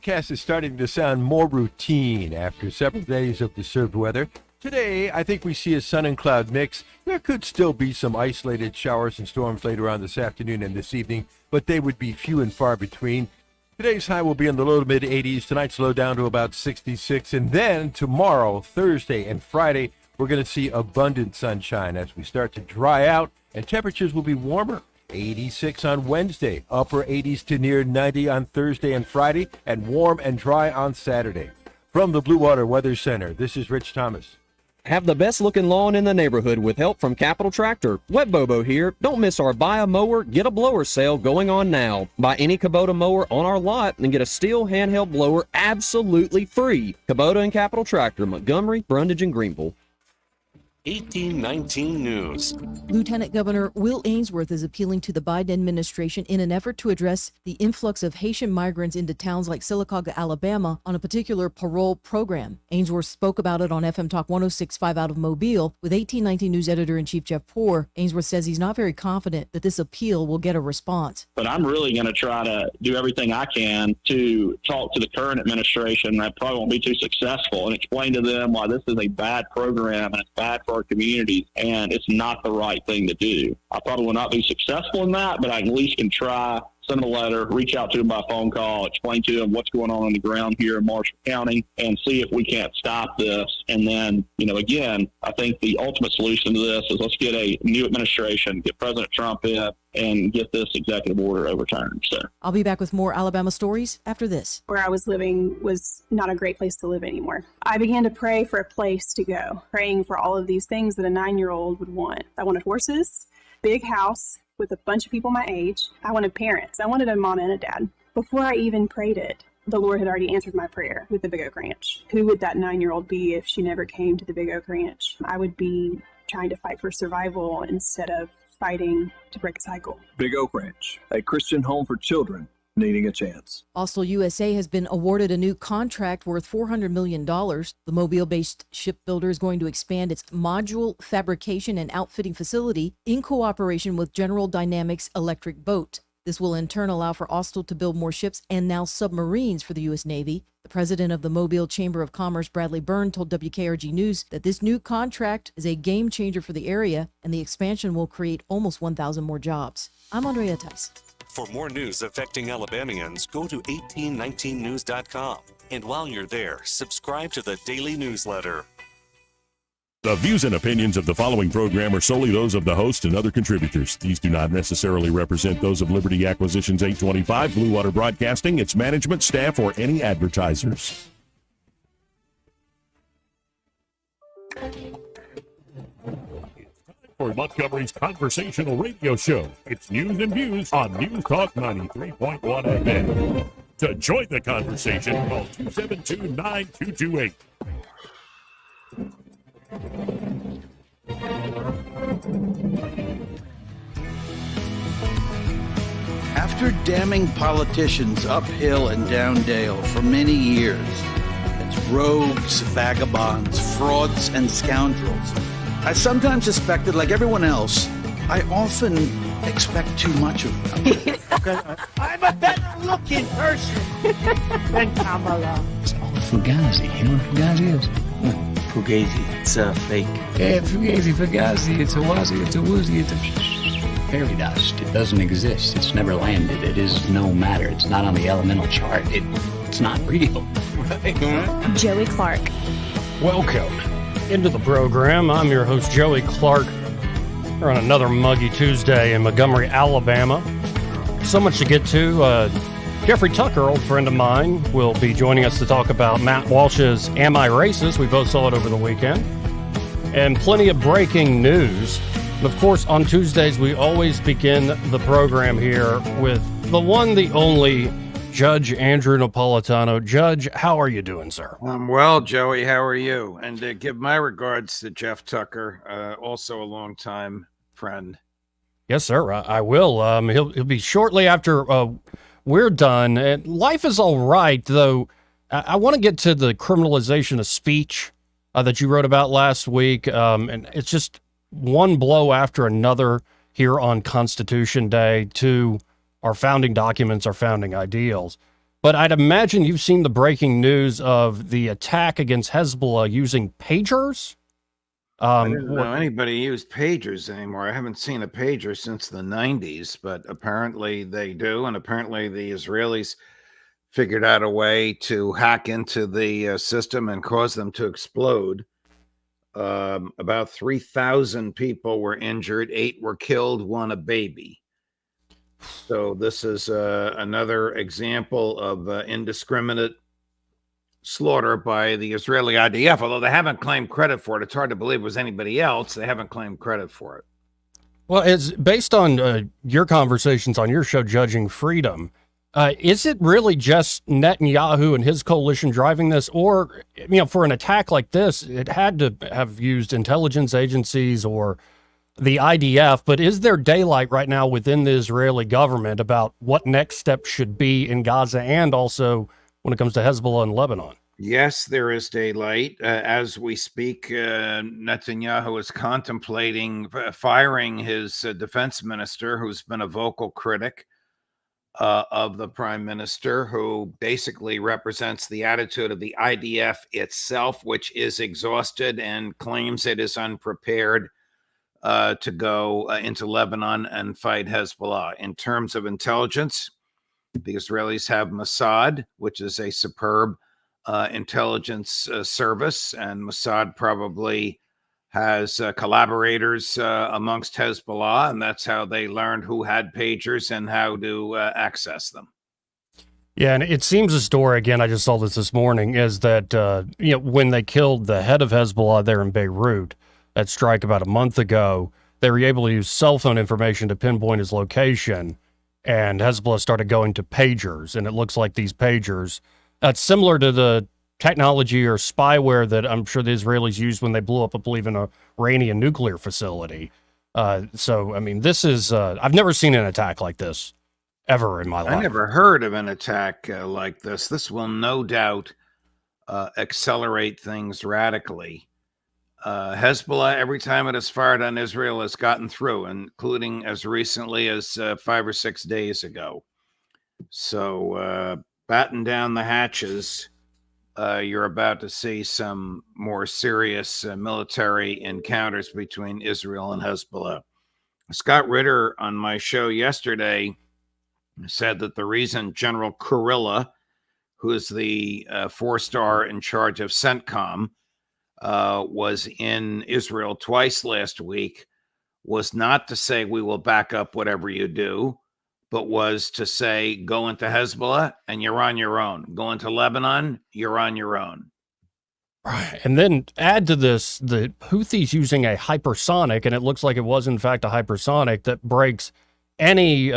forecast is starting to sound more routine after several days of disturbed weather. Today, I think we see a sun and cloud mix. There could still be some isolated showers and storms later on this afternoon and this evening, but they would be few and far between. Today's high will be in the low to mid 80s. Tonight's low down to about 66. And then tomorrow, Thursday, and Friday, we're going to see abundant sunshine as we start to dry out, and temperatures will be warmer. 86 on Wednesday, upper 80s to near 90 on Thursday and Friday, and warm and dry on Saturday. From the Blue Water Weather Center, this is Rich Thomas. Have the best looking lawn in the neighborhood with help from Capital Tractor. Wet Bobo here. Don't miss our Buy a Mower, Get a Blower sale going on now. Buy any Kubota mower on our lot and get a steel handheld blower absolutely free. Kubota and Capital Tractor, Montgomery, Brundage, and Greenville. 1819 News. Lieutenant Governor Will Ainsworth is appealing to the Biden administration in an effort to address the influx of Haitian migrants into towns like Sylacauga, Alabama, on a particular parole program. Ainsworth spoke about it on FM Talk 106.5 out of Mobile with 1819 News Editor-in-Chief Jeff Poore. Ainsworth says he's not very confident that this appeal will get a response. But I'm really going to try to do everything I can to talk to the current administration. I probably won't be too successful, and explain to them why this is a bad program and it's bad for our communities, and it's not the right thing to do. I probably will not be successful in that, but I at least can try, send them a letter, reach out to them by phone call, explain to them what's going on the ground here in Marshall County, and see if we can't stop this. And then, again, I think the ultimate solution to this is let's get a new administration, get President Trump in, and get this executive order overturned. So I'll be back with more Alabama stories after this. Where I was living was not a great place to live anymore. I began to pray for a place to go, praying for all of these things that a 9-year-old would want. I wanted horses, big house with a bunch of people my age. I wanted parents. I wanted a mom and a dad. Before I even prayed it, the Lord had already answered my prayer with the Big Oak Ranch. Who would that 9-year-old be if she never came to the Big Oak Ranch? I would be trying to fight for survival instead of fighting to break a cycle. Big Oak Ranch, a Christian home for children needing a chance. Austal USA has been awarded a new contract worth $400 million. The Mobile-based shipbuilder is going to expand its module fabrication and outfitting facility in cooperation with General Dynamics Electric Boat. This will in turn allow for Austal to build more ships and now submarines for the U.S. Navy. The president of the Mobile Chamber of Commerce, Bradley Byrne, told WKRG News that this new contract is a game changer for the area, and the expansion will create almost 1,000 more jobs. I'm Andrea Tice. For more news affecting Alabamians, go to 1819news.com. And while you're there, subscribe to the daily newsletter. The views and opinions of the following program are solely those of the host and other contributors. These do not necessarily represent those of Liberty Acquisitions 825, Blue Water Broadcasting, its management, staff, or any advertisers. For Montgomery's conversational radio show, it's News and Views on News Talk 93.1 FM. To join the conversation, call 272-9228. After damning politicians uphill and down dale for many years, it's rogues, vagabonds, frauds, and scoundrels, I sometimes suspected, like everyone else, I often expect too much of them. I'm a better-looking person than Kamala. It's all Fugazi. You know what Fugazi is? Fugazi. It's a fake. Yeah, Fugazi, Fugazi. It's a wazi, it's a woozy, it's a fairy dust. It doesn't exist. It's never landed. It is no matter. It's not on the elemental chart. It's not real. Right? Joey Clark. Welcome into the program. I'm your host, Joey Clark. We're on another Muggy Tuesday in Montgomery, Alabama. So much to get to. Jeffrey Tucker, old friend of mine, will be joining us to talk about Matt Walsh's Am I Racist? We both saw it over the weekend. And plenty of breaking news. And of course, on Tuesdays, we always begin the program here with the one, the only Judge Andrew Napolitano. Judge, how are you doing, sir? I'm well, Joey. How are you? And give my regards to Jeff Tucker, also a longtime friend. Yes, sir. I will. He'll be shortly after we're done. And life is all right, though. I want to get to the criminalization of speech that you wrote about last week. And it's just one blow after another here on Constitution Day to our founding documents, our founding ideals. But I'd imagine you've seen the breaking news of the attack against Hezbollah using pagers. I didn't know anybody used pagers anymore. I haven't seen a pager since the 90s, but apparently they do. And apparently the Israelis figured out a way to hack into the system and cause them to explode. About 3,000 people were injured, 8 were killed, 1 a baby. So this is another example of indiscriminate slaughter by the Israeli IDF, although they haven't claimed credit for it. It's hard to believe it was anybody else. They haven't claimed credit for it. Well, it's based on your conversations on your show, Judging Freedom. Is it really just Netanyahu and his coalition driving this? Or, for an attack like this, it had to have used intelligence agencies or the IDF. But is there daylight right now within the Israeli government about what next steps should be in Gaza and also when it comes to Hezbollah and Lebanon? Yes, there is daylight. As we speak, Netanyahu is contemplating firing his defense minister, who's been a vocal critic of the prime minister, who basically represents the attitude of the IDF itself, which is exhausted and claims it is unprepared to go into Lebanon and fight Hezbollah. In terms of intelligence, the Israelis have Mossad, which is a superb intelligence service, and Mossad probably has collaborators amongst Hezbollah, and that's how they learned who had pagers and how to access them. Yeah, and it seems the story, again, I just saw this morning, is that when they killed the head of Hezbollah there in Beirut, that strike about a month ago, they were able to use cell phone information to pinpoint his location, and Hezbollah started going to pagers, and it looks like these pagers, that's similar to the technology or spyware that I'm sure the Israelis used when they blew up, I believe, an Iranian nuclear facility. This is, I've never seen an attack like this ever in my life. I never heard of an attack like this. This will no doubt accelerate things radically. Hezbollah, every time it has fired on Israel, has gotten through, including as recently as 5 or 6 days ago. So batten down the hatches. You're about to see some more serious military encounters between Israel and Hezbollah. Scott Ritter on my show yesterday said that the reason General Kurilla, who is the 4-star in charge of CENTCOM, was in Israel twice last week was not to say we will back up whatever you do, but was to say go into Hezbollah and you're on your own. Go into Lebanon, you're on your own. Right. And then add to this the Houthis using a hypersonic, and it looks like it was in fact a hypersonic that breaks any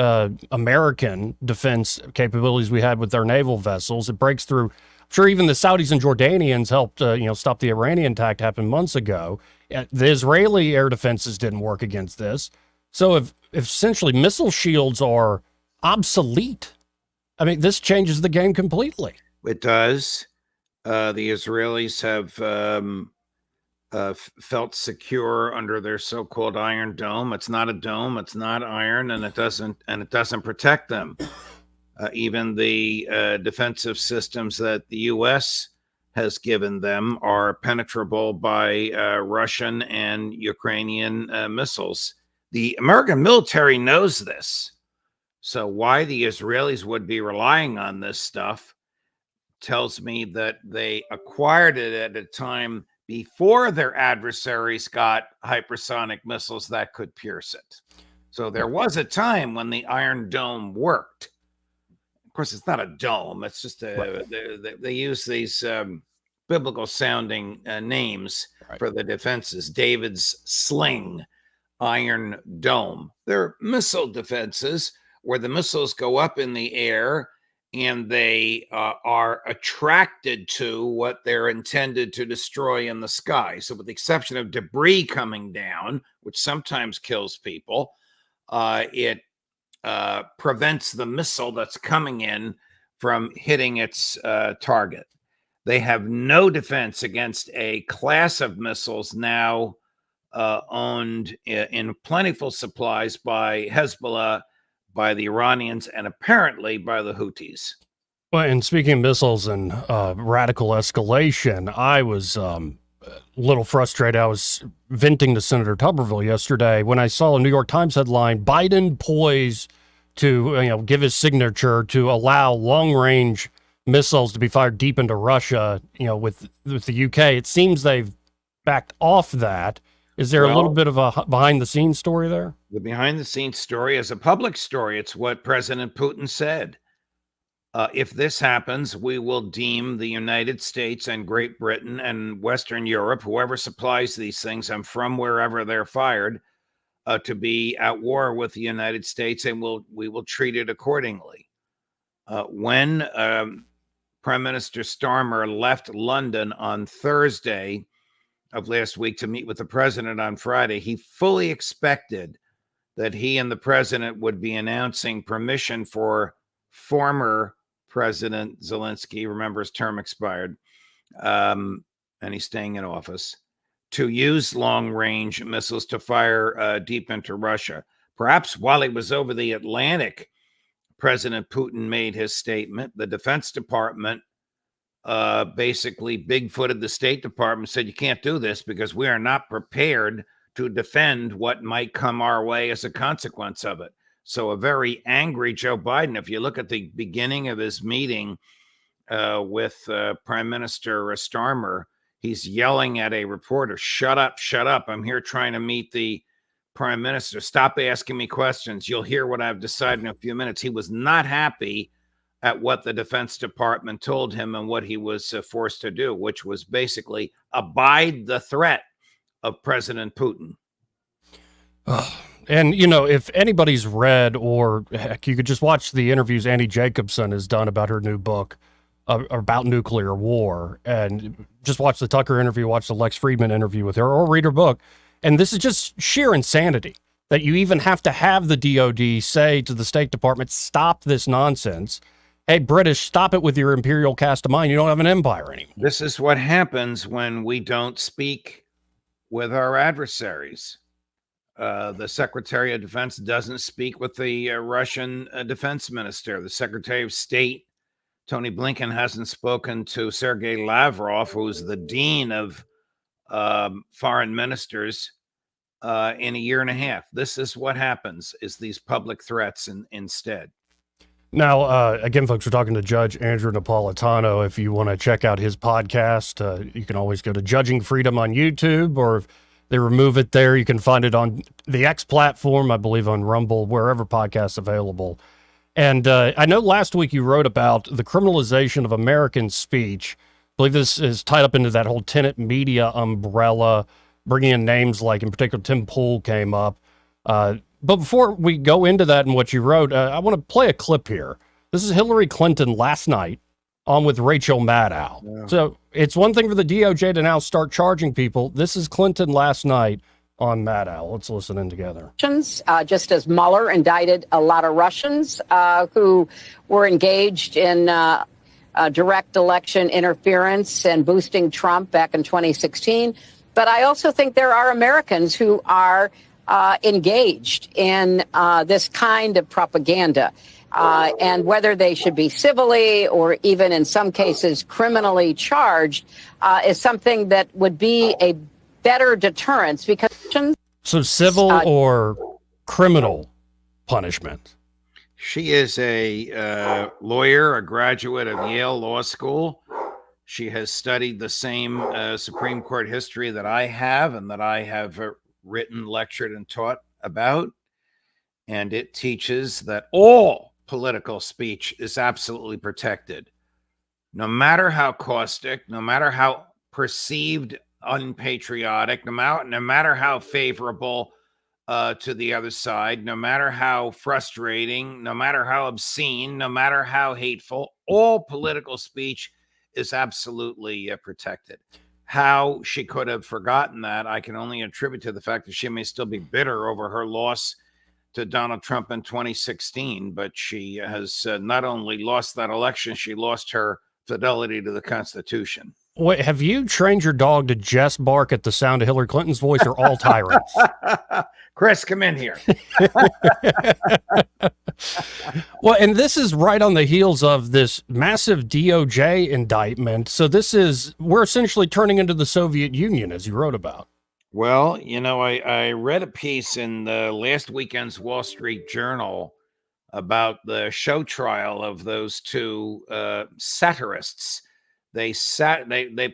American defense capabilities we had with their naval vessels. It breaks through. I'm sure even the Saudis and Jordanians helped stop the Iranian attack that happened months ago. The Israeli air defenses didn't work against this. So if essentially missile shields are obsolete, I mean, this changes the game completely. It does. The Israelis have felt secure under their so-called Iron Dome. It's not a dome. It's not iron, and it doesn't protect them. Even the defensive systems that the U.S. has given them are penetrable by Russian and Ukrainian missiles. The American military knows this. So why the Israelis would be relying on this stuff tells me that they acquired it at a time before their adversaries got hypersonic missiles that could pierce it. So there was a time when the Iron Dome worked. Of course, it's not a dome. It's just they use these biblical sounding names for the defenses. David's sling, Iron Dome. They're missile defenses where the missiles go up in the air and they are attracted to what they're intended to destroy in the sky. So with the exception of debris coming down, which sometimes kills people, it prevents the missile that's coming in from hitting its target. They have no defense against a class of missiles now owned in plentiful supplies by Hezbollah, by the Iranians, and apparently by the Houthis. Well, and speaking of missiles and radical escalation, I was a little frustrated. I was venting to Senator Tuberville yesterday when I saw a New York Times headline: Biden poised to give his signature to allow long-range missiles to be fired deep into Russia. With the UK, it seems they've backed off that. Is there a little bit of a behind-the-scenes story there? The behind-the-scenes story is a public story. It's what President Putin said. If this happens, we will deem the United States and Great Britain and Western Europe, whoever supplies these things, and from wherever they're fired, to be at war with the United States, and we will treat it accordingly. When Prime Minister Starmer left London on Thursday of last week to meet with the president on Friday, he fully expected that he and the president would be announcing permission for former President Zelensky, remember his term expired, and he's staying in office, to use long-range missiles to fire deep into Russia. Perhaps while he was over the Atlantic, President Putin made his statement. The Defense Department basically bigfooted the State Department, said, you can't do this because we are not prepared to defend what might come our way as a consequence of it. So a very angry Joe Biden, if you look at the beginning of his meeting with Prime Minister Starmer, he's yelling at a reporter, shut up, I'm here trying to meet the Prime Minister. Stop asking me questions. You'll hear what I've decided in a few minutes. He was not happy at what the Defense Department told him and what he was forced to do, which was basically abide the threat of President Putin. And, if anybody's read, or heck, you could just watch the interviews Annie Jacobson has done about her new book about nuclear war, and just watch the Tucker interview, watch the Lex Friedman interview with her, or read her book. And this is just sheer insanity that you even have to have the DOD say to the State Department, stop this nonsense. Hey, British, stop it with your imperial cast of mind. You don't have an empire anymore. This is what happens when we don't speak with our adversaries. The Secretary of Defense doesn't speak with the Russian defense minister. The Secretary of State, Tony Blinken, hasn't spoken to Sergei Lavrov, who's the dean of foreign ministers, in a year and a half. This is what happens, is these public threats instead. Now, again, folks, we're talking to Judge Andrew Napolitano. If you want to check out his podcast, you can always go to Judging Freedom on YouTube, or if they remove it there, you can find it on the X platform, I believe on Rumble, wherever podcasts available. And I know last week you wrote about the criminalization of American speech. I believe this is tied up into that whole tenant media umbrella, bringing in names like, in particular, Tim Pool came up. But before we go into that and what you wrote, I want to play a clip here. This is Hillary Clinton last night on with Rachel Maddow. Yeah. So it's one thing for the DOJ to now start charging people. This is Clinton last night on Maddow. Let's listen in together. Just as Mueller indicted a lot of Russians who were engaged in direct election interference and boosting Trump back in 2016. But I also think there are Americans who are engaged in this kind of propaganda. And whether they should be civilly or even in some cases criminally charged is something that would be a better deterrence, because so civil or criminal punishment. She is a lawyer, a graduate of Yale Law School. She has studied the same Supreme Court history that I have, and that I have written, lectured, and taught about. And it teaches that all political speech is absolutely protected, no matter how caustic, no matter how perceived unpatriotic, no matter how favorable to the other side, no matter how frustrating, no matter how obscene, no matter how hateful, all political speech is absolutely protected. How she could have forgotten that, I can only attribute to the fact that she may still be bitter over her loss to Donald Trump in 2016, but she has not only lost that election, she lost her fidelity to the Constitution. Wait, have you trained your dog to just bark at the sound of Hillary Clinton's voice, or all tyrants? Chris, come in here. Well, and this is right on the heels of this massive DOJ indictment. So we're essentially turning into the Soviet Union, as you wrote about. Well, I read a piece in the last weekend's Wall Street Journal about the show trial of those two satirists. They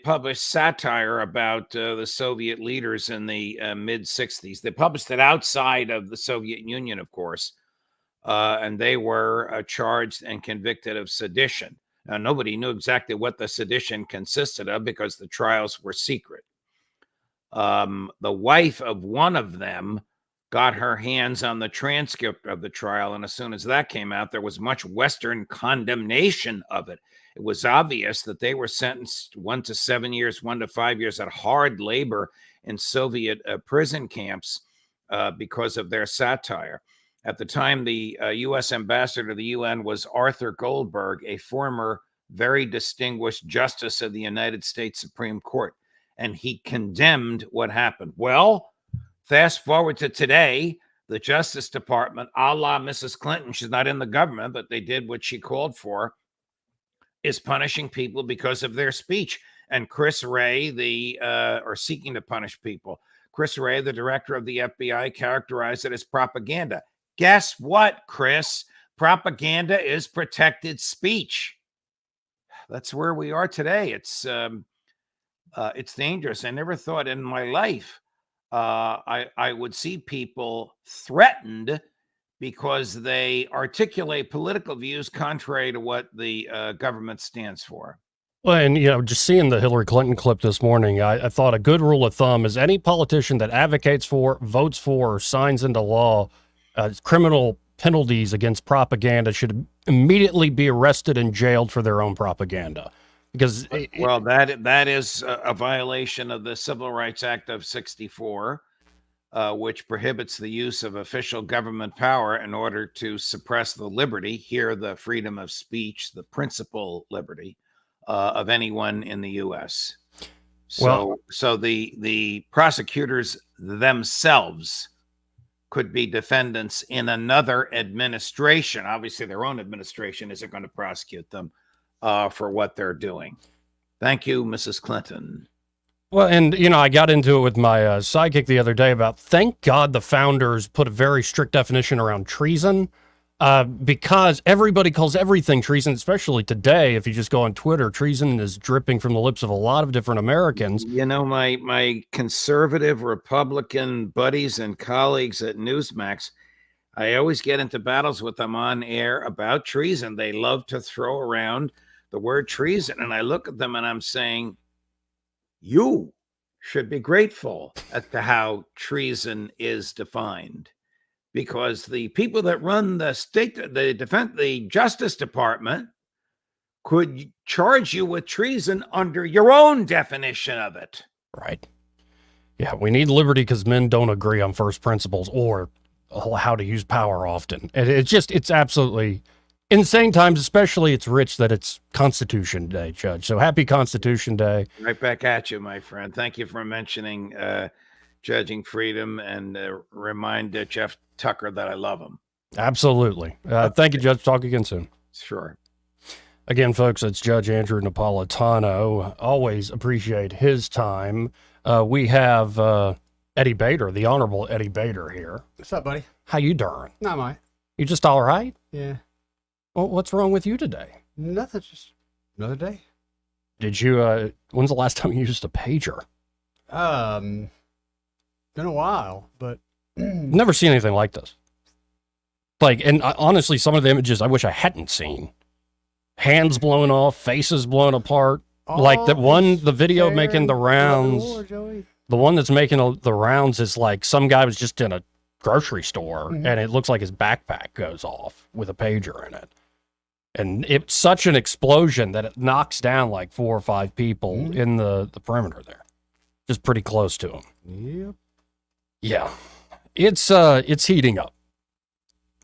published satire about the Soviet leaders in the mid 60s. They published it outside of the Soviet Union, of course. And they were charged and convicted of sedition. Now, nobody knew exactly what the sedition consisted of because the trials were secret. The wife of one of them got her hands on the transcript of the trial, and as soon as that came out, there was much Western condemnation of it. It was obvious that they were sentenced 1 to 7 years, 1 to 5 years at hard labor in Soviet prison camps because of their satire. At the time, the U.S. ambassador to the UN was Arthur Goldberg, a former very distinguished justice of the United States Supreme Court, and he condemned what happened. Well, fast forward to today, the Justice Department, a la Mrs. Clinton, she's not in the government, but they did what she called for, is punishing people because of their speech. And Chris Wray, or seeking to punish people. Chris Wray, the director of the FBI, characterized it as propaganda. Guess what, Chris? Propaganda is protected speech. That's where we are today. It's dangerous. I never thought in my life I would see people threatened because they articulate political views contrary to what the government stands for. Well, and, just seeing the Hillary Clinton clip this morning, I thought a good rule of thumb is any politician that advocates for, votes for, or signs into law criminal penalties against propaganda should immediately be arrested and jailed for their own propaganda. Because that is a violation of the Civil Rights Act of 1964, which prohibits the use of official government power in order to suppress the liberty, here the freedom of speech, the principal liberty of anyone in the U.S. So the prosecutors themselves could be defendants in another administration. Obviously, their own administration isn't going to prosecute them for what they're doing. Thank you, Mrs. Clinton. Well, and, I got into it with my sidekick the other day about, thank God the founders put a very strict definition around treason, because everybody calls everything treason, especially today. If you just go on Twitter, treason is dripping from the lips of a lot of different Americans. My conservative Republican buddies and colleagues at Newsmax, I always get into battles with them on air about treason. They love to throw around the word treason. And I look at them and I'm saying, you should be grateful as to how treason is defined. Because the people that run the Justice Department could charge you with treason under your own definition of it. Right. Yeah, we need liberty because men don't agree on first principles or how to use power often. And it's absolutely insane times, especially it's rich that it's Constitution Day, Judge. So happy Constitution Day. Right back at you, my friend. Thank you for mentioning Judging Freedom, and remind Jeff Tucker that I love him. Absolutely. Thank you, Judge. Talk again soon. Sure. Again, folks, it's Judge Andrew Napolitano. Always appreciate his time. We have Eddie Bader, the Honorable Eddie Bader here. What's up, buddy? How you doing? Not mine. You just all right? Yeah. Well, what's wrong with you today? Nothing, just another day. Did you, when's the last time you used a pager? Been a while, but never seen anything like this. Like, and honestly, some of the images I wish I hadn't seen. Hands blown off, faces blown apart. Like that one, the video making the rounds. The one that's making the rounds is like some guy was just in a grocery store and it looks like his backpack goes off with a pager in it. And it's such an explosion that it knocks down like 4 or 5 people in the perimeter there. Just pretty close to him. Yep. Yeah. It's heating up.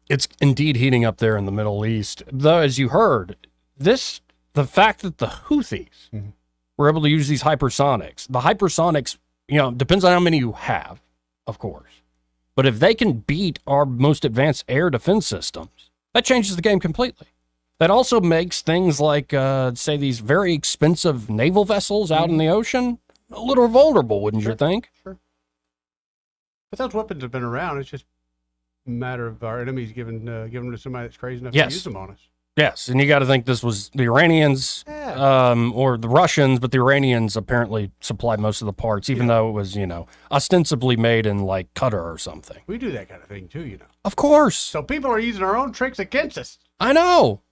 It's indeed heating up there in the Middle East. Though, as you heard, the fact that the Houthis were able to use these hypersonics, the hypersonics, depends on how many you have, of course. But if they can beat our most advanced air defense systems, That changes the game completely. That also makes things like, say, these very expensive naval vessels out in the ocean a little vulnerable, wouldn't you think? Sure. But those weapons have been around. It's just a matter of our enemies giving them to somebody that's crazy enough to use them on us. Yes, and you got to think this was the Iranians or the Russians, but the Iranians apparently supplied most of the parts, even though it was, ostensibly made in like Qatar or something. We do that kind of thing too, Of course. So people are using our own tricks against us. I know.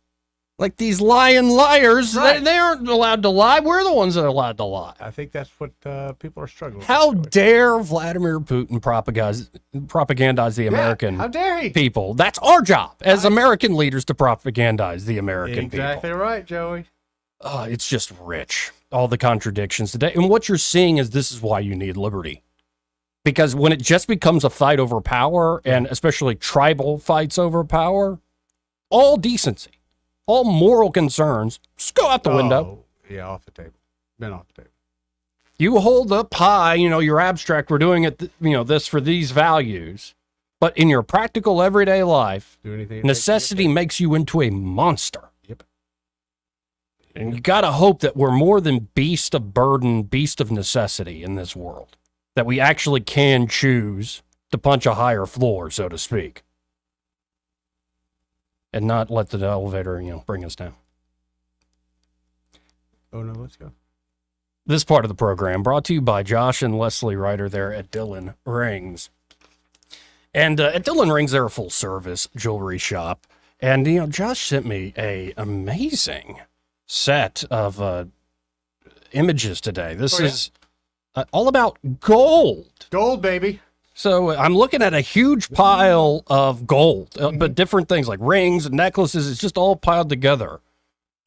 Like these lying liars, Right. they aren't allowed to lie. We're the ones that are allowed to lie. I think that's what people are struggling with. How dare Vladimir Putin propagandize the American how dare he? people? That's our job as American leaders to propagandize the American people. Exactly right, Joey. It's just rich. All the contradictions today. And what you're seeing is this is why you need liberty. Because when it just becomes a fight over power, and especially tribal fights over power, all decency, all moral concerns just go out the window. Yeah, off the table. Been off the table. You hold up high, your abstract, we're doing it, this for these values. But in your practical everyday life, necessity makes you into a monster. Yep. And you got to hope that we're more than beast of burden, beast of necessity in this world. That we actually can choose to punch a higher floor, so to speak. And not let the elevator, bring us down. Oh, no, let's go. This part of the program brought to you by Josh and Leslie Ryder there at Dillon Rings. And at Dillon Rings, they're a full-service jewelry shop. And, Josh sent me a amazing set of images today. This is all about gold. Gold, baby. So I'm looking at a huge pile of gold, but different things like rings and necklaces. It's just all piled together.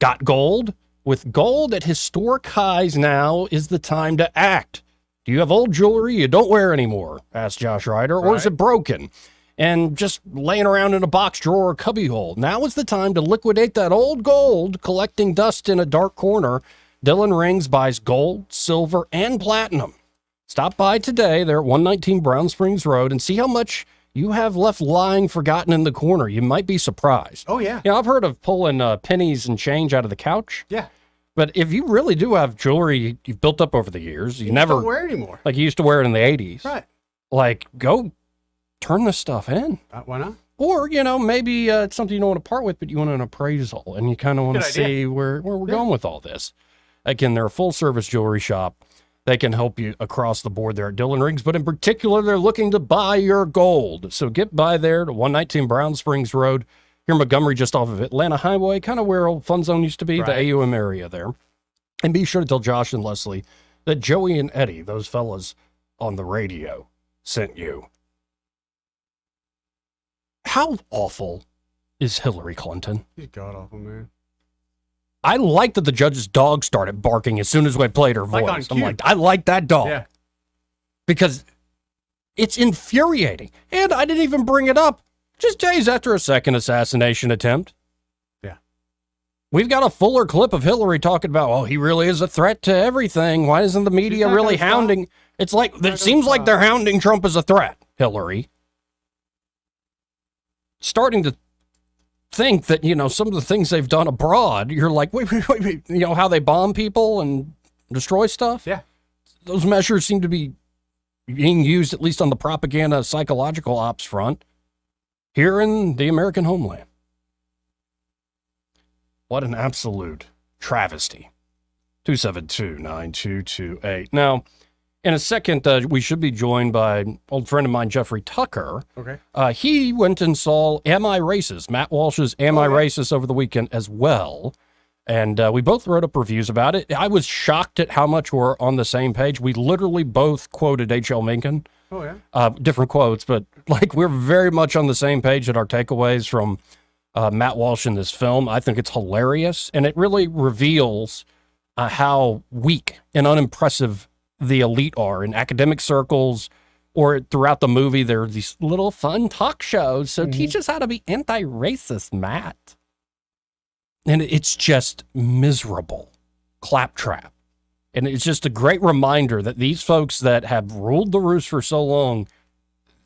Got gold? With gold at historic highs now is the time to act. Do you have old jewelry you don't wear anymore? Asked Josh Ryder. Or is it broken and just laying around in a box drawer or cubbyhole? Now is the time to liquidate that old gold collecting dust in a dark corner. Dillon Rings buys gold, silver, and platinum. Stop by today. They're at 119 Brown Springs Road and see how much you have left lying forgotten in the corner. You might be surprised. Oh, yeah. I've heard of pulling pennies and change out of the couch. Yeah. But if you really do have jewelry you've built up over the years, you never don't wear it anymore. Like you used to wear it in the 80s. Right. Like, go turn this stuff in. Why not? Or, maybe it's something you don't want to part with, but you want an appraisal and you kind of want to see where we're going with all this. Again, they're a full-service jewelry shop. They can help you across the board there at Dillon Rings, but in particular, they're looking to buy your gold. So get by there to 119 Brown Springs Road, here in Montgomery, just off of Atlanta Highway, kind of where old Fun Zone used to be, the AUM area there. And be sure to tell Josh and Leslie that Joey and Eddie, those fellas on the radio, sent you. How awful is Hillary Clinton? She's god-awful, man. I like that the judge's dog started barking as soon as we played her voice. I'm like, I like that dog. Yeah. Because it's infuriating. And I didn't even bring it up just days after a second assassination attempt. Yeah. We've got a fuller clip of Hillary talking about, he really is a threat to everything. Why isn't the media really hounding? It's like, it seems like they're hounding Trump as a threat, Hillary. Starting to think that, some of the things they've done abroad, you're like, wait, how they bomb people and destroy stuff? Yeah. Those measures seem to be being used, at least on the propaganda psychological ops front, here in the American homeland. What an absolute travesty. 272-9228. Now, in a second, we should be joined by an old friend of mine, Jeffrey Tucker. Okay. He went and saw Am I Racist? Matt Walsh's Am I Racist over the weekend as well. And we both wrote up reviews about it. I was shocked at how much we're on the same page. We literally both quoted H.L. Mencken. Oh, yeah. Different quotes, but we're very much on the same page at our takeaways from Matt Walsh in this film. I think it's hilarious. And it really reveals how weak and unimpressive the elite are in academic circles or throughout the movie. There are these little fun talk shows. So teach us how to be anti-racist, Matt. And it's just miserable claptrap. And it's just a great reminder that these folks that have ruled the roost for so long,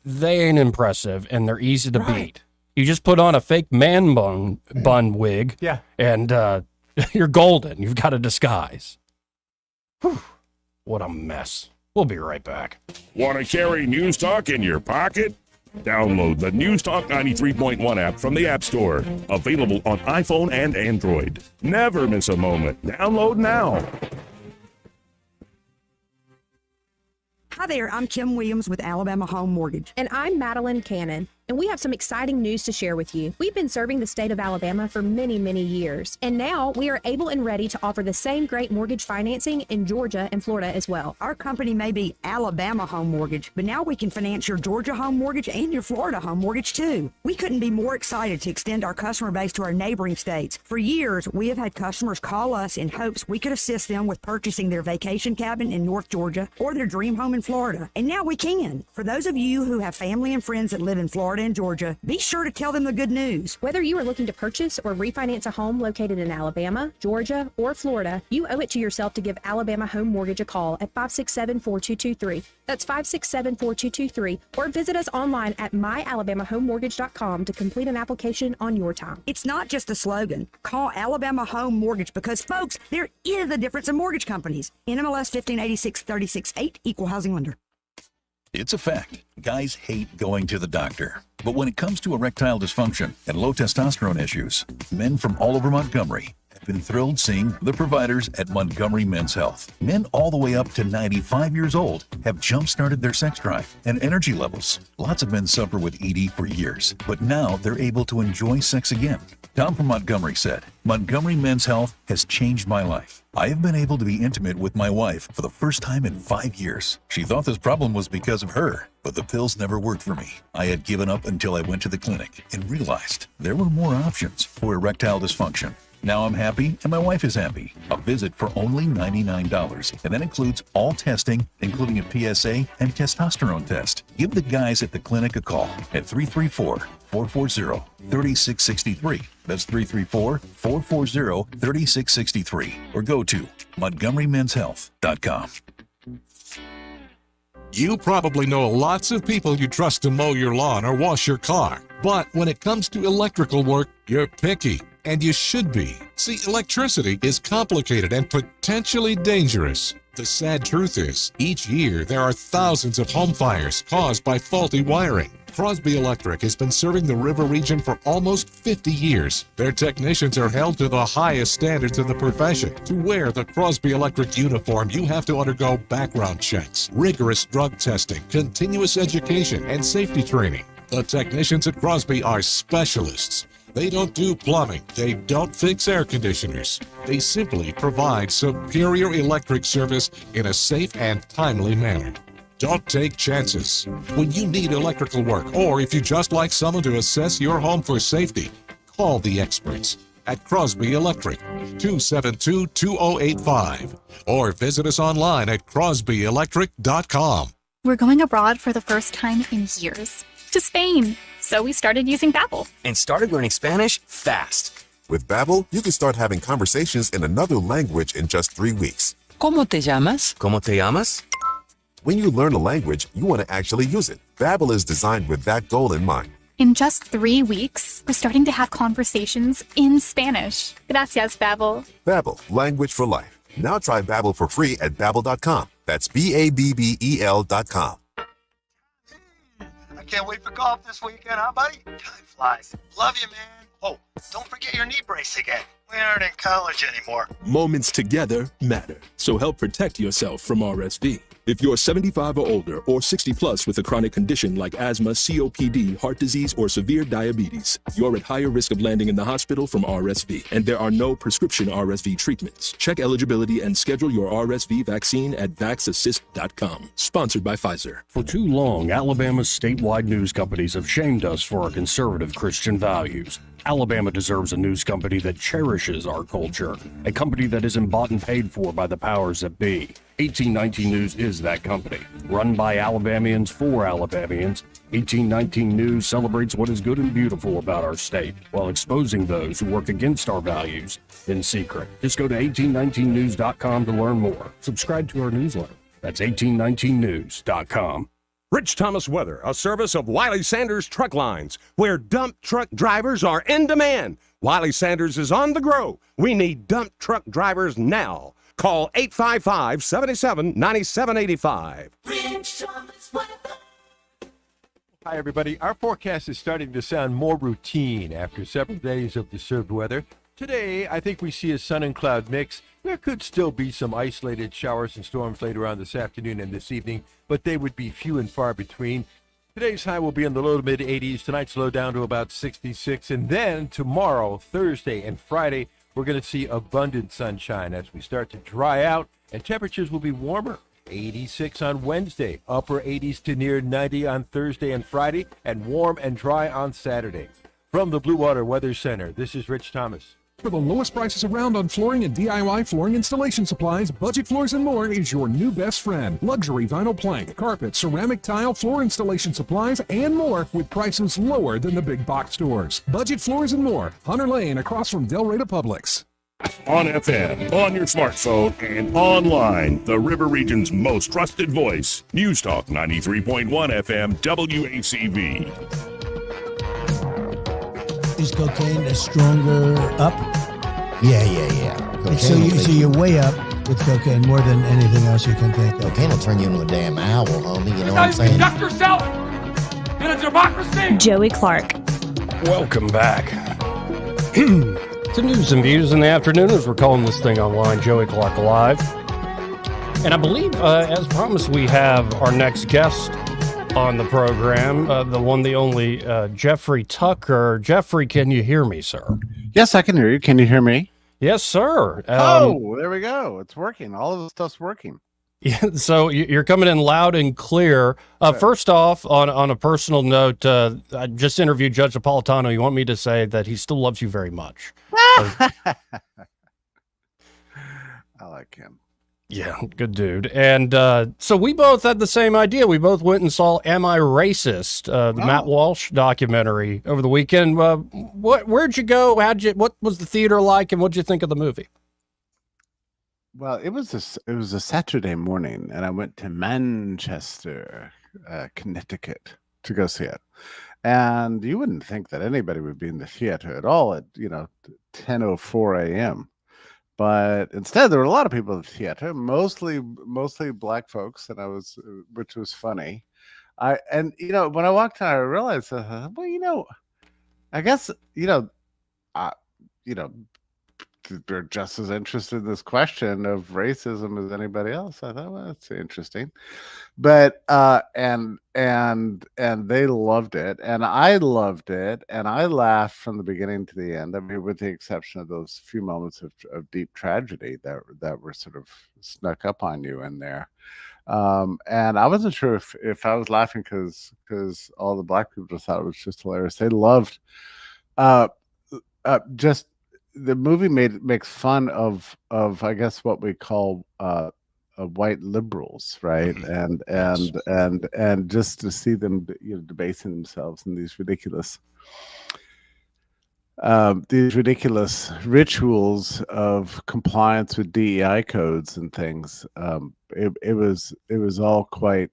they ain't impressive and they're easy to beat. You just put on a fake man bun wig. Yeah. And you're golden. You've got a disguise. Whew. What a mess. We'll be right back. Want to carry News Talk in your pocket? Download the News Talk 93.1 app from the App Store. Available on iPhone and Android. Never miss a moment. Download now. Hi there, I'm Kim Williams with Alabama Home Mortgage. And I'm Madeline Cannon. And we have some exciting news to share with you. We've been serving the state of Alabama for many, many years. And now we are able and ready to offer the same great mortgage financing in Georgia and Florida as well. Our company may be Alabama Home Mortgage, but now we can finance your Georgia home mortgage and your Florida home mortgage too. We couldn't be more excited to extend our customer base to our neighboring states. For years, we have had customers call us in hopes we could assist them with purchasing their vacation cabin in North Georgia or their dream home in Florida. And now we can. For those of you who have family and friends that live in Florida and Georgia, be sure to tell them the good news. Whether you are looking to purchase or refinance a home located in Alabama, Georgia, or Florida, you owe it to yourself to give Alabama Home Mortgage a call at 567-4223. That's 567-4223, or visit us online at myalabamahomemortgage.com to complete an application on your time. It's not just a slogan. Call Alabama Home Mortgage because, folks, there is a difference in mortgage companies. NMLS 1586-36-8, Equal Housing Lender. It's a fact. Guys hate going to the doctor. But when it comes to erectile dysfunction and low testosterone issues, men from all over Montgomery have been thrilled seeing the providers at Montgomery Men's Health. Men all the way up to 95 years old have jump-started their sex drive and energy levels. Lots of men suffer with ED for years, but now they're able to enjoy sex again. Tom from Montgomery said, Montgomery Men's Health has changed my life. I have been able to be intimate with my wife for the first time in 5 years. She thought this problem was because of her, but the pills never worked for me. I had given up until I went to the clinic and realized there were more options for erectile dysfunction. Now I'm happy and my wife is happy. A visit for only $99, and that includes all testing, including a PSA and testosterone test. Give the guys at the clinic a call at 334-440-3663. That's 334-440-3663. Or go to MontgomeryMen'sHealth.com. You probably know lots of people you trust to mow your lawn or wash your car. But when it comes to electrical work, you're picky. And you should be. See, electricity is complicated and potentially dangerous. The sad truth is, each year there are thousands of home fires caused by faulty wiring. Crosby Electric has been serving the river region for almost 50 years. Their technicians are held to the highest standards of the profession. To wear the Crosby Electric uniform, you have to undergo background checks, rigorous drug testing, continuous education, and safety training. The technicians at Crosby are specialists. They don't do plumbing. They don't fix air conditioners. They simply provide superior electric service in a safe and timely manner. Don't take chances. When you need electrical work, or if you just like someone to assess your home for safety, call the experts at Crosby Electric, 272-2085, or visit us online at crosbyelectric.com. We're going abroad for the first time in years, to Spain. So we started using Babbel. And started learning Spanish fast. With Babbel, you can start having conversations in another language in just 3 weeks. ¿Cómo te llamas? ¿Cómo te llamas? When you learn a language, you want to actually use it. Babbel is designed with that goal in mind. In just 3 weeks, we're starting to have conversations in Spanish. Gracias, Babbel. Babbel, language for life. Now try Babbel for free at Babbel.com. That's Babbel.com. I can't wait for golf this weekend, huh, buddy? Time flies. Love you, man. Oh, don't forget your knee brace again. We aren't in college anymore. Moments together matter, so help protect yourself from RSV. If you're 75 or older or 60 plus with a chronic condition like asthma, COPD, heart disease, or severe diabetes, you're at higher risk of landing in the hospital from RSV, and there are no prescription RSV treatments. Check eligibility and schedule your RSV vaccine at vaxassist.com. Sponsored by Pfizer. For too long, Alabama's statewide news companies have shamed us for our conservative Christian values. Alabama deserves a news company that cherishes our culture, a company that isn't bought and paid for by the powers that be. 1819 News is that company. Run by Alabamians for Alabamians, 1819 News celebrates what is good and beautiful about our state, while exposing those who work against our values in secret. Just go to 1819news.com to learn more. Subscribe to our newsletter. That's 1819news.com. Rich Thomas Weather, a service of Wiley Sanders Truck Lines, where dump truck drivers are in demand. Wiley Sanders is on the grow. We need dump truck drivers now. Call 855-77-9785. Rich Thomas Weather. Hi, everybody. Our forecast is starting to sound more routine after several days of disturbed weather. Today, I think we see a sun and cloud mix. There could still be some isolated showers and storms later on this afternoon and this evening, but they would be few and far between. Today's high will be in the low to mid 80s. Tonight's low down to about 66. And then tomorrow, Thursday, and Friday, we're going to see abundant sunshine as we start to dry out, and temperatures will be warmer. 86 on Wednesday, upper 80s to near 90 on Thursday and Friday, and warm and dry on Saturday. From the Blue Water Weather Center, this is Rich Thomas. For the lowest prices around on flooring and DIY flooring installation supplies, Budget Floors and More is your new best friend. Luxury vinyl plank, carpet, ceramic tile, floor installation supplies, and more with prices lower than the big box stores. Budget Floors and More, Hunter Lane across from Del Rey Publix. On FM, on your smartphone, and online, the River Region's most trusted voice. News Talk 93.1 FM, WACV. Is cocaine a stronger up? Yeah. So you're way up with cocaine more than anything else you can think of. Cocaine will turn you into a damn owl, homie. You know what I'm saying? Conduct yourself in a democracy. Joey Clark. Welcome back to News and Views in the Afternoon, as we're calling this thing online, Joey Clark Live. And I believe, as promised, we have our next guest on the program, the one, the only, Jeffrey Tucker. Jeffrey, can you hear me, sir? Yes, I can hear you. Can you hear me? Yes, sir. Oh, there we go. It's working. All of the stuff's working. Yeah, so you're coming in loud and clear. First off, on a personal note, I just interviewed Judge Napolitano. You want me to say that he still loves you very much? I like him. Yeah, good dude. And so we both had the same idea. We both went and saw Am I Racist, the Matt Walsh documentary over the weekend. Where'd you go? What was the theater like, and what'd you think of the movie? Well, it was a Saturday morning, and I went to Manchester, Connecticut, to go see it. And you wouldn't think that anybody would be in the theater at all at 10:04 a.m. But instead, there were a lot of people in the theater, mostly black folks, and which was funny. When I walked in, I realized, I guess they're just as interested in this question of racism as anybody else. I thought, well, that's interesting. But and they loved it, and I loved it, and I laughed from the beginning to the end. I mean, with the exception of those few moments of deep tragedy that were sort of snuck up on you in there. And I wasn't sure if I was laughing because all the black people just thought it was just hilarious. They loved just the movie makes fun of I guess what we call white liberals, right? And just to see them debasing themselves in these ridiculous rituals of compliance with DEI codes and things. It was all quite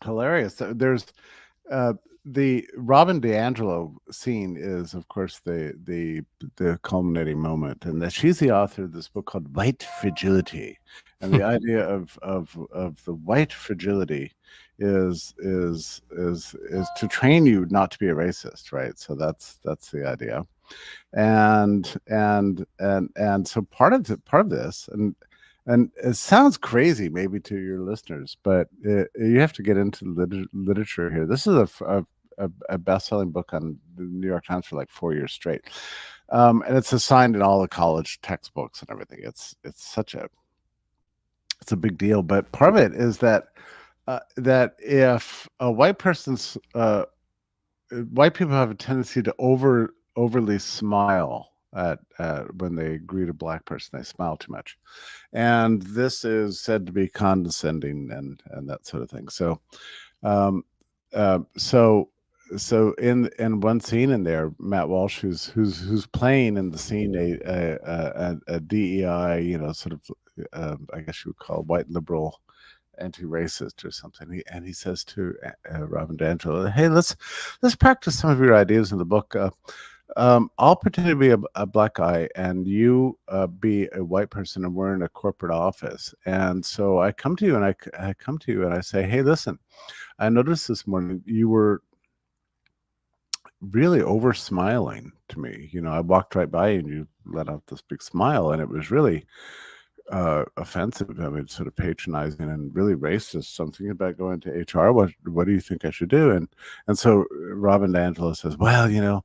hilarious. There's the Robin DiAngelo scene is, of course, the culminating moment, and that she's the author of this book called White Fragility, and the idea of the white fragility is to train you not to be a racist, right? So that's the idea, and so part of this, and it sounds crazy maybe to your listeners, but you have to get into literature here. This is a best-selling book on the New York Times for like 4 years straight, and it's assigned in all the college textbooks and everything. It's a big deal. But part of it is that if a white person's white people have a tendency to overly smile at when they greet a black person. They smile too much, and this is said to be condescending and that sort of thing. So so in one scene in there, Matt Walsh, who's playing in the scene a DEI, sort of I guess you would call white liberal, anti-racist or something. He says to Robin DiAngelo, "Hey, let's practice some of your ideas in the book. I'll pretend to be a black guy, and you be a white person, and we're in a corporate office. And so I come to you, and I come to you, and I say, hey, listen, I noticed this morning you were really over smiling to me. You know, I walked right by you, and you let out this big smile, and it was really offensive. I mean, sort of patronizing and really racist. So I'm thinking about going to HR. What do you think I should do?" And so Robin DiAngelo says, "Well, you know,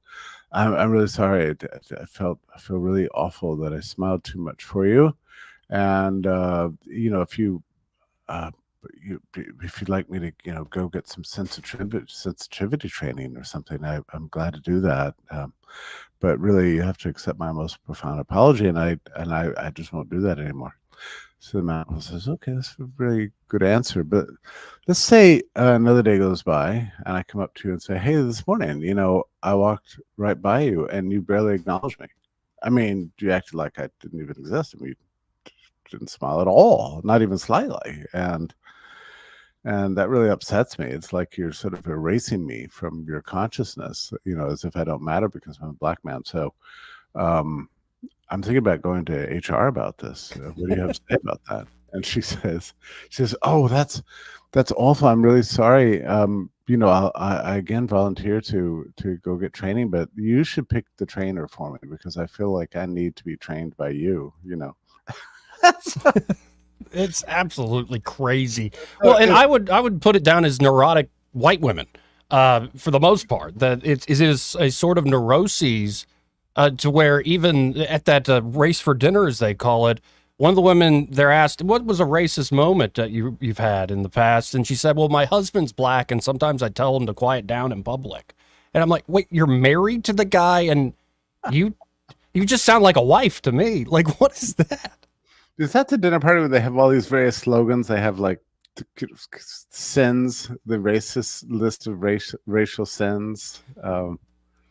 I'm really sorry. I feel really awful that I smiled too much for you. And you know, if you'd like me to, you know, go get some sensitivity training or something, I'm glad to do that. But really, you have to accept my most profound apology, and I just won't do that anymore." So the man says, "Okay, that's a really good answer. But let's say another day goes by, and I come up to you and say, hey, this morning, you know, I walked right by you, and you barely acknowledged me. I mean, you acted like I didn't even exist. I mean, you didn't smile at all, not even slightly. And that really upsets me. It's like you're sort of erasing me from your consciousness, you know, as if I don't matter because I'm a black man. So I'm thinking about going to HR about this. What do you have to say about that?" And she says, "Oh, that's awful. I'm really sorry. You know, I again volunteer to go get training, but you should pick the trainer for me because I feel like I need to be trained by you, you know." It's absolutely crazy. Well, and I would put it down as neurotic white women, for the most part. That it is a sort of neuroses, to where even at that race for dinner, as they call it, one of the women, they're asked, what was a racist moment that you've had in the past? And she said, well, my husband's black, and sometimes I tell him to quiet down in public. And I'm like, wait, you're married to the guy, and you just sound like a wife to me. Like, what is that? Is that the dinner party where they have all these various slogans? They have like sins, the racist list of racial sins.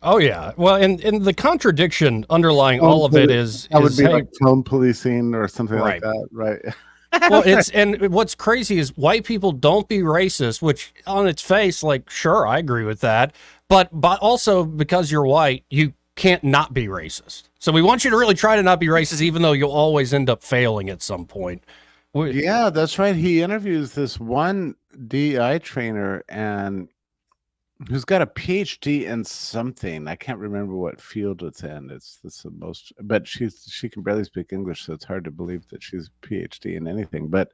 Oh yeah, well, and the contradiction underlying all of it is that would be hey, like tone policing or something like Right. that, right? well, and what's crazy is white people don't be racist, which on its face, like, sure, I agree with that, but also because you're white, you can't not be racist. So we want you to really try to not be racist, even though you'll always end up failing at some point. Yeah, that's right. He interviews this one DI trainer and who's got a PhD in something. I can't remember what field it's in. It's the most, but she can barely speak English, so it's hard to believe that she's a PhD in anything. But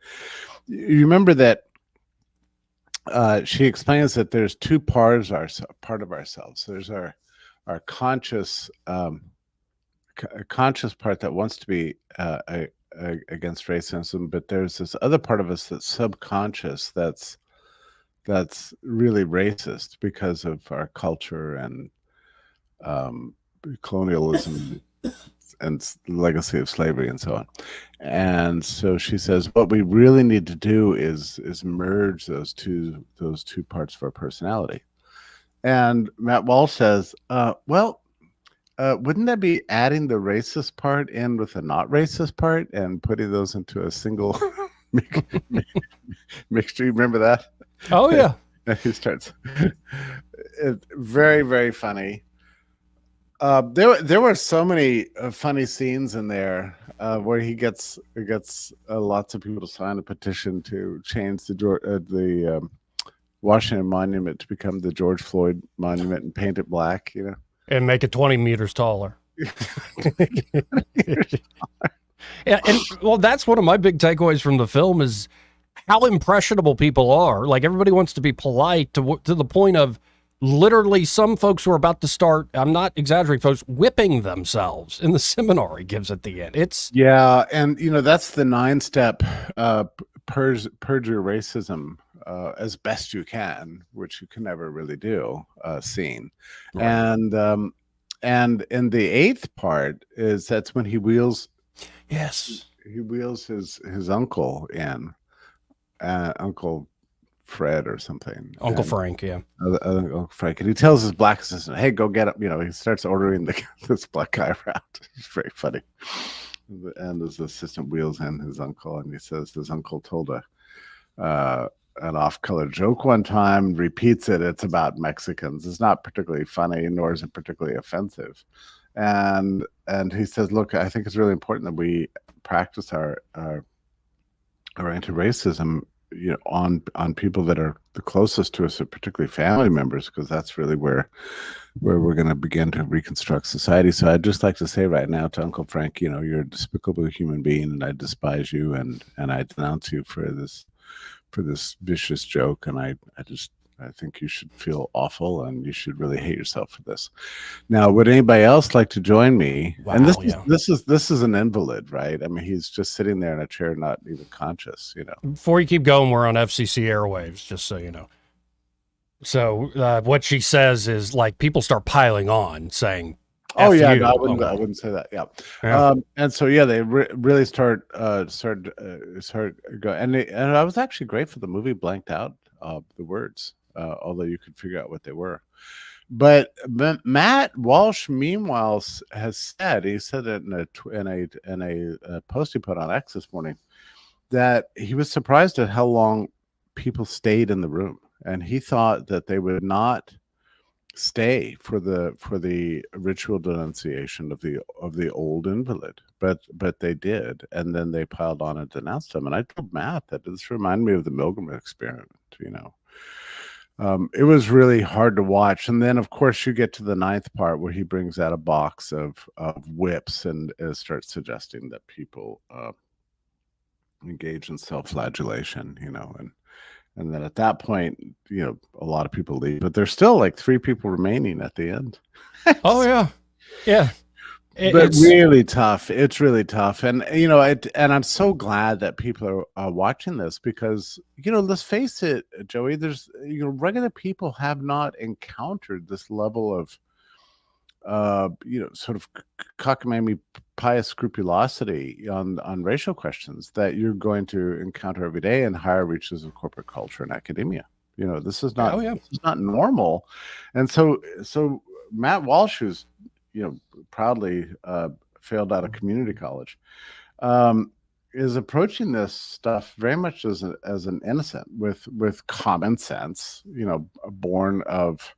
you remember that she explains that there's two parts part of ourselves. There's our conscious conscious part that wants to be against racism, but there's this other part of us that's subconscious that's really racist because of our culture and colonialism and legacy of slavery and so on. And so she says, what we really need to do is merge those two parts of our personality. And Matt Walsh says, wouldn't that be adding the racist part in with the not racist part and putting those into a single mixture? You remember that? Oh yeah. He starts. It's very, very funny. There were so many funny scenes in there where he gets lots of people to sign a petition to change the Washington Monument to become the George Floyd Monument and paint it black, you know, and make it 20 meters taller. Yeah, and well, that's one of my big takeaways from the film is how impressionable people are. Like, everybody wants to be polite to the point of literally some folks who are about to start, I'm not exaggerating, folks, whipping themselves in the seminar he gives at the end. Yeah, and you know, that's the 9-step purge your racism as best you can, which you can never really do, scene. Right. And in the 8th part is that's when he wheels his uncle in, Uncle Fred or something. Uncle Frank, yeah. Uncle Frank. And he tells his black assistant, hey, go get up. You know, he starts ordering this black guy around. It's very funny. And his assistant wheels in his uncle, and he says his uncle told an off-color joke one time, repeats it. It's about Mexicans. It's not particularly funny, nor is it particularly offensive. And he says, look, I think it's really important that we practice our anti-racism, on people that are the closest to us, particularly family members, because that's really where we're going to begin to reconstruct society. So I'd just like to say right now to Uncle Frank, you're a despicable human being, and I despise you, and I denounce you for this vicious joke, and I think you should feel awful, and you should really hate yourself for this. Now, would anybody else like to join me? Wow, and this is an invalid, right? I mean, he's just sitting there in a chair, not even conscious. Before you keep going, we're on FCC airwaves, just so you know. So what she says is like people start piling on, saying, "Oh yeah, you. no, I wouldn't say that." Yeah. And so they really start going, and I was actually great for the movie blanked out the words. Although you could figure out what they were. But Matt Walsh, meanwhile, has said, he said it in a post he put on X this morning, that he was surprised at how long people stayed in the room, and he thought that they would not stay for the ritual denunciation of the old invalid, but they did, and then they piled on and denounced him. And I told Matt that this reminded me of the Milgram experiment, It was really hard to watch. And then, of course, you get to the ninth part where he brings out a box of whips and starts suggesting that people engage in self-flagellation, and then at that point, a lot of people leave, but there's still like 3 people remaining at the end. Oh yeah, yeah. But really tough. It's really tough. And, and I'm so glad that people are watching this because, let's face it, Joey, there's, regular people have not encountered this level of, sort of cockamamie pious scrupulosity on racial questions that you're going to encounter every day in higher reaches of corporate culture and academia. This is not, this is not normal. And so Matt Walsh, who's, proudly failed out of community college, is approaching this stuff very much as an innocent with common sense, born of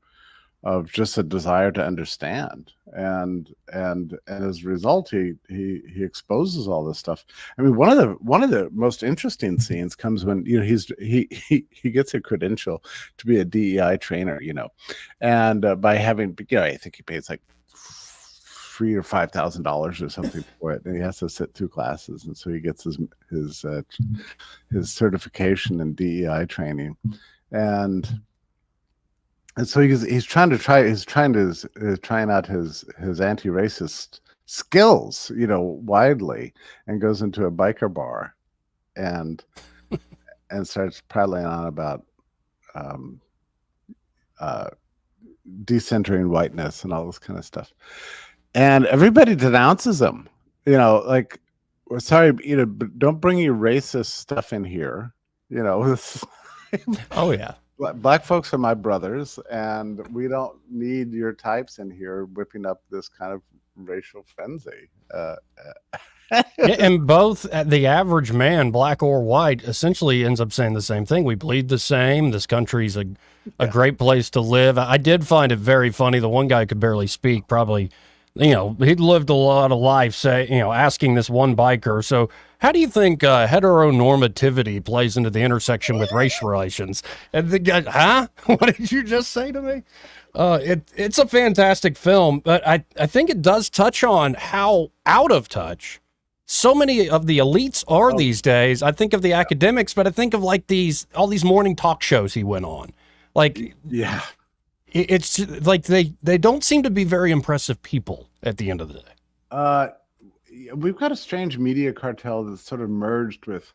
just a desire to understand, and as a result, he exposes all this stuff. I mean, one of the most interesting scenes comes when he gets a credential to be a DEI trainer, and by having, I think he pays like $3,000 or $5,000 or something for it, and he has to sit 2 classes, and so he gets his certification in DEI training, and so he's trying out his anti-racist skills, widely, and goes into a biker bar, and starts prattling on about decentering whiteness and all this kind of stuff. And everybody denounces him, like, well, sorry, but don't bring your racist stuff in here, Oh yeah. Black folks are my brothers, and we don't need your types in here whipping up this kind of racial frenzy. And both the average man, black or white, essentially ends up saying the same thing. We bleed the same. This country's a great place to live. I did find it very funny. The one guy could barely speak, probably, he'd lived a lot of life, asking this one biker, so how do you think heteronormativity plays into the intersection with race relations? And the guy, huh? What did you just say to me? It's a fantastic film, but I think it does touch on how out of touch so many of the elites are these days. I think of the academics, but I think of like all these morning talk shows he went on. Like, yeah. It's like they don't seem to be very impressive people at the end of the day. We've got a strange media cartel that's sort of merged with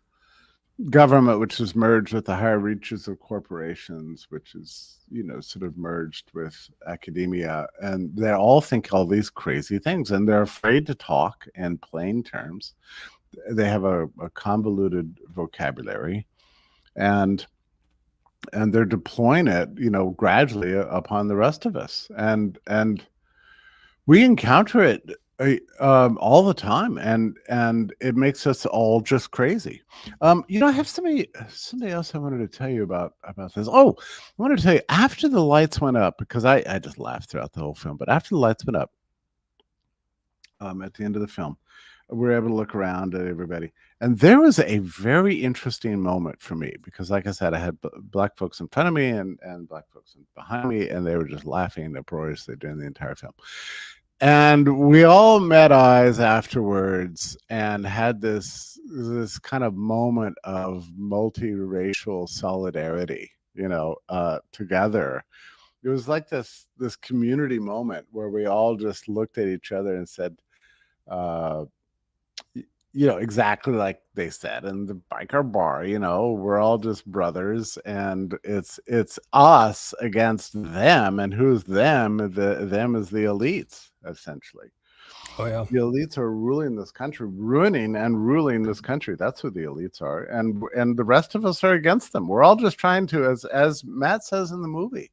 government, which is merged with the higher reaches of corporations, which is, sort of merged with academia. And they all think all these crazy things, and they're afraid to talk in plain terms. They have a convoluted vocabulary, and they're deploying it, gradually upon the rest of us. And we encounter it All the time, and it makes us all just crazy. I have somebody else I wanted to tell you about this. Oh, I wanted to tell you after the lights went up, because I just laughed throughout the whole film, but after the lights went up, at the end of the film, we were able to look around at everybody, and there was a very interesting moment for me because, like I said, I had black folks in front of me and black folks behind me, and they were just laughing uproariously during the entire film. And we all met eyes afterwards and had this kind of moment of multiracial solidarity, together. It was like this community moment where we all just looked at each other and said, uh, exactly like they said in the biker bar, we're all just brothers, and it's us against them. And who's them? Them is the elites, essentially. Oh yeah. The elites are ruling this country, ruining and ruling this country. That's who the elites are, and the rest of us are against them. We're all just trying to, as Matt says in the movie,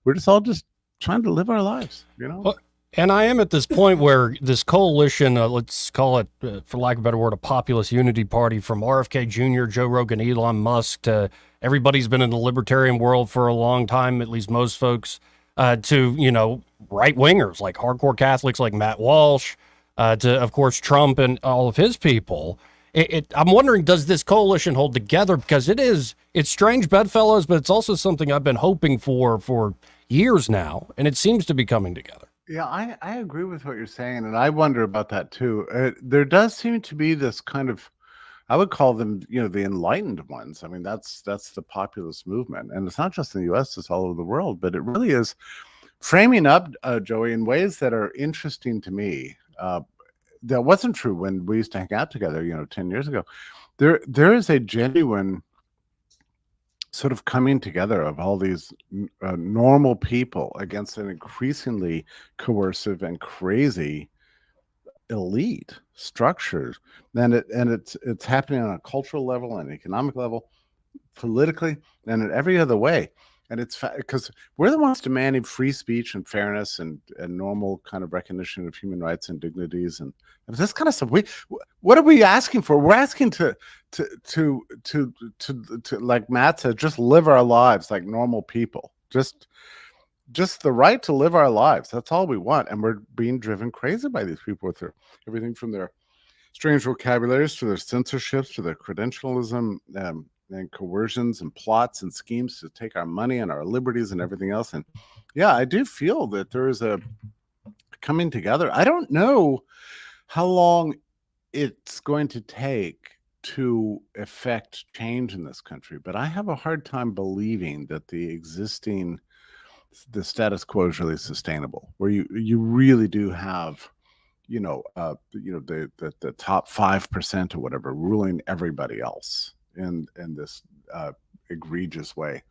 we're just all just trying to live our lives, Well, and I am at this point where this coalition, let's call it, for lack of a better word, a populist unity party, from RFK Jr., Joe Rogan, Elon Musk, to everybody's been in the libertarian world for a long time, at least most folks, to, right-wingers like hardcore Catholics like Matt Walsh, to, of course, Trump and all of his people. I'm wondering, does this coalition hold together? Because it's strange bedfellows, but it's also something I've been hoping for years now, and it seems to be coming together. Yeah, I agree with what you're saying, and I wonder about that too. There does seem to be this kind of, I would call them, the enlightened ones. I mean, that's the populist movement, and it's not just in the U.S., it's all over the world, but it really is framing up, Joey, in ways that are interesting to me. That wasn't true when we used to hang out together, 10 years ago. There is a genuine sort of coming together of all these normal people against an increasingly coercive and crazy elite structures. And it's happening on a cultural level and economic level, politically, and in every other way. And it's because we're the ones demanding free speech and fairness and normal kind of recognition of human rights and dignities and this kind of stuff. What are we asking for? We're asking to like Matt said, just live our lives like normal people. Just the right to live our lives. That's all we want. And we're being driven crazy by these people with everything from their strange vocabularies to their censorships to their credentialism. And coercions and plots and schemes to take our money and our liberties and everything else. And yeah, I do feel that there is a coming together. I don't know how long it's going to take to effect change in this country, but I have a hard time believing that the status quo is really sustainable, where you really do have the top 5% or whatever ruling everybody else in this egregious way.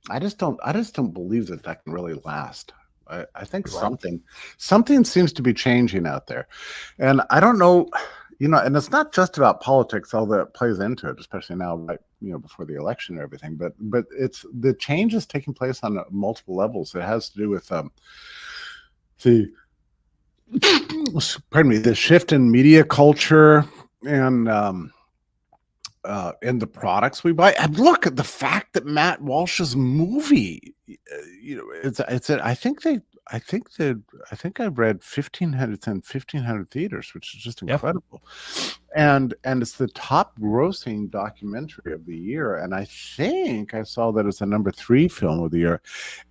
I just don't believe that can really last. I think something seems to be changing out there, and I don't know, and it's not just about politics, although it plays into it, especially now, right, before the election and everything. But it's the change is taking place on multiple levels. It has to do with the shift in media culture and the products we buy. And look at the fact that Matt Walsh's movie, I think I read 1,500 theaters, which is just incredible. And it's the top grossing documentary of the year. And I think I saw that it's the number 3 film of the year.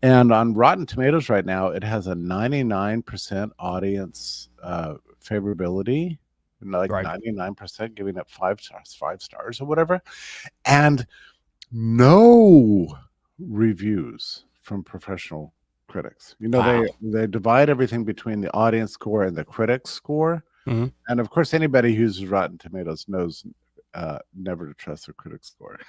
And on Rotten Tomatoes right now, it has a 99% audience favorability. Like 99% giving it 5 stars or whatever, and no reviews from professional critics. Wow. They divide everything between the audience score and the critics score. Mm-hmm. And of course, anybody who uses Rotten Tomatoes knows never to trust the critics score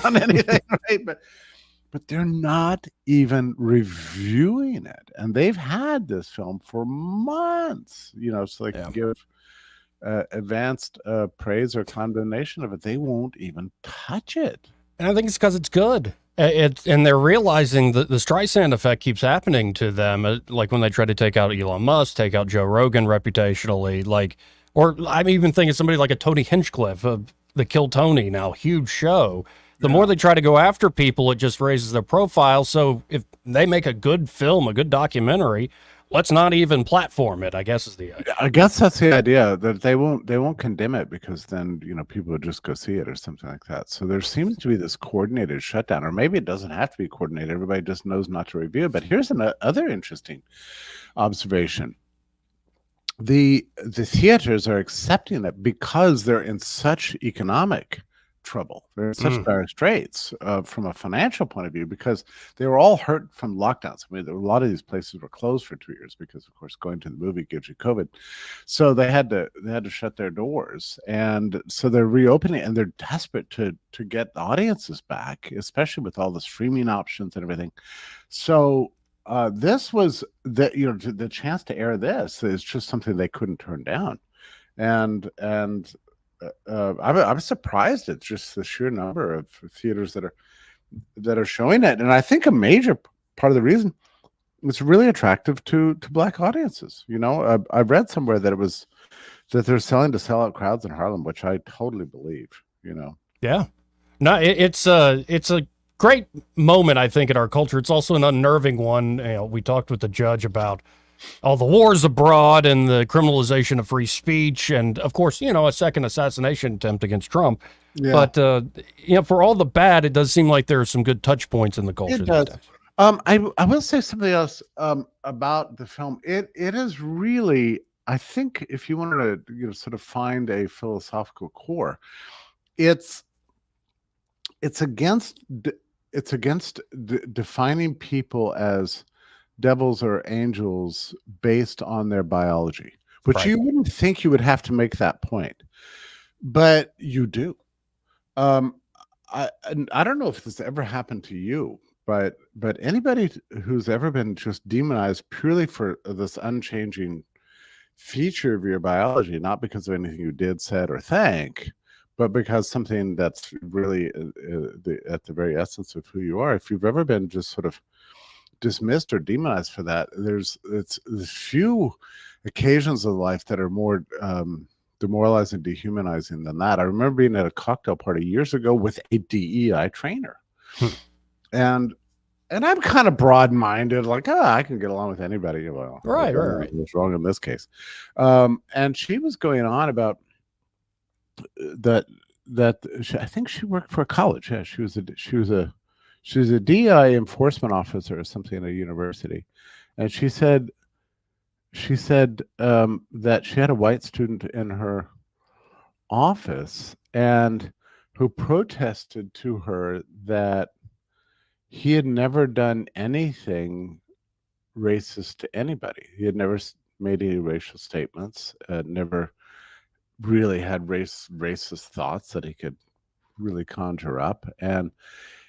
on anything, right? But they're not even reviewing it, and they've had this film for months. So they can give advanced praise or condemnation of it. They won't even touch it. And I think it's because it's good. And they're realizing that the Streisand effect keeps happening to them. Like when they try to take out Elon Musk, take out Joe Rogan reputationally, or I'm even thinking somebody like a Tony Hinchcliffe of the Kill Tony, now huge show. The more they try to go after people, it just raises their profile. So if they make a good film, a good documentary, let's not even platform it, I guess is the idea. I guess that's the idea, that they won't condemn it, because then people would just go see it or something like that. So there seems to be this coordinated shutdown, or maybe it doesn't have to be coordinated. Everybody just knows not to review it. But here's another interesting observation. The theaters are accepting it because they're in such economic trouble. They're in such dire straits from a financial point of view, because they were all hurt from lockdowns. I mean, a lot of these places were closed for 2 years because, of course, going to the movie gives you COVID. So they had to shut their doors, and so they're reopening, and they're desperate to get the audiences back, especially with all the streaming options and everything. So this was the chance to air this is just something they couldn't turn down, and I'm surprised at just the sheer number of theaters that are showing it. And I think a major part of the reason it's really attractive to black audiences. I read somewhere that they're selling to sellout crowds in Harlem, which I totally believe. Yeah, no, it's a great moment, I think, in our culture. It's also an unnerving one. We talked with the judge about all the wars abroad and the criminalization of free speech, and of course, a second assassination attempt against Trump. Yeah. But for all the bad, it does seem like there are some good touch points in the culture. It does. I will say something else about the film. It is really, I think, if you wanted to sort of find a philosophical core, it's against defining people as devils or angels based on their biology, which right. You wouldn't think you would have to make that point, but you do. I don't know if this ever happened to you, but anybody who's ever been just demonized purely for this unchanging feature of your biology, not because of anything you did, said, or think, but because something that's really at the very essence of who you are. If you've ever been just sort of dismissed or demonized for that, there's few occasions of life that are more demoralizing, dehumanizing than that. I remember being at a cocktail party years ago with a DEI trainer, and I'm kind of broad-minded, like, I can get along with anybody. Well, right. What's wrong in this case? And she was going on about that I think she worked for a college. Yeah, she was a DEI enforcement officer or something at a university, and she said that she had a white student in her office and who protested to her that he had never done anything racist to anybody. He had never made any racial statements, never really had racist thoughts that he could really conjure up, and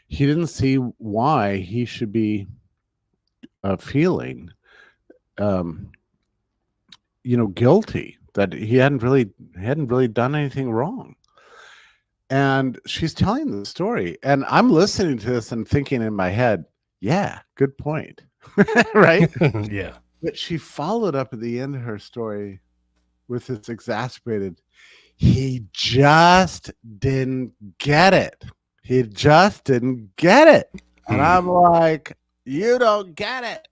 he didn't see why he should be feeling guilty, that he hadn't really done anything wrong. And she's telling the story, and I'm listening to this and thinking in my head, yeah, good point. Right? Yeah. But she followed up at the end of her story with this exasperated, he just didn't get it. He just didn't get it. And I'm like, you don't get it.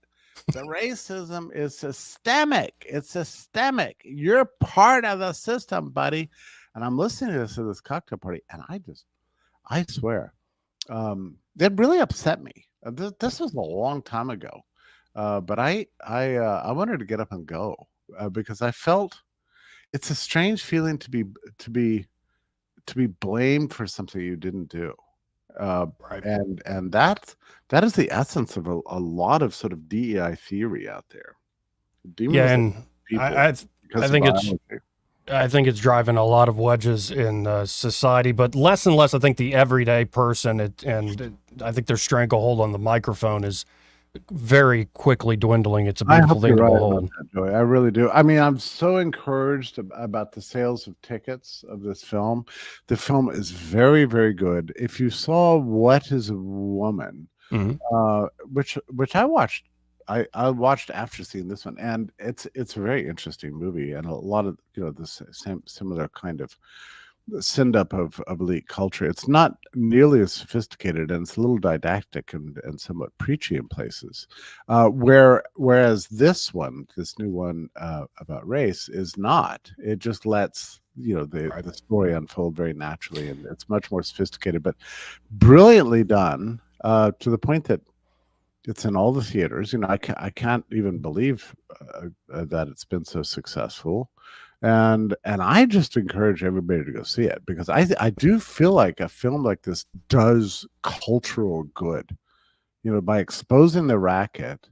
The racism is systemic. It's systemic. You're part of the system, buddy. And I'm listening to this cocktail party, and I swear, that really upset me. This was a long time ago, but I wanted to get up and go because I felt it's a strange feeling to be blamed for something you didn't do. Right. And that is the essence of a lot of sort of DEI theory out there. Yeah, and I think it's driving a lot of wedges in society, but less and less, I think, the everyday person, and I think their stranglehold on the microphone is very quickly dwindling. It's a I beautiful hope thing you're to right behold. about that, Joey. I really do. I mean, I'm so encouraged about the sales of tickets of this film. The film is very, very good. If you saw What Is a Woman, which I watched, I watched after seeing this one, and it's a very interesting movie, and a lot of the same similar kind of send up of elite culture. It's not nearly as sophisticated, and it's a little didactic and somewhat preachy in places. Whereas this new one about race is not. It just lets the story unfold very naturally, and it's much more sophisticated, but brilliantly done to the point that it's in all the theaters. I can't even believe that it's been so successful. And I just encourage everybody to go see it, because I do feel like a film like this does cultural good, by exposing the racket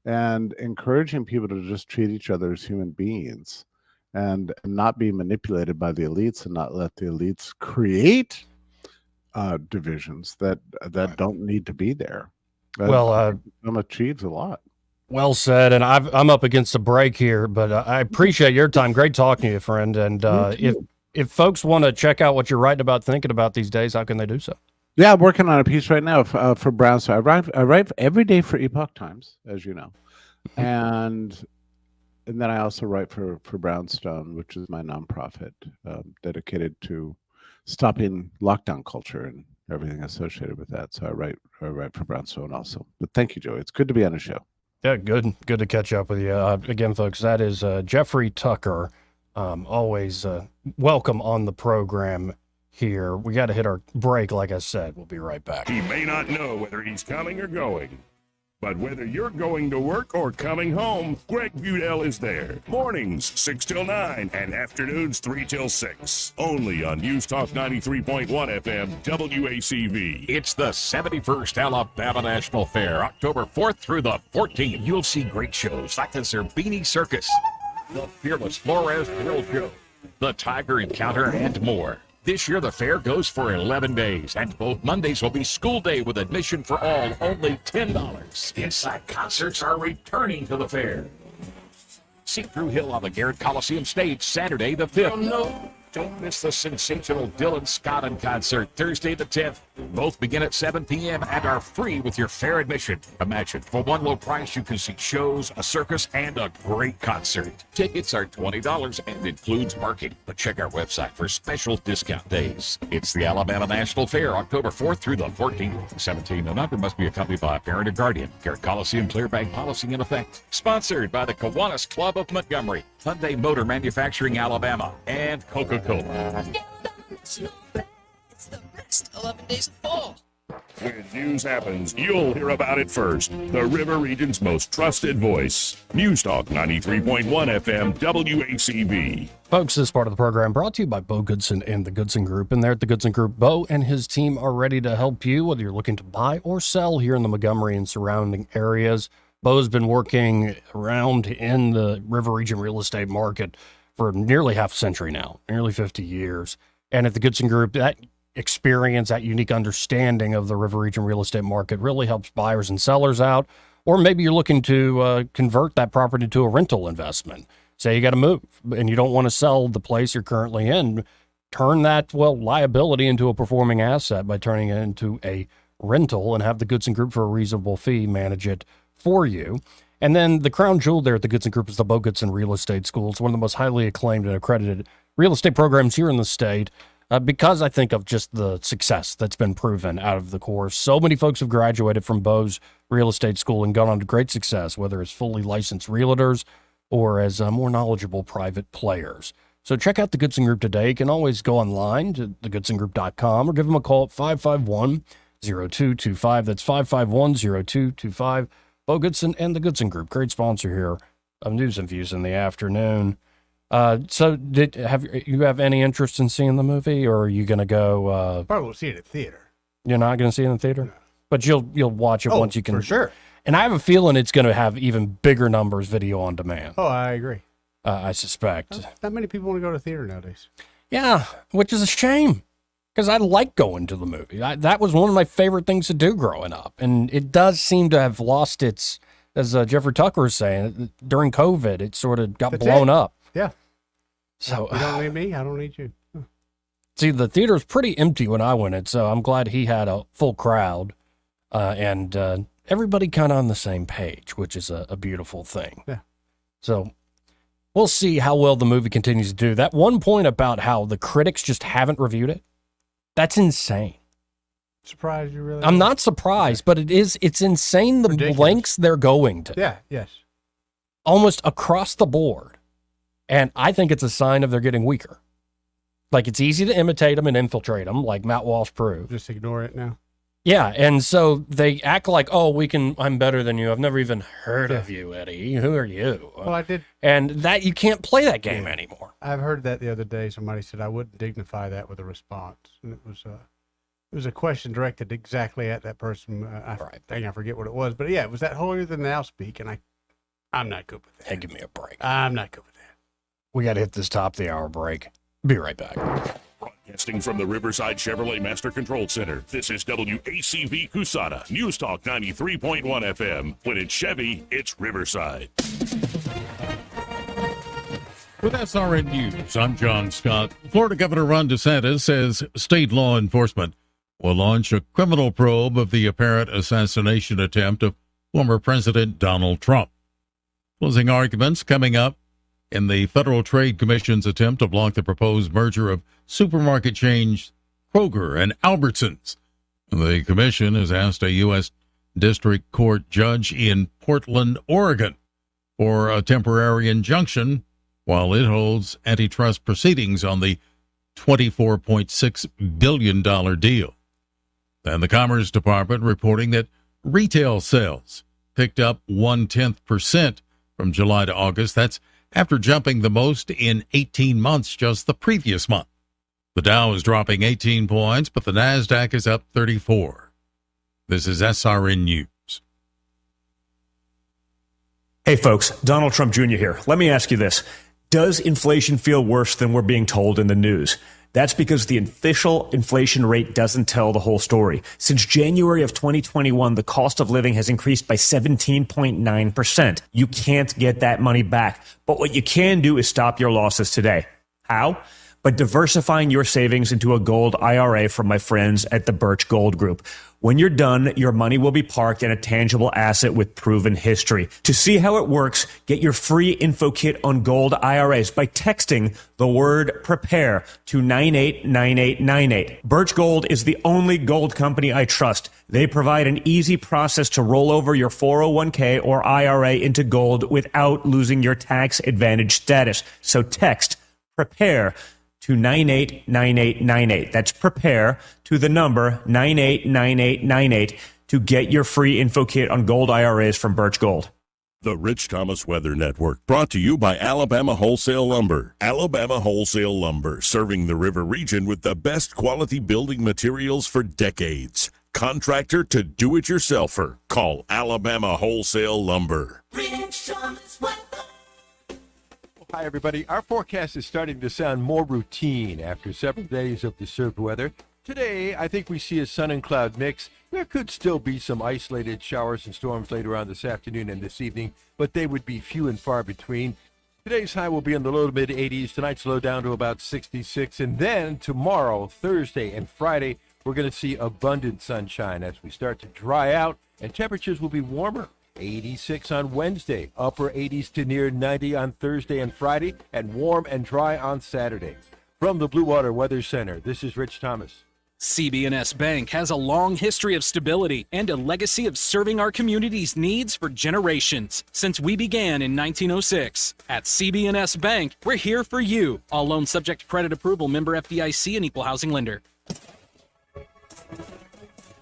and encouraging people to just treat each other as human beings and not be manipulated by the elites, and not let the elites create divisions that don't need to be there. Well, film achieves a lot. Well said, and I'm up against a break here, but I appreciate your time. Great talking to you, friend. And if folks want to check out what you're writing about, thinking about these days, how can they do so? Yeah, I'm working on a piece right now for Brownstone. I write every day for Epoch Times, as you know, and then I also write for Brownstone, which is my nonprofit dedicated to stopping lockdown culture and everything associated with that. So I write for Brownstone also. But thank you, Joey. It's good to be on the show. Yeah, good to catch up with you. Again, folks, that is Jeffrey Tucker. Always welcome on the program here. We got to hit our break, like I said. We'll be right back. He may not know whether he's coming or going, but whether you're going to work or coming home, Greg Budell is there. Mornings, 6 till 9, and afternoons, 3 till 6. Only on News Talk 93.1 FM, WACV. It's the 71st Alabama National Fair, October 4th through the 14th. You'll see great shows like the Zerbini Circus, the Fearless Flores Grill Show, the Tiger Encounter, and more. This year, the fair goes for 11 days, and both Mondays will be school day with admission for all, only $10. Inside concerts are returning to the fair. See Drew Hill on the Garrett Coliseum stage Saturday the 5th. No. Don't miss the sensational Dylan Scott in concert Thursday the 10th. Both begin at 7 p.m. and are free with your fair admission. Imagine, for one low price, you can see shows, a circus, and a great concert. Tickets are $20 and includes parking. But check our website for special discount days. It's the Alabama National Fair, October 4th through the 14th. 17 and under must be accompanied by a parent or guardian. Garrett Coliseum clear bag policy in effect. Sponsored by the Kiwanis Club of Montgomery, Hyundai Motor Manufacturing Alabama, and Coca-Cola. It's the best 11 days of fall. When news happens, you'll hear about it first. The River Region's most trusted voice. News Talk 93.1 FM, WACV. Folks, this part of the program brought to you by Bo Goodson and the Goodson Group. And there at the Goodson Group, Bo and his team are ready to help you, whether you're looking to buy or sell here in the Montgomery and surrounding areas. Bo's been working around in the River Region real estate market for nearly half a century now, nearly 50 years. And at the Goodson Group, that experience, that unique understanding of the River Region real estate market really helps buyers and sellers out. Or maybe you're looking to convert that property to a rental investment. Say you got to move and you don't want to sell the place you're currently in. Turn that, liability into a performing asset by turning it into a rental and have the Goodson Group for a reasonable fee manage it for you. And then the crown jewel there at the Goodson Group is the Bo Goodson Real Estate School. It's one of the most highly acclaimed and accredited real estate programs here in the state because I think of just the success that's been proven out of the course. So many folks have graduated from Bo's Real Estate School and gone on to great success, whether as fully licensed realtors or as more knowledgeable private players. So check out the Goodson Group today. You can always go online to thegoodsongroup.com or give them a call at 551-0225. That's 551-0225. Bo Goodson and the Goodson Group, great sponsor here of News and Views in the afternoon. So have you have any interest in seeing the movie, or are you going to go? Probably won't see it at theater. You're not going to see it in the theater? No. But you'll watch it once you can. For sure. And I have a feeling it's going to have even bigger numbers video on demand. Oh, I agree. I suspect. Not many people want to go to theater nowadays. Yeah, which is a shame. because I like going to the movie. That was one of my favorite things to do growing up. And it does seem to have lost its, as Jeffrey Tucker was saying, during COVID, it sort of got blown up. Yeah. So you don't need me, I don't need you. See, the theater was pretty empty when I went in, so I'm glad he had a full crowd and everybody kind of on the same page, which is a beautiful thing. Yeah. So we'll see how well the movie continues to do. That one point about how the critics just haven't reviewed it, that's insane. Surprised you really? I'm not surprised, but it's insane the lengths they're going to. Yeah, yes. Almost across the board. And I think it's a sign of they're getting weaker. Like, it's easy to imitate them and infiltrate them, like Matt Walsh proved. Just ignore it now. Yeah, and so they act like, oh, I'm better than you. I've never even heard of you, Eddie. Who are you? Well, I did. And that you can't play that game anymore. I've heard that the other day. Somebody said I wouldn't dignify that with a response. And it was a question directed exactly at that person. I forget what it was. But yeah, it was that holier than thou speak, and I'm not good with that. Hey, give me a break. I'm not good with that. We got to hit this top of the hour break. Be right back. Broadcasting from the Riverside Chevrolet Master Control Center, this is WACV Cusana, News Talk 93.1 FM. When it's Chevy, it's Riverside. With SRN News, I'm John Scott. Florida Governor Ron DeSantis says state law enforcement will launch a criminal probe of the apparent assassination attempt of former President Donald Trump. Closing arguments coming up in the Federal Trade Commission's attempt to block the proposed merger of supermarket chains Kroger and Albertsons. The commission has asked a U.S. District Court judge in Portland, Oregon, for a temporary injunction while it holds antitrust proceedings on the $24.6 billion deal. And the Commerce Department reporting that retail sales picked up 0.1% from July to August. That's after jumping the most in 18 months just the previous month. The Dow is dropping 18 points, but the NASDAQ is up 34. This is SRN News. Hey folks, Donald Trump Jr. here. Let me ask you this. Does inflation feel worse than we're being told in the news? That's because the official inflation rate doesn't tell the whole story. Since January of 2021, the cost of living has increased by 17.9%. You can't get that money back. But what you can do is stop your losses today. How? By diversifying your savings into a gold IRA from my friends at the Birch Gold Group. When you're done, your money will be parked in a tangible asset with proven history. To see how it works, get your free info kit on gold IRAs by texting the word prepare to 989898. Birch Gold is the only gold company I trust. They provide an easy process to roll over your 401k or IRA into gold without losing your tax advantage status. So text prepare to 989898. That's prepare to the number 989898 to get your free info kit on gold IRAs from Birch Gold. The Rich Thomas Weather Network, brought to you by Alabama Wholesale Lumber. Alabama Wholesale Lumber, serving the river region with the best quality building materials for decades. Contractor to do-it-yourselfer. Call Alabama Wholesale Lumber. Rich Thomas Weather. Hi, everybody. Our forecast is starting to sound more routine after several days of disturbed weather. Today, I think we see a sun and cloud mix. There could still be some isolated showers and storms later on this afternoon and this evening, but they would be few and far between. Today's high will be in the low to mid 80s. Tonight's low down to about 66. And then tomorrow, Thursday, and Friday, we're going to see abundant sunshine as we start to dry out, and temperatures will be warmer. 86 on Wednesday, upper 80s to near 90 on Thursday and Friday, and warm and dry on Saturday. From the Blue Water Weather Center, this is Rich Thomas. CB&S Bank has a long history of stability and a legacy of serving our community's needs for generations since we began in 1906. At CB&S Bank, we're here for you. All loans subject to credit approval, member FDIC, and equal housing lender.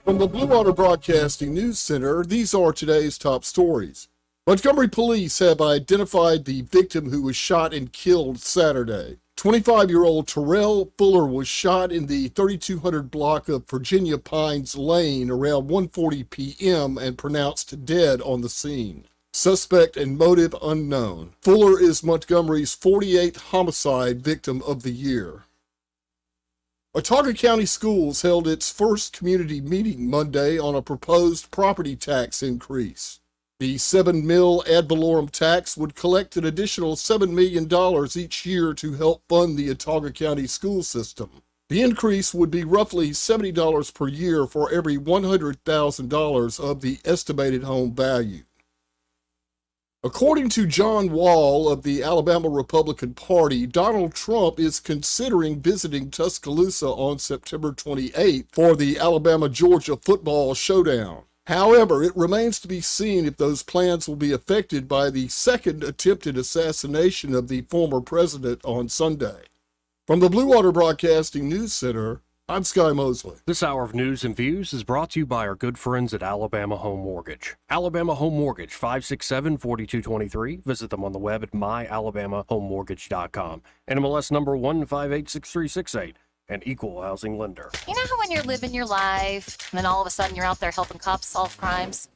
From the Blue Water Broadcasting News Center, these are today's top stories. Montgomery police have identified the victim who was shot and killed Saturday. 25-year-old Terrell Fuller was shot in the 3200 block of Virginia Pines Lane around 1:40 p.m. and pronounced dead on the scene. Suspect and motive unknown. Fuller is Montgomery's 48th homicide victim of the year. Watauga County Schools held its first community meeting Monday on a proposed property tax increase. The 7 mil ad valorem tax would collect an additional $7 million each year to help fund the Watauga County school system. The increase would be roughly $70 per year for every $100,000 of the estimated home value. According to John Wall of the Alabama Republican Party, Donald Trump is considering visiting Tuscaloosa on September 28th for the Alabama-Georgia football showdown. However, it remains to be seen if those plans will be affected by the second attempted assassination of the former president on Sunday. From the Blue Water Broadcasting News Center, I'm Sky Mosley. This hour of news and views is brought to you by our good friends at Alabama Home Mortgage. Alabama Home Mortgage, 567-4223. Visit them on the web at myalabamahomemortgage.com. NMLS number 1586368. An equal housing lender. You know how when you're living your life, and then all of a sudden you're out there helping cops solve crimes?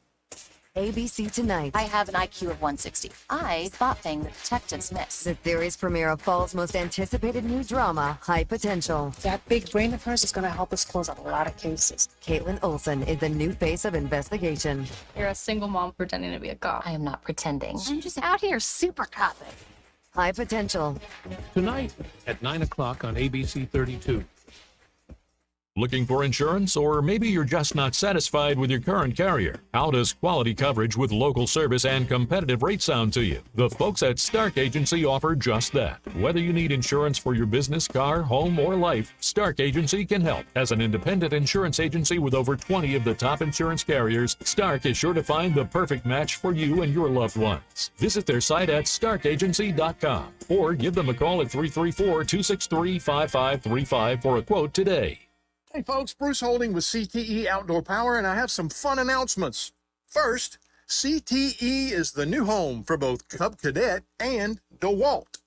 ABC Tonight. I have an IQ of 160. I spot things that detectives miss. The series premiere of fall's most anticipated new drama, High Potential. That big brain of hers is going to help us close a lot of cases. Caitlin Olsen is the new face of investigation. You're a single mom pretending to be a cop. I am not pretending. I'm just out here super copping. High Potential. Tonight at 9 o'clock on ABC 32. Looking for insurance, or maybe you're just not satisfied with your current carrier? How does quality coverage with local service and competitive rates sound to you? The folks at Stark Agency offer just that. Whether you need insurance for your business, car, home, or life, Stark Agency can help. As an independent insurance agency with over 20 of the top insurance carriers, Stark is sure to find the perfect match for you and your loved ones. Visit their site at starkagency.com or give them a call at 334-263-5535 for a quote today. Hey folks, Bruce Holding with CTE Outdoor Power, and I have some fun announcements. First, CTE is the new home for both Cub Cadet and DeWalt.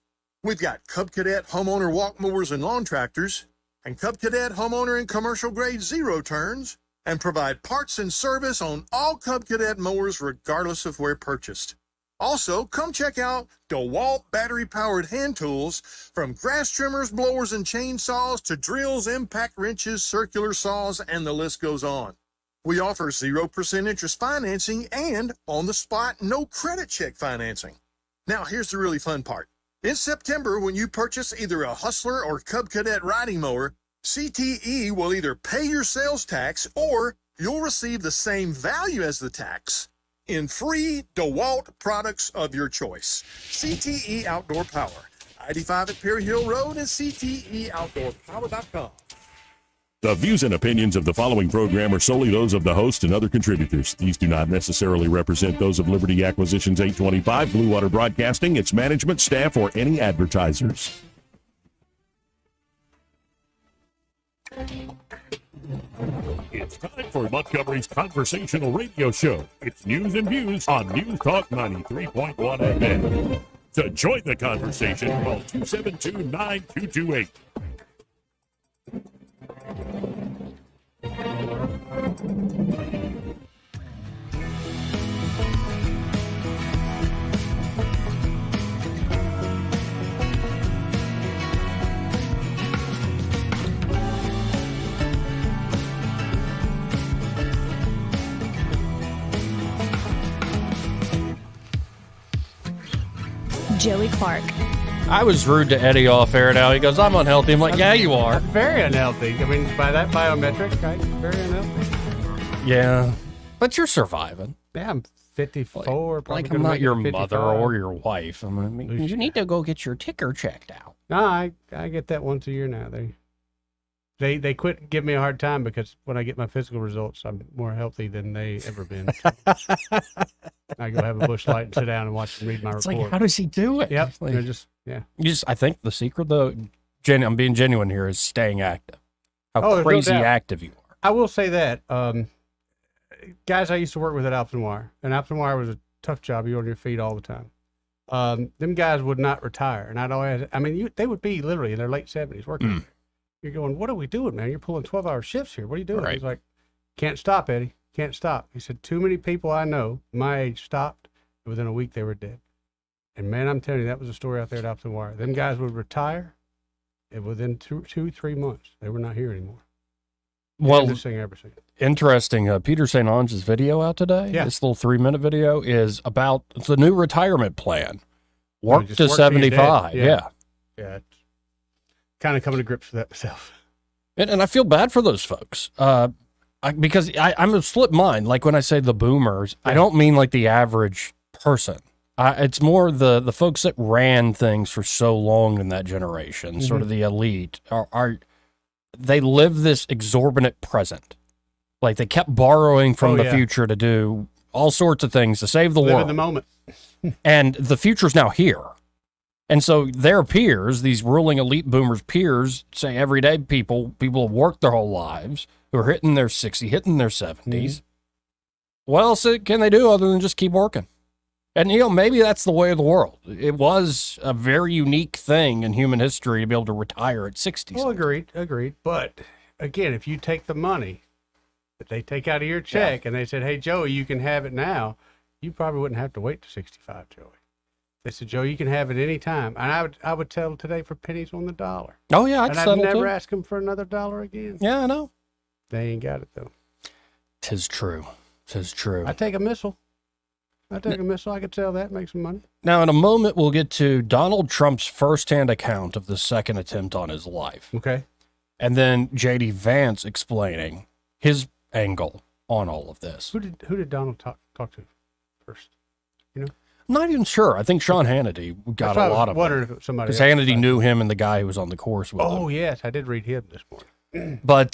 We've got Cub Cadet homeowner walk mowers and lawn tractors, and Cub Cadet homeowner and commercial grade zero turns, and provide parts and service on all Cub Cadet mowers regardless of where purchased. Also, come check out DeWalt battery-powered hand tools, from grass trimmers, blowers, and chainsaws to drills, impact wrenches, circular saws, and the list goes on. We offer 0% interest financing and on-the-spot, no credit check financing. Now, here's the really fun part. In September, when you purchase either a Hustler or Cub Cadet riding mower, CTE will either pay your sales tax or you'll receive the same value as the tax in free DeWalt products of your choice. CTE Outdoor Power, 95 at Perry Hill Road and CTEOutdoorPower.com. The views and opinions of the following program are solely those of the host and other contributors. These do not necessarily represent those of Liberty Acquisitions 825, Blue Water Broadcasting, its management, staff, or any advertisers. It's time for Montgomery's conversational radio show. It's news and views on News Talk 93.1 FM. To join the conversation, call 272-9228. Joey Clark. I was rude to Eddie off air now. He goes, I'm unhealthy. I'm like, yeah, you are. Very unhealthy. I mean, by that biometric, right? Very unhealthy. Yeah. But you're surviving. Yeah, I'm 54. Like I'm not your mother or your wife. I mean, you need to go get your ticker checked out. No, I get that once a year now. They quit giving me a hard time because when I get my physical results, I'm more healthy than they ever been. I go have a bush light and sit down and watch them read my report. Like, how does he do it? Yep. Like, yeah. I think the secret, though, I'm being genuine here, is staying active. How there's crazy no doubt. active you are. I will say that. Guys I used to work with at Alpine Wire, and Alpine Wire was a tough job. You were on your feet all the time. Them guys would not retire. And I'd always, they would be literally in their late 70s working. You're going, what are we doing, man? You're pulling 12-hour shifts here. What are you doing? Right. He's like, can't stop, Eddie. Can't stop. He said, too many people I know my age stopped, and within a week they were dead. And man, I'm telling you, that was a story out there at Alpine Wire. Them guys would retire, And within 3 months, they were not here anymore. Well, everything. Interesting. Peter St. Ange's video out today. Yeah. This little 3-minute video is about the new retirement plan. Work just to work till you're 75. dead. Yeah. Yeah. It's kind of coming to grips with that myself. And I feel bad for those folks. Because I'm a split mind. Like when I say the boomers, I don't mean like the average person. It's more the folks that ran things for so long in that generation, sort of the elite, they live this exorbitant present. Like they kept borrowing from the future to do all sorts of things to save the Live world. in the moment. And the future's now here. And so their peers, these ruling elite boomers peers, say everyday people have worked their whole lives, who are hitting their 60, hitting their 70s. What else can they do other than just keep working? And, maybe that's the way of the world. It was a very unique thing in human history to be able to retire at 60. Well, agreed. But, again, if you take the money that they take out of your check and they said, hey, Joey, you can have it now, you probably wouldn't have to wait to 65, Joey. They said, Joe, you can have it any time. And I would tell today for pennies on the dollar. Oh, yeah, I'd and I'd never ask them for another dollar again. Yeah, I know. They ain't got it, though. 'Tis true. I take a missile. I could sell that, make some money. Now, in a moment, we'll get to Donald Trump's firsthand account of the second attempt on his life. Okay. And then J.D. Vance explaining his angle on all of this. Who did Donald talk to first? You know? I'm not even sure. I think Sean Hannity got a lot of it. Because Hannity knew him and the guy who was on the course with him. Oh, yes. I did read him this morning. But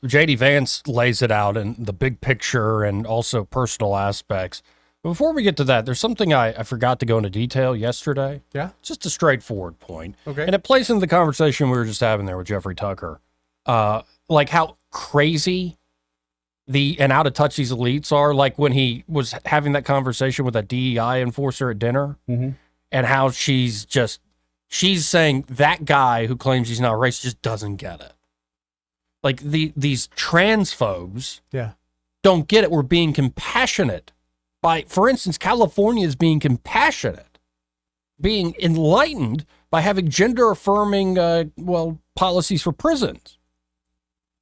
J.D. Vance lays it out in the big picture and also personal aspects. Before we get to that, there's something I forgot to go into detail yesterday. Yeah? Just a straightforward point. Okay. And it plays into the conversation we were just having there with Jeffrey Tucker. Like how crazy and out of touch these elites are. Like when he was having that conversation with a DEI enforcer at dinner and how she's saying that guy who claims he's not racist just doesn't get it. Like these transphobes don't get it. We're being compassionate. For instance, California is being compassionate, being enlightened by having gender-affirming, policies for prisons.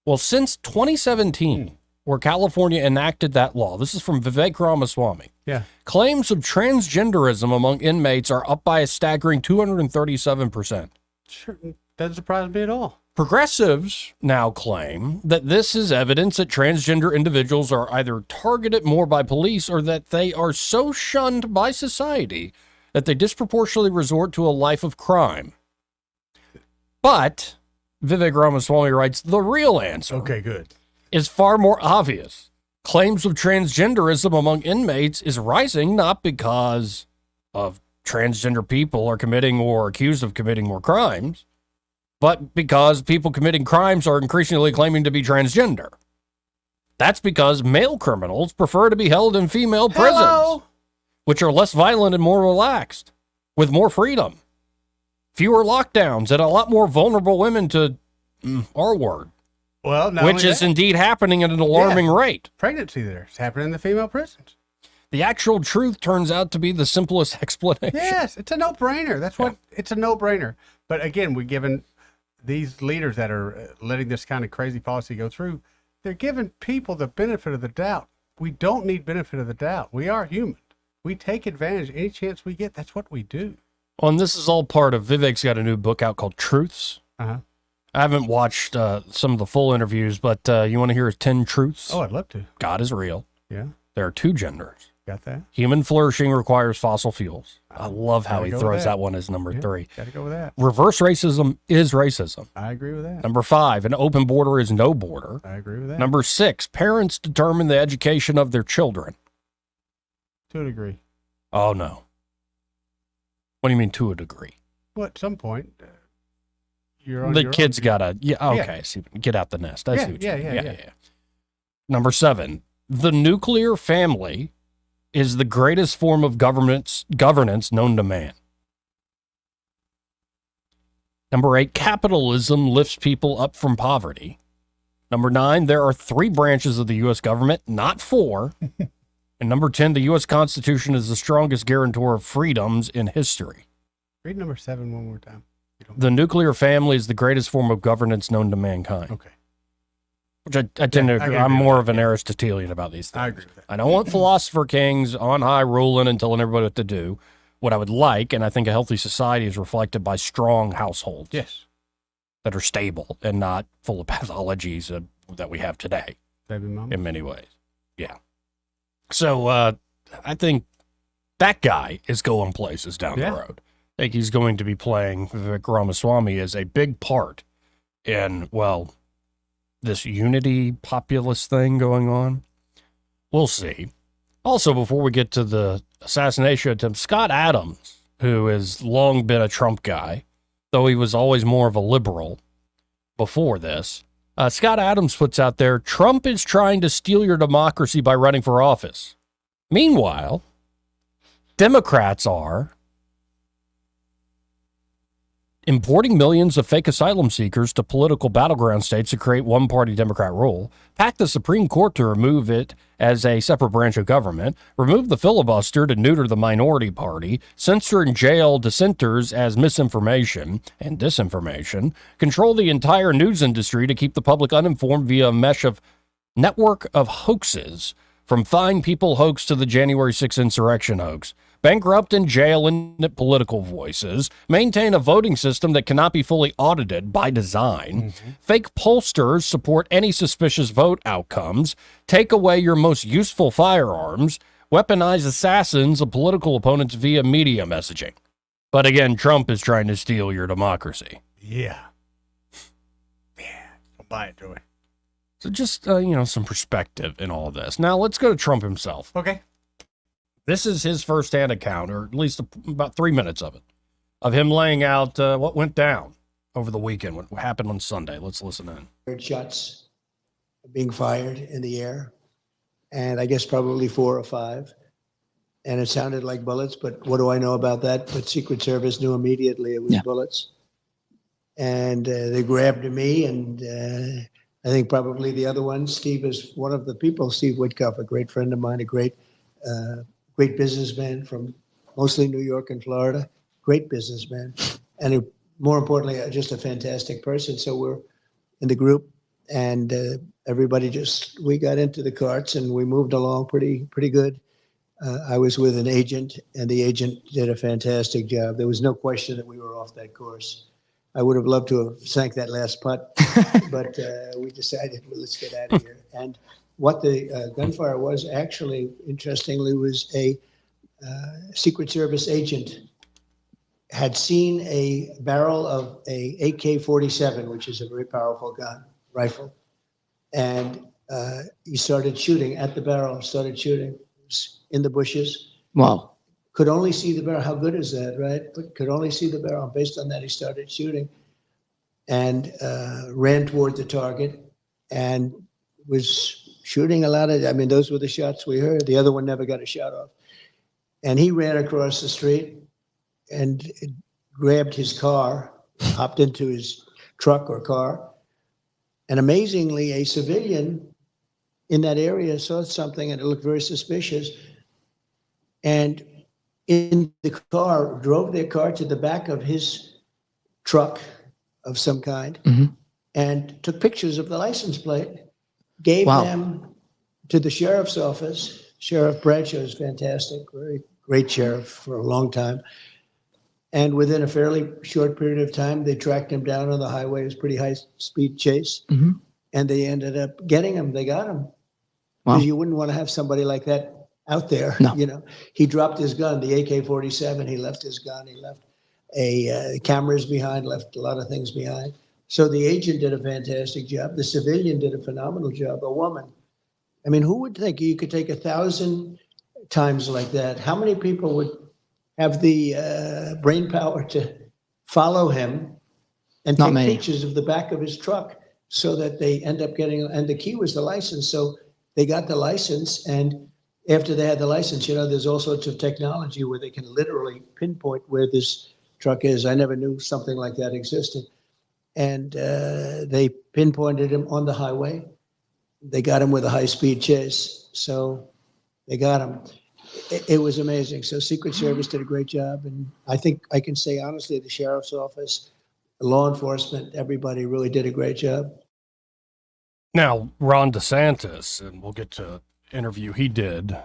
Well, since 2017, where California enacted that law, this is from Vivek Ramaswamy, claims of transgenderism among inmates are up by a staggering 237%. Sure, doesn't surprise me at all. Progressives now claim that this is evidence that transgender individuals are either targeted more by police or that they are so shunned by society that they disproportionately resort to a life of crime. But, Vivek Ramaswamy writes, the real answer is far more obvious. Claims of transgenderism among inmates is rising not because of transgender people are committing or accused of committing more crimes, but because people committing crimes are increasingly claiming to be transgender. That's because male criminals prefer to be held in female prisons, which are less violent and more relaxed, with more freedom, fewer lockdowns, and a lot more vulnerable women to R-word. Well, which is indeed happening at an alarming rate. Pregnancy there. It's happening in the female prisons. The actual truth turns out to be the simplest explanation. Yes, it's a no-brainer. That's what it's a no-brainer. But again, we're given these leaders that are letting this kind of crazy policy go through, they're giving people the benefit of the doubt. We don't need benefit of the doubt. We are human. We take advantage any chance we get. That's what we do. Well, and this is all part of Vivek's got a new book out called Truths. I haven't watched some of the full interviews, but you want to hear his 10 truths? Oh, I'd love to. God is real. Yeah. There are 2 genders. Got that? Human flourishing requires fossil fuels. I love how he throws that one as number 3. Got to go with that. Reverse racism is racism. I agree with that. Number 5, an open border is no border. I agree with that. Number 6, parents determine the education of their children. To a degree. Oh, no. What do you mean to a degree? Well, at some point, you're on the your kid's own. got to, okay, see, get out the nest. I see what you mean. Yeah. Number 7, the nuclear family is the greatest form of governance known to man. Number 8, capitalism lifts people up from poverty. Number 9, there are 3 branches of the U.S. government, not 4. And number 10, the U.S. Constitution is the strongest guarantor of freedoms in history. Read number 7 one more time. The nuclear family is the greatest form of governance known to mankind. Okay. Which I tend to agree. I'm more of an Aristotelian about these things. I agree with that. I don't want philosopher kings on high ruling and telling everybody what to do. What I would like, and I think a healthy society is reflected by strong households. Yes. That are stable and not full of pathologies that we have today. Baby mama. In many ways. Yeah. So I think that guy is going places down the road. I think he's going to be playing Vivek Ramaswamy as a big part in, well, this unity populist thing going on. We'll see. Also, before we get to the assassination attempt, Scott Adams, who has long been a Trump guy, though he was always more of a liberal before this, Scott Adams puts out there, Trump is trying to steal your democracy by running for office. Meanwhile, Democrats are importing millions of fake asylum seekers to political battleground states to create one-party Democrat rule, pack the Supreme Court to remove it as a separate branch of government, remove the filibuster to neuter the minority party, censor and jail dissenters as misinformation and disinformation, control the entire news industry to keep the public uninformed via a network of hoaxes, from Fine People hoax to the January 6th insurrection hoax, bankrupt and jail in political voices, maintain a voting system that cannot be fully audited by design, fake pollsters support any suspicious vote outcomes, take away your most useful firearms, weaponize assassins of political opponents via media messaging. But again, Trump is trying to steal your democracy. Yeah. I'll buy it, Joey. So just, some perspective in all of this. Now, let's go to Trump himself. Okay. This is his firsthand account, or at least about 3 minutes of him laying out what went down over the weekend, what happened on Sunday. Let's listen in. Heard shots being fired in the air, and I guess probably 4 or 5. And it sounded like bullets, but what do I know about that? But Secret Service knew immediately it was bullets. And they grabbed me, and I think probably the other one, Steve is one of the people, Steve Witkoff, a great friend of mine, a great businessman from mostly New York and Florida, great businessman, and more importantly, just a fantastic person. So we're in the group, and everybody we got into the carts and we moved along pretty good. I was with an agent, and the agent did a fantastic job. There was no question that we were off that course. I would have loved to have sank that last putt, but we decided, well, let's get out of here. And what the gunfire was actually, interestingly, was a Secret Service agent had seen a barrel of a AK-47, which is a very powerful rifle, and he started shooting at the barrel, started shooting in the bushes. Wow. Could only see the barrel. How good is that, right? But could only see the barrel. Based on that, he started shooting and ran toward the target and was shooting a lot of, those were the shots we heard. The other one never got a shot off. And he ran across the street and grabbed his car, hopped into his truck or car. And amazingly, a civilian in that area saw something and it looked very suspicious. And in the car, drove their car to the back of his truck of some kind and took pictures of the license plate, gave them to the sheriff's office. Sheriff Bradshaw is fantastic, very great sheriff for a long time. And within a fairly short period of time, they tracked him down on the highway. It was a pretty high-speed chase. And they ended up getting him. They got him. Because you wouldn't want to have somebody like that out there. No. He dropped his gun, the AK-47. He left his gun. He left cameras behind, left a lot of things behind. So the agent did a fantastic job. The civilian did a phenomenal job. A woman. Who would think you could take 1,000 times like that? How many people would have the brain power to follow him and take pictures of the back of his truck so that they end up getting, and the key was the license. So they got the license, and after they had the license, there's all sorts of technology where they can literally pinpoint where this truck is. I never knew something like that existed. And they pinpointed him on the highway. They got him with a high-speed chase. So they got him. It was amazing. So Secret Service did a great job. And I think I can say honestly, the sheriff's office law enforcement, everybody really did a great job. Now, Ron DeSantis, and we'll get to interview he did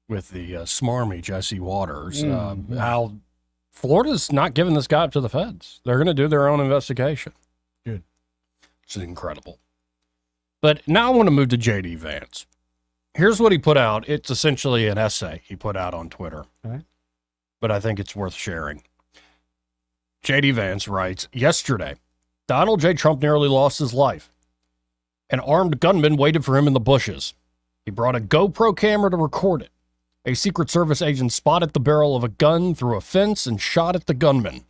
with the smarmy Jesse Waters, how Florida's not giving this guy up to the feds. They're going to do their own investigation. Good. It's incredible. But now I want to move to J.D. Vance. Here's what he put out. It's essentially an essay he put out on Twitter. All right. But I think it's worth sharing. J.D. Vance writes, yesterday, Donald J. Trump nearly lost his life. An armed gunman waited for him in the bushes. He brought a GoPro camera to record it. A Secret Service agent spotted the barrel of a gun through a fence and shot at the gunman.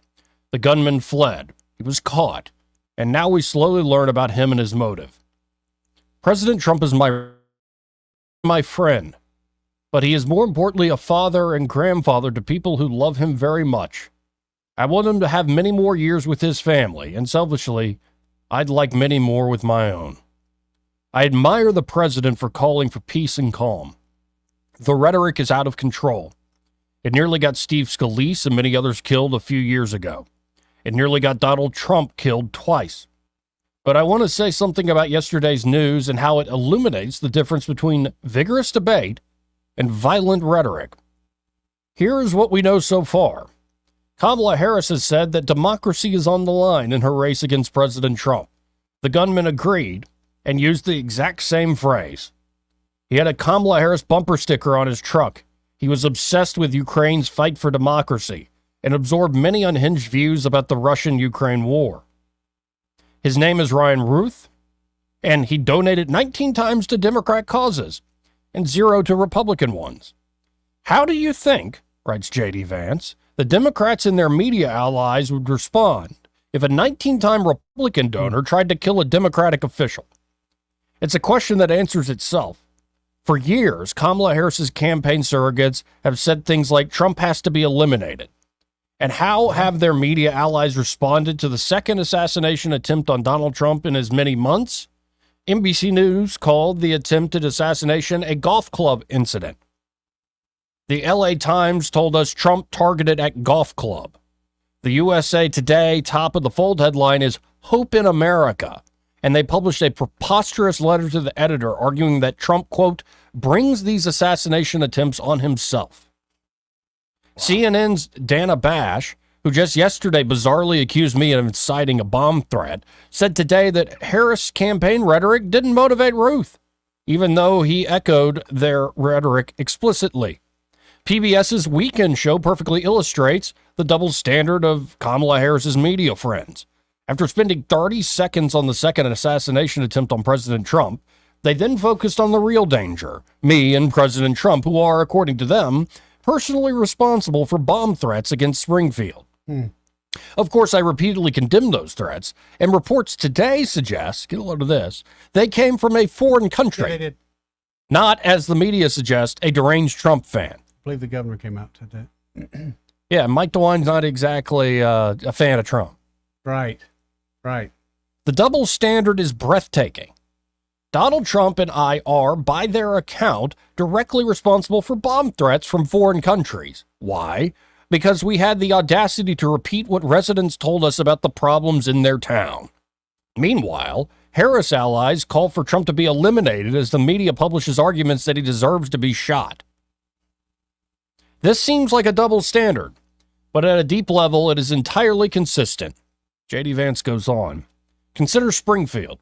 The gunman fled. He was caught. And now we slowly learn about him and his motive. President Trump is my friend, but he is more importantly a father and grandfather to people who love him very much. I want him to have many more years with his family, and selfishly, I'd like many more with my own. I admire the president for calling for peace and calm. The rhetoric is out of control. It nearly got Steve Scalise and many others killed a few years ago. It nearly got Donald Trump killed twice. But I want to say something about yesterday's news and how it illuminates the difference between vigorous debate and violent rhetoric. Here is what we know so far. Kamala Harris has said that democracy is on the line in her race against President Trump. The gunman agreed and used the exact same phrase. He had a Kamala Harris bumper sticker on his truck. He was obsessed with Ukraine's fight for democracy and absorbed many unhinged views about the Russian-Ukraine war. His name is Ryan Ruth, and he donated 19 times to Democrat causes and 0 to Republican ones. How do you think, writes J.D. Vance, the Democrats and their media allies would respond if a 19-time Republican donor tried to kill a Democratic official? It's a question that answers itself. For years, Kamala Harris's campaign surrogates have said things like Trump has to be eliminated. And how have their media allies responded to the second assassination attempt on Donald Trump in as many months? NBC News called the attempted assassination a golf club incident. The LA Times told us Trump targeted at golf club. The USA Today top of the fold headline is Hope in America. And they published a preposterous letter to the editor arguing that Trump, quote, brings these assassination attempts on himself. CNN's Dana Bash, who just yesterday bizarrely accused me of inciting a bomb threat, said today that Harris' campaign rhetoric didn't motivate Ruth, even though he echoed their rhetoric explicitly. PBS's Weekend Show perfectly illustrates the double standard of Kamala Harris's media friends. After spending 30 seconds on the second assassination attempt on President Trump, they then focused on the real danger, me and President Trump, who are, according to them, personally responsible for bomb threats against Springfield. Of course, I repeatedly condemned those threats, and reports today suggest, get a load of this, they came from a foreign country. Yeah, they did. Not, as the media suggests, a deranged Trump fan. I believe the governor came out to that. Yeah, Mike DeWine's not exactly a fan of Trump. Right. The double standard is breathtaking. Donald Trump and I are, by their account, directly responsible for bomb threats from foreign countries. Why? Because we had the audacity to repeat what residents told us about the problems in their town. Meanwhile, Harris allies call for Trump to be eliminated as the media publishes arguments that he deserves to be shot. This seems like a double standard, but at a deep level, it is entirely consistent. J.D. Vance goes on. Consider Springfield.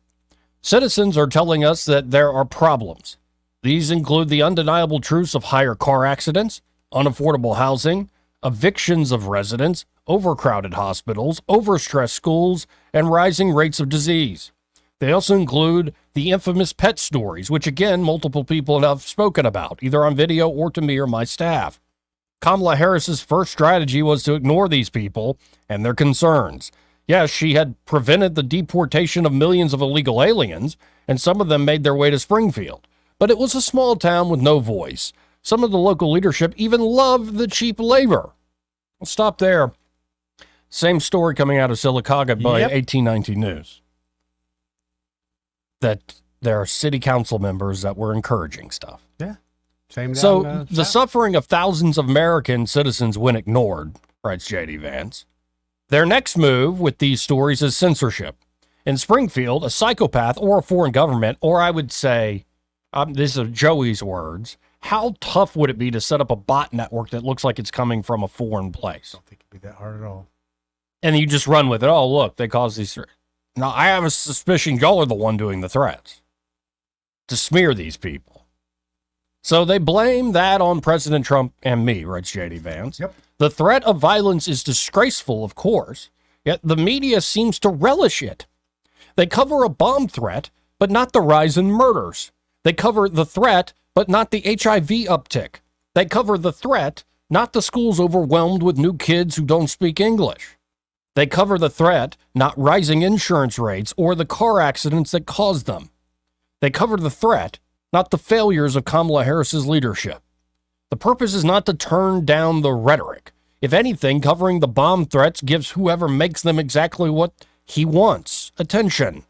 Citizens are telling us that there are problems. These include the undeniable truths of higher car accidents, unaffordable housing, evictions of residents, overcrowded hospitals, overstressed schools, and rising rates of disease. They also include the infamous pet stories, which again, multiple people have spoken about, either on video or to me or my staff. Kamala Harris's first strategy was to ignore these people and their concerns. Yes, she had prevented the deportation of millions of illegal aliens, and some of them made their way to Springfield. But it was a small town with no voice. Some of the local leadership even loved the cheap labor. I'll stop there. Same story coming out of Sylacauga by 1819 News. That there are city council members that were encouraging stuff. Yeah. Same. So the suffering of thousands of American citizens went ignored, writes J.D. Vance. Their next move with these stories is censorship. In Springfield, a psychopath or a foreign government, or I would say, these are Joey's words, how tough would it be to set up a bot network that looks like it's coming from a foreign place? I don't think it'd be that hard at all. And you just run with it. Oh, look, they caused these threats. Now, I have a suspicion y'all are the one doing the threats to smear these people. So they blame that on President Trump and me, writes J.D. Vance. Yep. The threat of violence is disgraceful, of course, yet the media seems to relish it. They cover a bomb threat, but not the rise in murders. They cover the threat, but not the HIV uptick. They cover the threat, not the schools overwhelmed with new kids who don't speak English. They cover the threat, not rising insurance rates or the car accidents that caused them. They cover the threat, not the failures of Kamala Harris's leadership. The purpose is not to turn down the rhetoric. If anything, covering the bomb threats gives whoever makes them exactly what he wants: attention.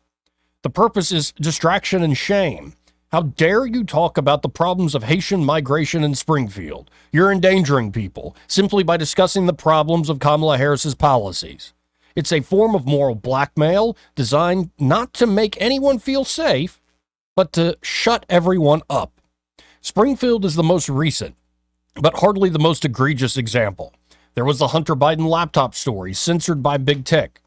The purpose is distraction and shame. How dare you talk about the problems of Haitian migration in Springfield? You're endangering people simply by discussing the problems of Kamala Harris's policies. It's a form of moral blackmail designed not to make anyone feel safe, but to shut everyone up. Springfield is the most recent, but hardly the most egregious example. There was the Hunter Biden laptop story censored by big tech.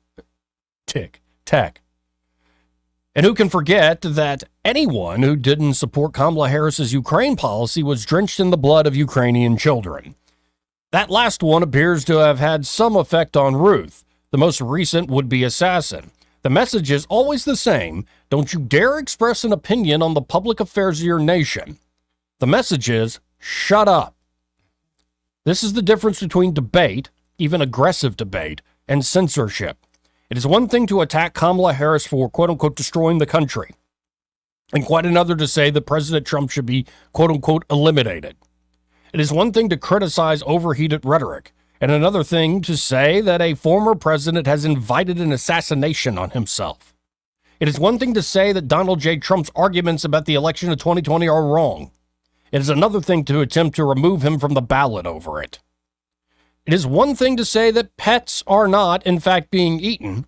And who can forget that anyone who didn't support Kamala Harris's Ukraine policy was drenched in the blood of Ukrainian children. That last one appears to have had some effect on Ruth, the most recent would-be assassin. The message is always the same: don't you dare express an opinion on the public affairs of your nation. The message is, shut up. This is the difference between debate, even aggressive debate, and censorship. It is one thing to attack Kamala Harris for, quote-unquote, destroying the country, and quite another to say that President Trump should be, quote-unquote, eliminated. It is one thing to criticize overheated rhetoric, and another thing to say that a former president has invited an assassination on himself. It is one thing to say that Donald J. Trump's arguments about the election of 2020 are wrong. It is another thing to attempt to remove him from the ballot over it. It is one thing to say that pets are not, in fact, being eaten,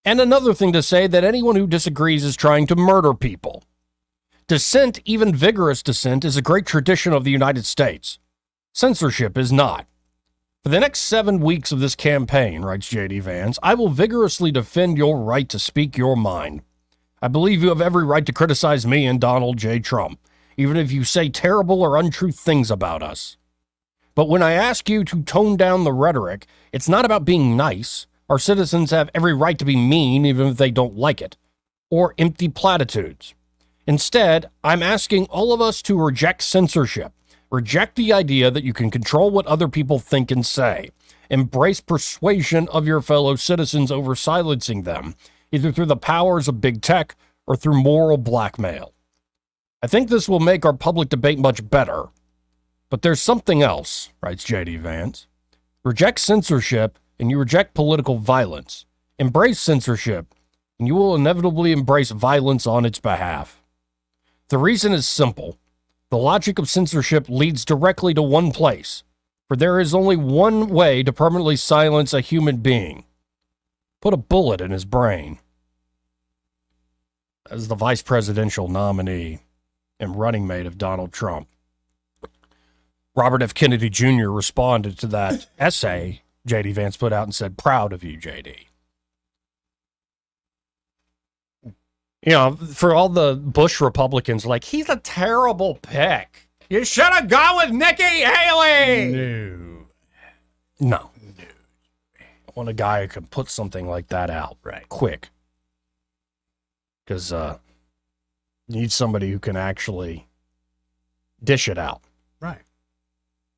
and another thing to say that anyone who disagrees is trying to murder people. Dissent, even vigorous dissent, is a great tradition of the United States. Censorship is not. For the next 7 weeks of this campaign, writes J.D. Vance, I will vigorously defend your right to speak your mind. I believe you have every right to criticize me and Donald J. Trump, even if you say terrible or untrue things about us. But when I ask you to tone down the rhetoric, it's not about being nice. Our citizens have every right to be mean even if they don't like it, or empty platitudes. Instead, I'm asking all of us to reject censorship. Reject the idea that you can control what other people think and say. Embrace persuasion of your fellow citizens over silencing them, either through the powers of big tech or through moral blackmail. I think this will make our public debate much better. But there's something else, writes J.D. Vance. Reject censorship and you reject political violence. Embrace censorship and you will inevitably embrace violence on its behalf. The reason is simple. The logic of censorship leads directly to one place, for there is only one way to permanently silence a human being. Put a bullet in his brain. As the vice presidential nominee and running mate of Donald Trump, Robert F. Kennedy Jr. responded to that essay J.D. Vance put out and said, proud of you, J.D. You know, for all the Bush Republicans, like, he's a terrible pick. You should have gone with Nikki Haley. No. I want a guy who can put something like that out quick. Because you need somebody who can actually dish it out. Right.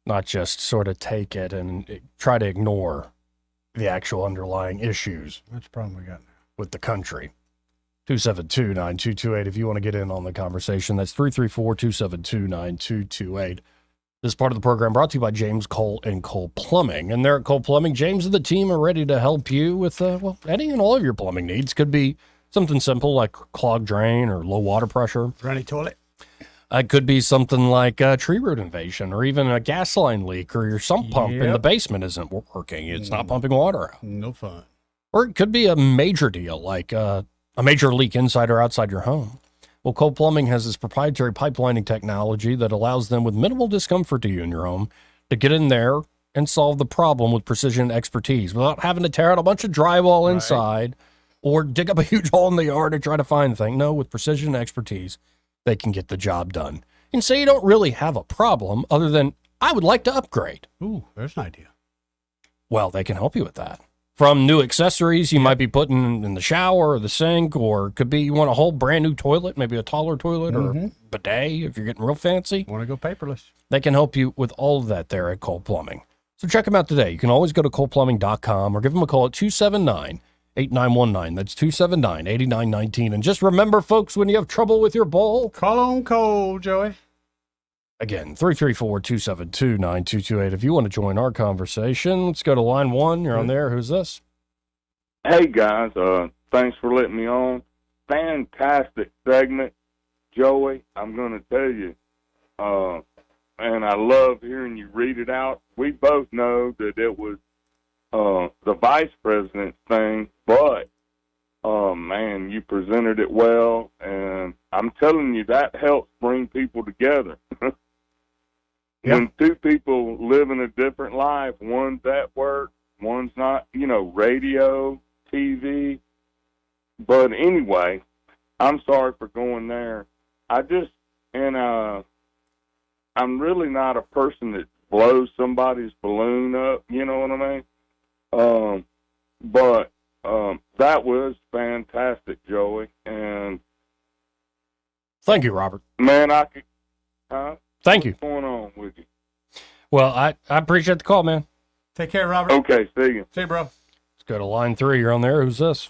Not just sort of take it and try to ignore the actual underlying issues. That's the problem we got now with the country. 272-9228 if you want to get in on the conversation. That's 334-272-9228. This part of the program brought to you by James Cole and Cole Plumbing. And there at Cole Plumbing, James and the team are ready to help you with, any and all of your plumbing needs. Could be something simple like clogged drain or low water pressure. Runny toilet. It could be something like a tree root invasion or even a gas line leak or your sump pump in the basement isn't working. It's not pumping water out. No fun. Or it could be a major deal like a major leak inside or outside your home. Well, Cole Plumbing has this proprietary pipelining technology that allows them with minimal discomfort to you in your home to get in there and solve the problem with precision expertise without having to tear out a bunch of drywall inside or dig up a huge hole in the yard and try to find the thing. No, with precision expertise, they can get the job done. And say you don't really have a problem other than, I would like to upgrade. Ooh, there's an idea. Well, they can help you with that. From new accessories you might be putting in the shower or the sink, or it could be you want a whole brand new toilet, maybe a taller toilet or a bidet if you're getting real fancy. Want to go paperless. They can help you with all of that there at Cole Plumbing. So check them out today. You can always go to coleplumbing.com or give them a call at 279-8919. That's 279-8919. And just remember, folks, when you have trouble with your bowl, call on Cole, Joey. Again, 334-272-9228. If you want to join our conversation, let's go to line 1. You're on there. Who's this? Hey, guys. Thanks for letting me on. Fantastic segment, Joey. I'm going to tell you, and I love hearing you read it out. We both know that it was the vice president's thing, but, man, you presented it well, and I'm telling you, that helps bring people together. When two people live in a different life, one's at work, one's not, radio, TV. But anyway, I'm sorry for going there. I'm really not a person that blows somebody's balloon up, you know what I mean? But that was fantastic, Joey. And thank you, Robert. Man, Thank you. What's going on with you? Well, I appreciate the call, man. Take care, Robert. Okay, see you. See you, bro. Let's go to line 3. You're on there. Who's this?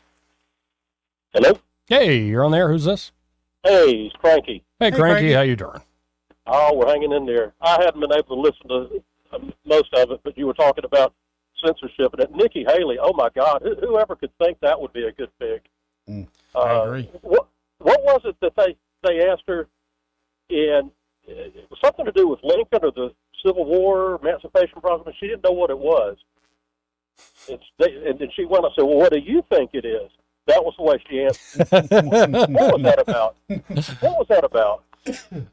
Hello? Hey, you're on there. Who's this? Hey, it's Cranky. Hey, Cranky. How you doing? Oh, we're hanging in there. I hadn't been able to listen to most of it, but you were talking about censorship. And Nikki Haley, oh, my God, whoever could think that would be a good pick. I agree. What was it that they asked her? And it was something to do with Lincoln or the Civil War, Emancipation Proclamation. She didn't know what it was. And then she went and said, well, what do you think it is? That was the way she answered. What was that about? What was that about?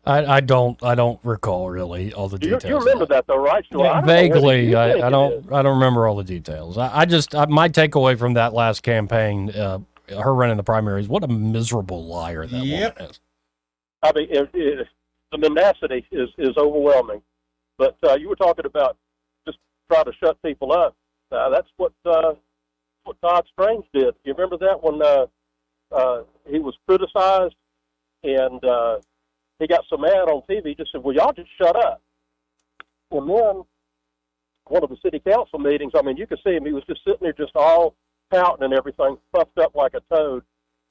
I don't recall really all the details. You remember that though, right? So Yeah, vaguely. I don't remember all the details. I just my takeaway from that last campaign, her running the primaries, what a miserable liar that woman is. I mean, the menacity is overwhelming. But you were talking about just trying to shut people up. That's what Todd Strange did. You remember that when he was criticized and he got so mad on TV, he just said, well, y'all just shut up. And then one of the city council meetings, I mean, you could see him. He was just sitting there just all pouting and everything, puffed up like a toad.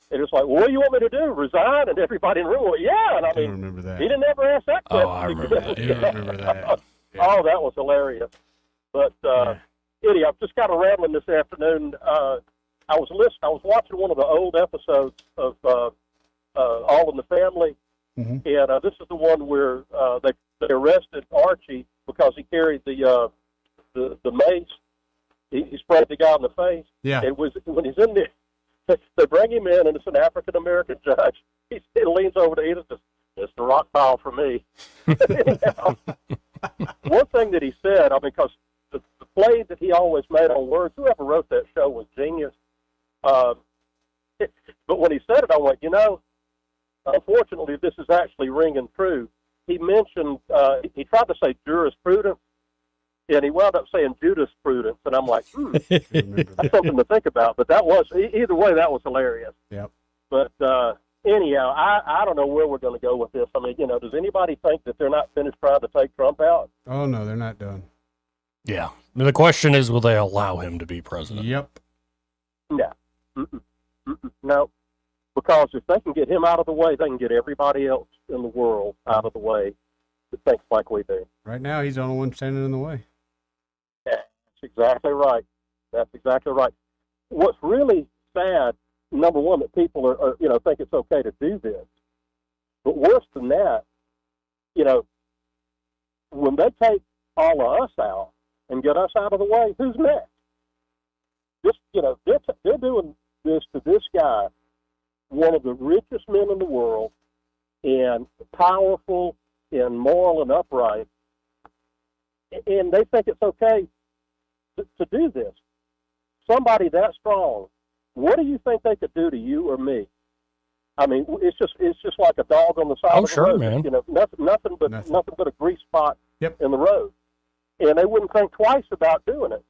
And it's like, well, what do you want me to do? Resign? And everybody in the room went, yeah. And I mean, remember that. he didn't ever ask that question. Oh, I remember that. I remember that. Oh, that was hilarious. But Eddie, I'm just kind of rambling this afternoon. I was watching one of the old episodes of All in the Family, and this is the one where they arrested Archie because he carried the mace. He sprayed the guy in the face. Yeah. And when he's in there, they bring him in, and it's an African American judge. He leans over to Edith and says, "It's the rock pile for me." Anyhow, one thing that he said, I mean, because the play that he always made on words, whoever wrote that show was genius. But when he said it, I went, unfortunately, this is actually ringing true. He mentioned, he tried to say jurisprudence, and he wound up saying jurisprudence, and I'm like, that's something to think about. But that was, either way, that was hilarious. Yep. But anyhow, I don't know where we're going to go with this. I mean, does anybody think that they're not finished trying to take Trump out? Oh, no, they're not done. Yeah. The question is, will they allow him to be president? Yep. No. No. Because if they can get him out of the way, they can get everybody else in the world out of the way that thinks like we do. Right now, he's the only one standing in the way. That's exactly right. That's exactly right. What's really sad, number one, that people are think it's okay to do this. But worse than that, you know, when they take all of us out and get us out of the way, who's next? Just, you know, they're doing this to this guy, one of the richest men in the world, and powerful and moral and upright, and they think it's okay to do this. Somebody that strong, what do you think they could do to you or me? I mean, it's just like a dog on the side of the road. Man. You know, nothing but a grease spot in the road, and they wouldn't think twice about doing it.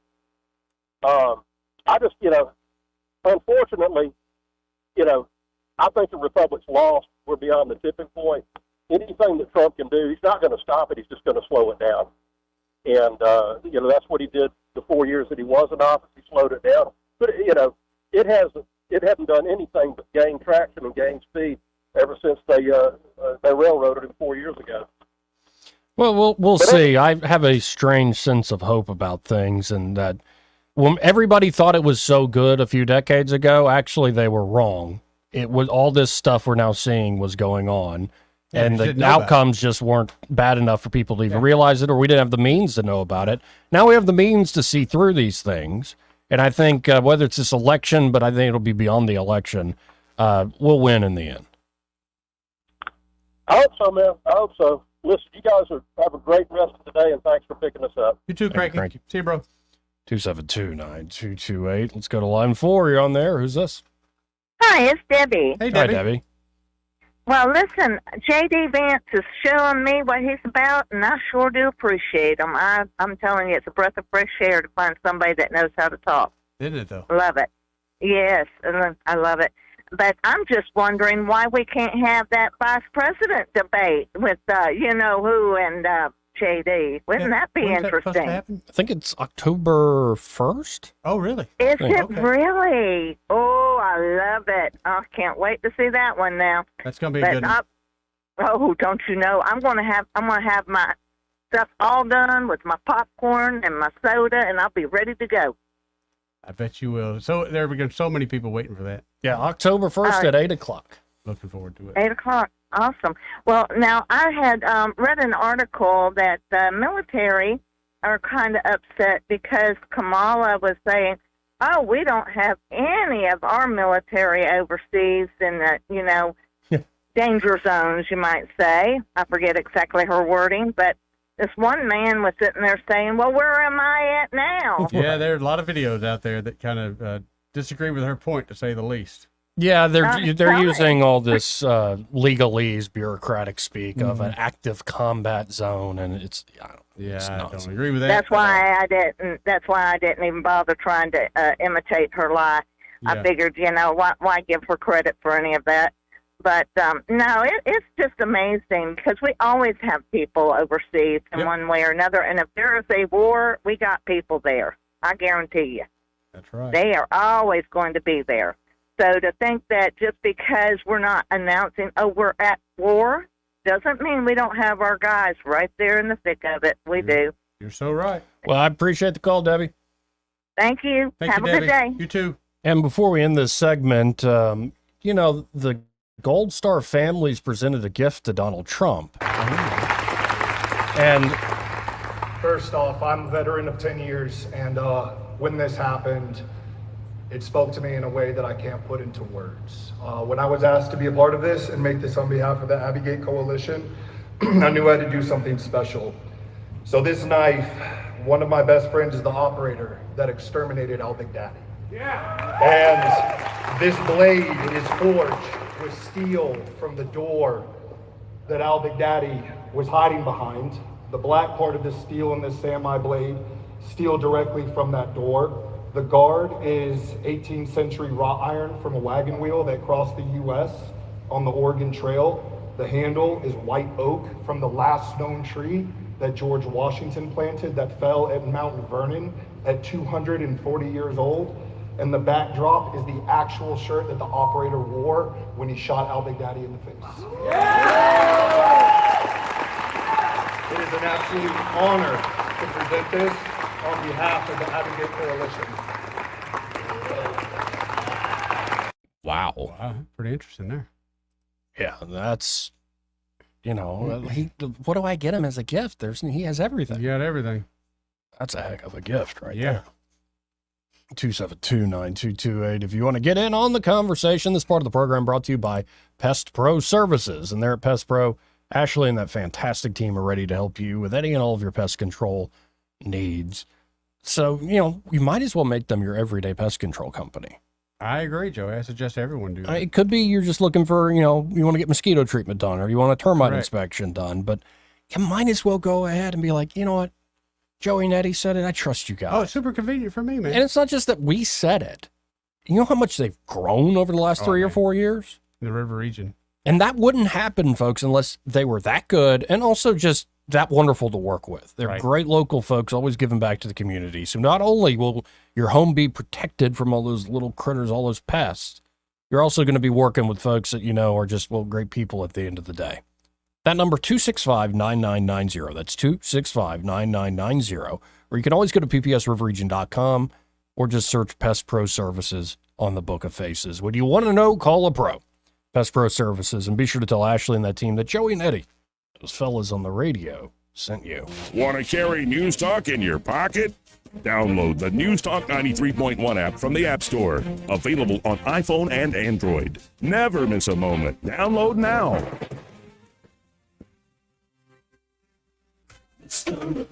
I just, you know, unfortunately, you know, I think the Republic's lost. We're beyond the tipping point. Anything that Trump can do, he's not going to stop it. He's just going to slow it down. And, you know, that's what he did the 4 years that he was in office. He slowed it down. But, you know, it hasn't done anything but gain traction and gain speed ever since they railroaded him 4 years ago. Well, we'll see. I have a strange sense of hope about things, and that when everybody thought it was so good a few decades ago, actually they were wrong. It was all this stuff we're now seeing was going on, and the outcomes just weren't bad enough for people to even realize it, or we didn't have the means to know about it. Now we have the means to see through these things, and I think whether it's this election, but I think it'll be beyond the election, we'll win in the end. I hope so, man. I hope so. Listen, you guys have a great rest of the day, and thanks for picking us up. You too, Cranky. See you, bro. 272-9228. Let's go to line 4. You're on there. Who's this? Hi, it's Debbie. Hey, Debbie. Hi, Debbie. Well, listen, J.D. Vance is showing me what he's about, and I sure do appreciate him. I'm telling you, it's a breath of fresh air to find somebody that knows how to talk. Isn't it, though? Love it. Yes, I love it. But I'm just wondering why we can't have that vice president debate with, you know who and J.D. Wouldn't that be interesting? I think it's October 1st. Oh, really? Is it really? Oh, I love it. I can't wait to see that one now. That's going to be a good one. Oh, don't you know? I'm going to have my stuff all done with my popcorn and my soda, and I'll be ready to go. I bet you will. So there we go. So many people waiting for that. Yeah, October 1st at 8 o'clock. Looking forward to it. 8 o'clock. Awesome. Well, now I had read an article that the military are kind of upset because Kamala was saying, "Oh, we don't have any of our military overseas in the, you know, danger zones," you might say. I forget exactly her wording, but this one man was sitting there saying, "Well, where am I at now?" Yeah, there are a lot of videos out there that kind of disagree with her point, to say the least. Yeah, they're using all this legalese, bureaucratic speak of an active combat zone, and it's I don't agree with that. That's why I didn't even bother trying to imitate her lie. Yeah. I figured, you know, why give her credit for any of that? But no, it's just amazing because we always have people overseas in one way or another, and if there is a war, we got people there. I guarantee you. That's right. They are always going to be there. So to think that just because we're not announcing, oh, we're at war, doesn't mean we don't have our guys right there in the thick of it. We do. You're so right. Well, I appreciate the call, Debbie. Thank you. Have a Debbie. good day. You too. And before we end this segment, you know, the Gold Star families presented a gift to Donald Trump. And first off, I'm a veteran of 10 years, and when this happened, it spoke to me in a way that I can't put into words. When I was asked to be a part of this and make this on behalf of the Abbey Coalition, I knew I had to do something special. So this knife, one of my best friends is the operator that exterminated al-Baghdadi. And this blade is forged with steel from the door that al-Baghdadi was hiding behind. The black part of the steel in this samurai blade, steel directly from that door. The guard is 18th century wrought iron from a wagon wheel that crossed the U.S. on the Oregon Trail. The handle is white oak from the last known tree that George Washington planted that fell at Mount Vernon at 240 years old. And the backdrop is the actual shirt that the operator wore when he shot al-Baghdadi in the face. It is an absolute honor to present this on behalf of the Advocate Coalition. Wow. Pretty interesting there. Yeah, that's You know, what do I get him as a gift? He has everything. You got everything. That's a heck of a gift right Yeah. there. 272-9228. If you want to get in on the conversation, this part of the program brought to you by Pest Pro Services. And they're at Pest Pro. Ashley and that fantastic team are ready to help you with any and all of your pest control needs. So, you might as well make them your everyday pest control company. I agree, Joey. I suggest everyone do that. It could be you're just looking for, you want to get mosquito treatment done or you want a termite Correct. inspection done. But you might as well go ahead and be like, you know what? Joey and Eddie said it. I trust you guys. Oh, it's super convenient for me, man. And it's not just that we said it. You know how much they've grown over the last 3 or 4 years? The river region. And that wouldn't happen, folks, unless they were that good and also just that wonderful to work with. They're great local folks, always giving back to the community. So not only will your home be protected from all those little critters, all those pests, you're also going to be working with folks that are just, great people at the end of the day. That number, 265-9990. That's 265-9990. Or you can always go to ppsriverregion.com or just search Pest Pro Services on the Book of Faces. What do you want to know? Call a pro. Pest Pro Services. And be sure to tell Ashley and that team that Joey and Eddie, those fellas on the radio, sent you. Want to carry News Talk in your pocket? Download the News Talk 93.1 app from the App Store. Available on iPhone and Android. Never miss a moment. Download now. I've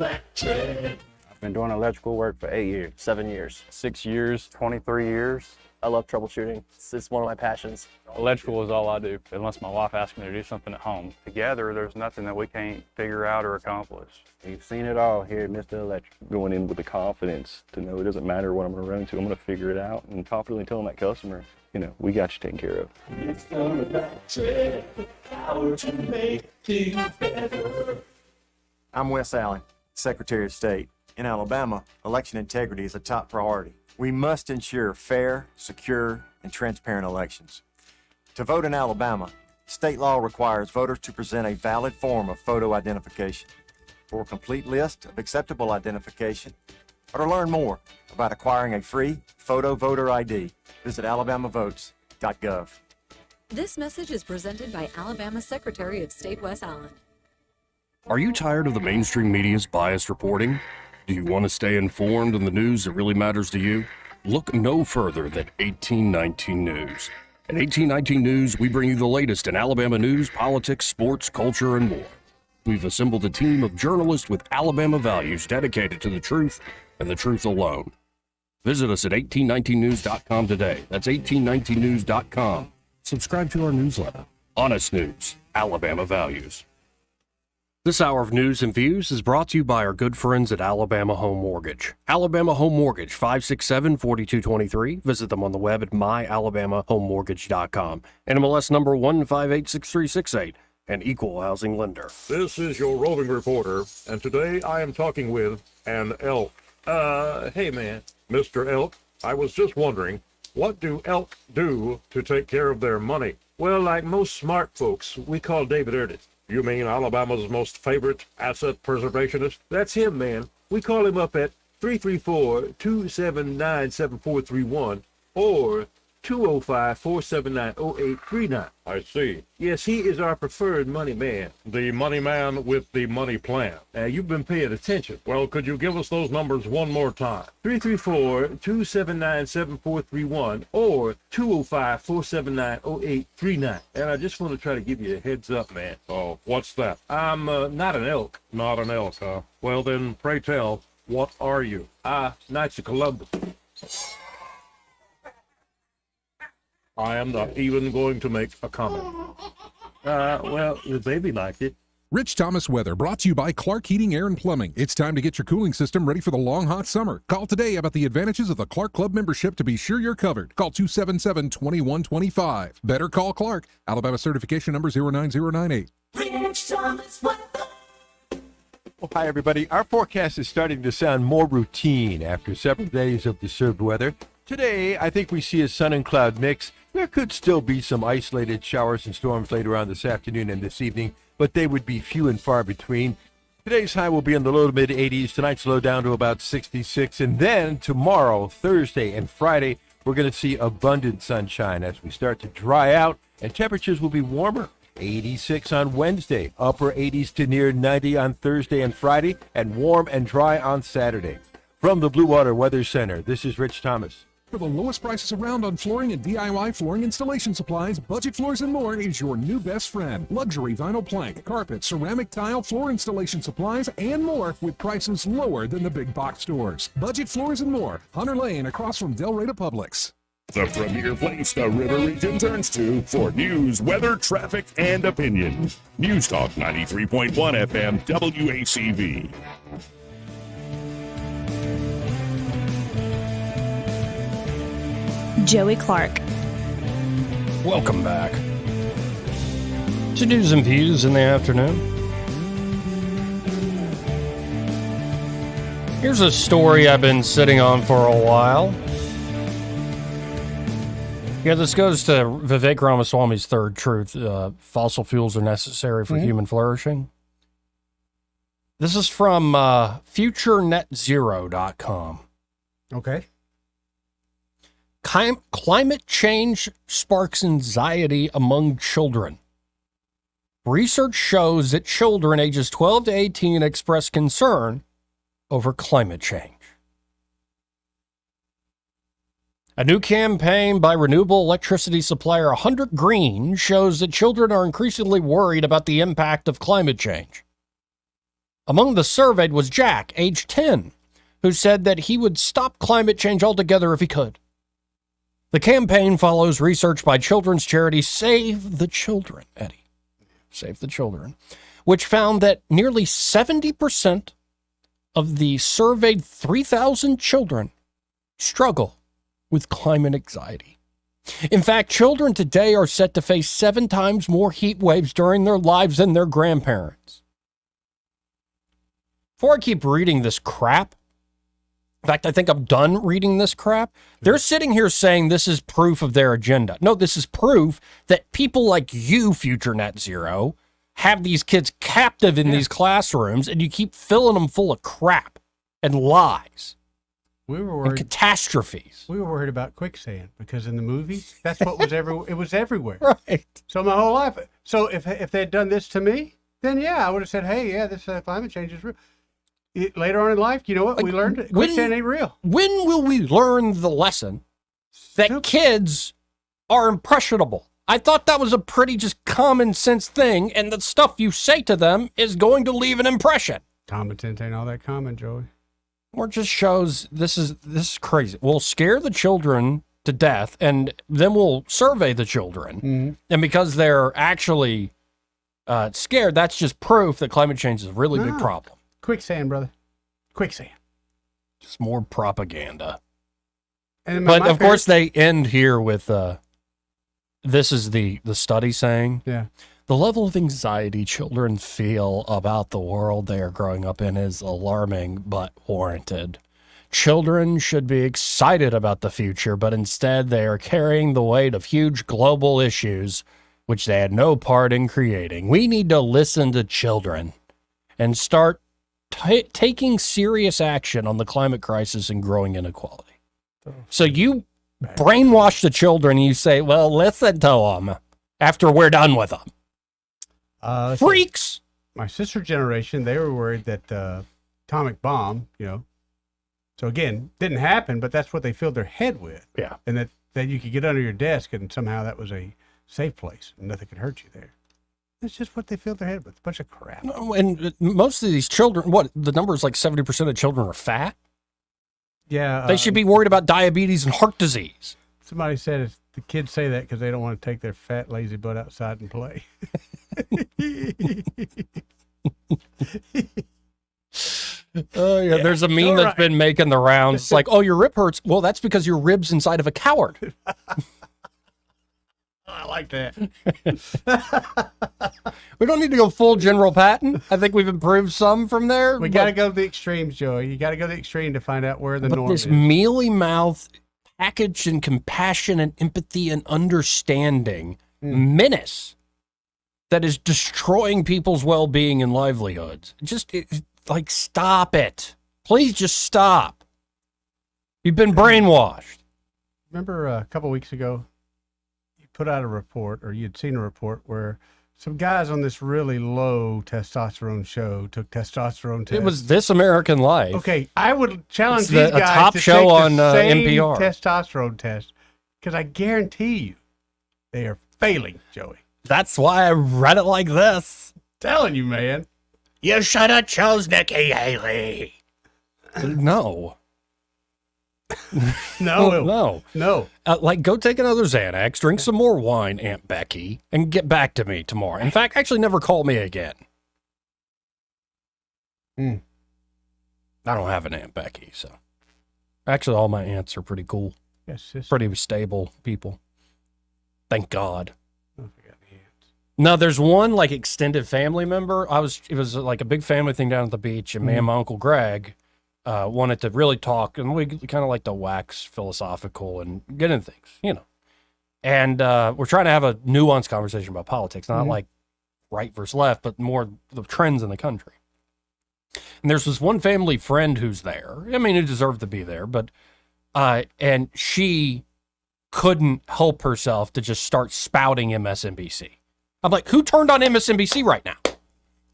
been doing electrical work for 8 years, 7 years, 6 years, 23 years. I love troubleshooting. It's one of my passions. Electrical is all I do, unless my wife asks me to do something at home. Together, there's nothing that we can't figure out or accomplish. We've seen it all here at Mr. Electric. Going in with the confidence to know it doesn't matter what I'm going to run into, I'm going to figure it out, and confidently telling that customer, we got you taken care of. It's gonna the power to make things better. I'm Wes Allen, Secretary of State. In Alabama, election integrity is a top priority. We must ensure fair, secure, and transparent elections. To vote in Alabama, state law requires voters to present a valid form of photo identification. For a complete list of acceptable identification, or to learn more about acquiring a free photo voter ID, visit alabamavotes.gov. This message is presented by Alabama Secretary of State Wes Allen. Are you tired of the mainstream media's biased reporting? Do you want to stay informed on the news that really matters to you? Look no further than 1819 News. At 1819 News, we bring you the latest in Alabama news, politics, sports, culture, and more. We've assembled a team of journalists with Alabama values dedicated to the truth and the truth alone. Visit us at 1819news.com today. That's 1819news.com. Subscribe to our newsletter. Honest News, Alabama Values. This hour of news and views is brought to you by our good friends at Alabama Home Mortgage. Alabama Home Mortgage, 567-4223. Visit them on the web at myalabamahomemortgage.com. NMLS number 1586368, an equal housing lender. This is your roving reporter, and today I am talking with an elk. Hey man, Mr. Elk, I was just wondering, what do elk do to take care of their money? Well, like most smart folks, we call David Ernest. You mean Alabama's most favorite asset preservationist? That's him, man. We call him up at 334-279-7431 or 205-479-0839. I see. Yes, he is our preferred money man. The money man with the money plan. You've been paying attention. Well, could you give us those numbers one more time? 334-279-7431 or 205-479-0839. And I just want to try to give you a heads up, man. Oh, what's that? I'm not an elk. Not an elk, huh? Well, then, pray tell, what are you? Knights of Columbus. I am not even going to make a comment. Well, the baby liked it. Rich Thomas weather brought to you by Clark Heating, Air, and Plumbing. It's time to get your cooling system ready for the long, hot summer. Call today about the advantages of the Clark Club membership to be sure you're covered. Call 277-2125. Better call Clark. Alabama certification number 09098. Rich Thomas weather. Well, hi, everybody. Our forecast is starting to sound more routine after several days of disturbed weather. Today, I think we see a sun and cloud mix. There could still be some isolated showers and storms later on this afternoon and this evening, but they would be few and far between. Today's high will be in the low to mid 80s. Tonight's low down to about 66. And then tomorrow, Thursday, and Friday, we're going to see abundant sunshine as we start to dry out, and temperatures will be warmer. 86 on Wednesday, upper 80s to near 90 on Thursday and Friday, and warm and dry on Saturday. From the Blue Water Weather Center, this is Rich Thomas. For the lowest prices around on flooring and DIY flooring installation supplies, Budget Floors and More is your new best friend. Luxury vinyl plank, carpet, ceramic tile, floor installation supplies, and more with prices lower than the big box stores. Budget Floors and More, Hunter Lane across from Del Rey to Publix. The premier place the River Region turns to for news, weather, traffic, and opinion. News Talk 93.1 FM WACV. Joey Clark. Welcome back to News and Views in the afternoon. Here's a story I've been sitting on for a while. Yeah, this goes to Vivek Ramaswamy's third truth. Fossil fuels are necessary for human flourishing. This is from futurenetzero.com. Okay. Climate change sparks anxiety among children. Research shows that children ages 12 to 18 express concern over climate change. A new campaign by renewable electricity supplier 100 Green shows that children are increasingly worried about the impact of climate change. Among the surveyed was Jack, age 10, who said that he would stop climate change altogether if he could. The campaign follows research by children's charity Save the Children, Eddie. Save the Children, which found that nearly 70% of the surveyed 3,000 children struggle with climate anxiety. In fact, children today are set to face 7 times more heat waves during their lives than their grandparents. Before I keep reading this crap, in fact, I think I'm done reading this crap. They're sitting here saying this is proof of their agenda. No, this is proof that people like you, Future Net Zero, have these kids captive in these classrooms, and you keep filling them full of crap and lies. We were worried. And catastrophes. We were worried about quicksand because in the movies, that's what was everywhere. It was everywhere. Right. So my whole life. So if they had done this to me, then yeah, I would have said, hey, yeah, this climate change is real. Later on in life, you know what? We learned it. Quicksand ain't real. When will we learn the lesson that kids are impressionable? I thought that was a pretty just common sense thing, and the stuff you say to them is going to leave an impression. Common sense ain't all that common, Joey. Or just shows this is crazy. We'll scare the children to death, and then we'll survey the children. And because they're actually scared, that's just proof that climate change is a really big problem. Quicksand, brother. Quicksand. Just more propaganda. And but of course, they end here with this is the study saying, the level of anxiety children feel about the world they are growing up in is alarming but warranted. Children should be excited about the future, but instead they are carrying the weight of huge global issues which they had no part in creating. We need to listen to children and start taking serious action on the climate crisis and growing inequality. So you brainwash the children and you say, well, listen to them after we're done with them. Freaks! My sister generation, they were worried that atomic bomb, so again, didn't happen, but that's what they filled their head with. Yeah. And that you could get under your desk and somehow that was a safe place and nothing could hurt you there. That's just what they filled their head with, a bunch of crap. No, and most of these children, the number is like 70% of children are fat? Yeah. They should be worried about diabetes and heart disease. Somebody said the kids say that because they don't want to take their fat, lazy butt outside and play. Oh, yeah, there's a meme that's been making the rounds. It's like, oh, your rib hurts. Well, that's because your rib's inside of a coward. I like that. We don't need to go full General Patton. I think we've improved some from there. We got to go to the extremes, Joey. You got to go to the extreme to find out where the norm is. This mealy mouth, packaged in compassion and empathy and understanding menace that is destroying people's well-being and livelihoods. Stop it. Please just stop. You've been brainwashed. Remember a couple weeks ago, you put out a report, or you'd seen a report where Some guys on this really low testosterone show took testosterone tests. It was This American Life. Okay, I would challenge It's these a guys top to show take on the same NPR. testosterone test, because I guarantee you they are failing, Joey. That's why I read it like this. Telling you, man. You should have chose Nikki Haley. No. No. No. Like, go take another Xanax, drink some more wine, Aunt Becky, and get back to me tomorrow. In fact, actually never call me again. I don't have an Aunt Becky, so. Actually, all my aunts are pretty cool. Yes, yes. Pretty stable people. Thank God. No, there's one like extended family member. It was like a big family thing down at the beach, and me and my Uncle Greg wanted to really talk, and we kind of like to wax philosophical and get into things, you know. And we're trying to have a nuanced conversation about politics, not like right versus left, but more the trends in the country. And there's this one family friend who's there. I mean, who deserved to be there, but and she couldn't help herself to just start spouting MSNBC. I'm like, who turned on MSNBC right now?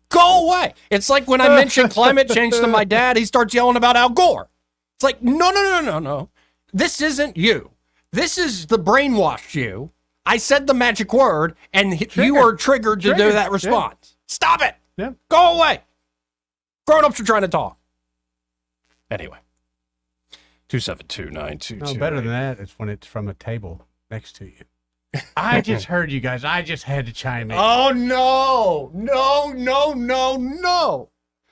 Go away. It's like when I mention climate change to my dad, he starts yelling about Al Gore. It's like, no. This isn't you. This is the brainwashed you. I said the magic word, and you are triggered to do that response. Yeah. Stop it. Yeah. Go away. Grown-ups are trying to talk. Anyway. 272-9228. No, better than that is when it's from a table next to you. I just heard you guys. I just had to chime in. Oh, no.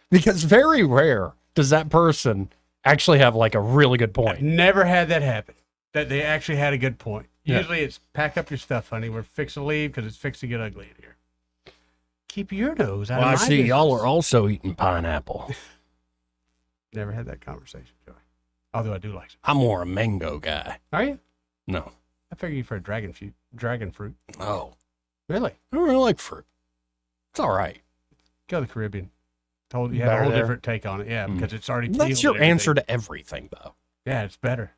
Because very rare does that person actually have like a really good point. I've never had that happen, that they actually had a good point. Usually it's pack up your stuff, honey. We're fixing to leave because it's fixing to get ugly in here. Keep your nose out of my I see business. y'all are also eating pineapple. Never had that conversation, Joey. Although I do like some. I'm more a mango guy. Are you? No. I figure you for a dragon fruit. No. Really? I don't really like fruit. It's all right. Go to the Caribbean. Told you have Better a whole there? different take on it. Yeah, because it's already That's peeled your and everything. answer to everything, though. Yeah, it's better.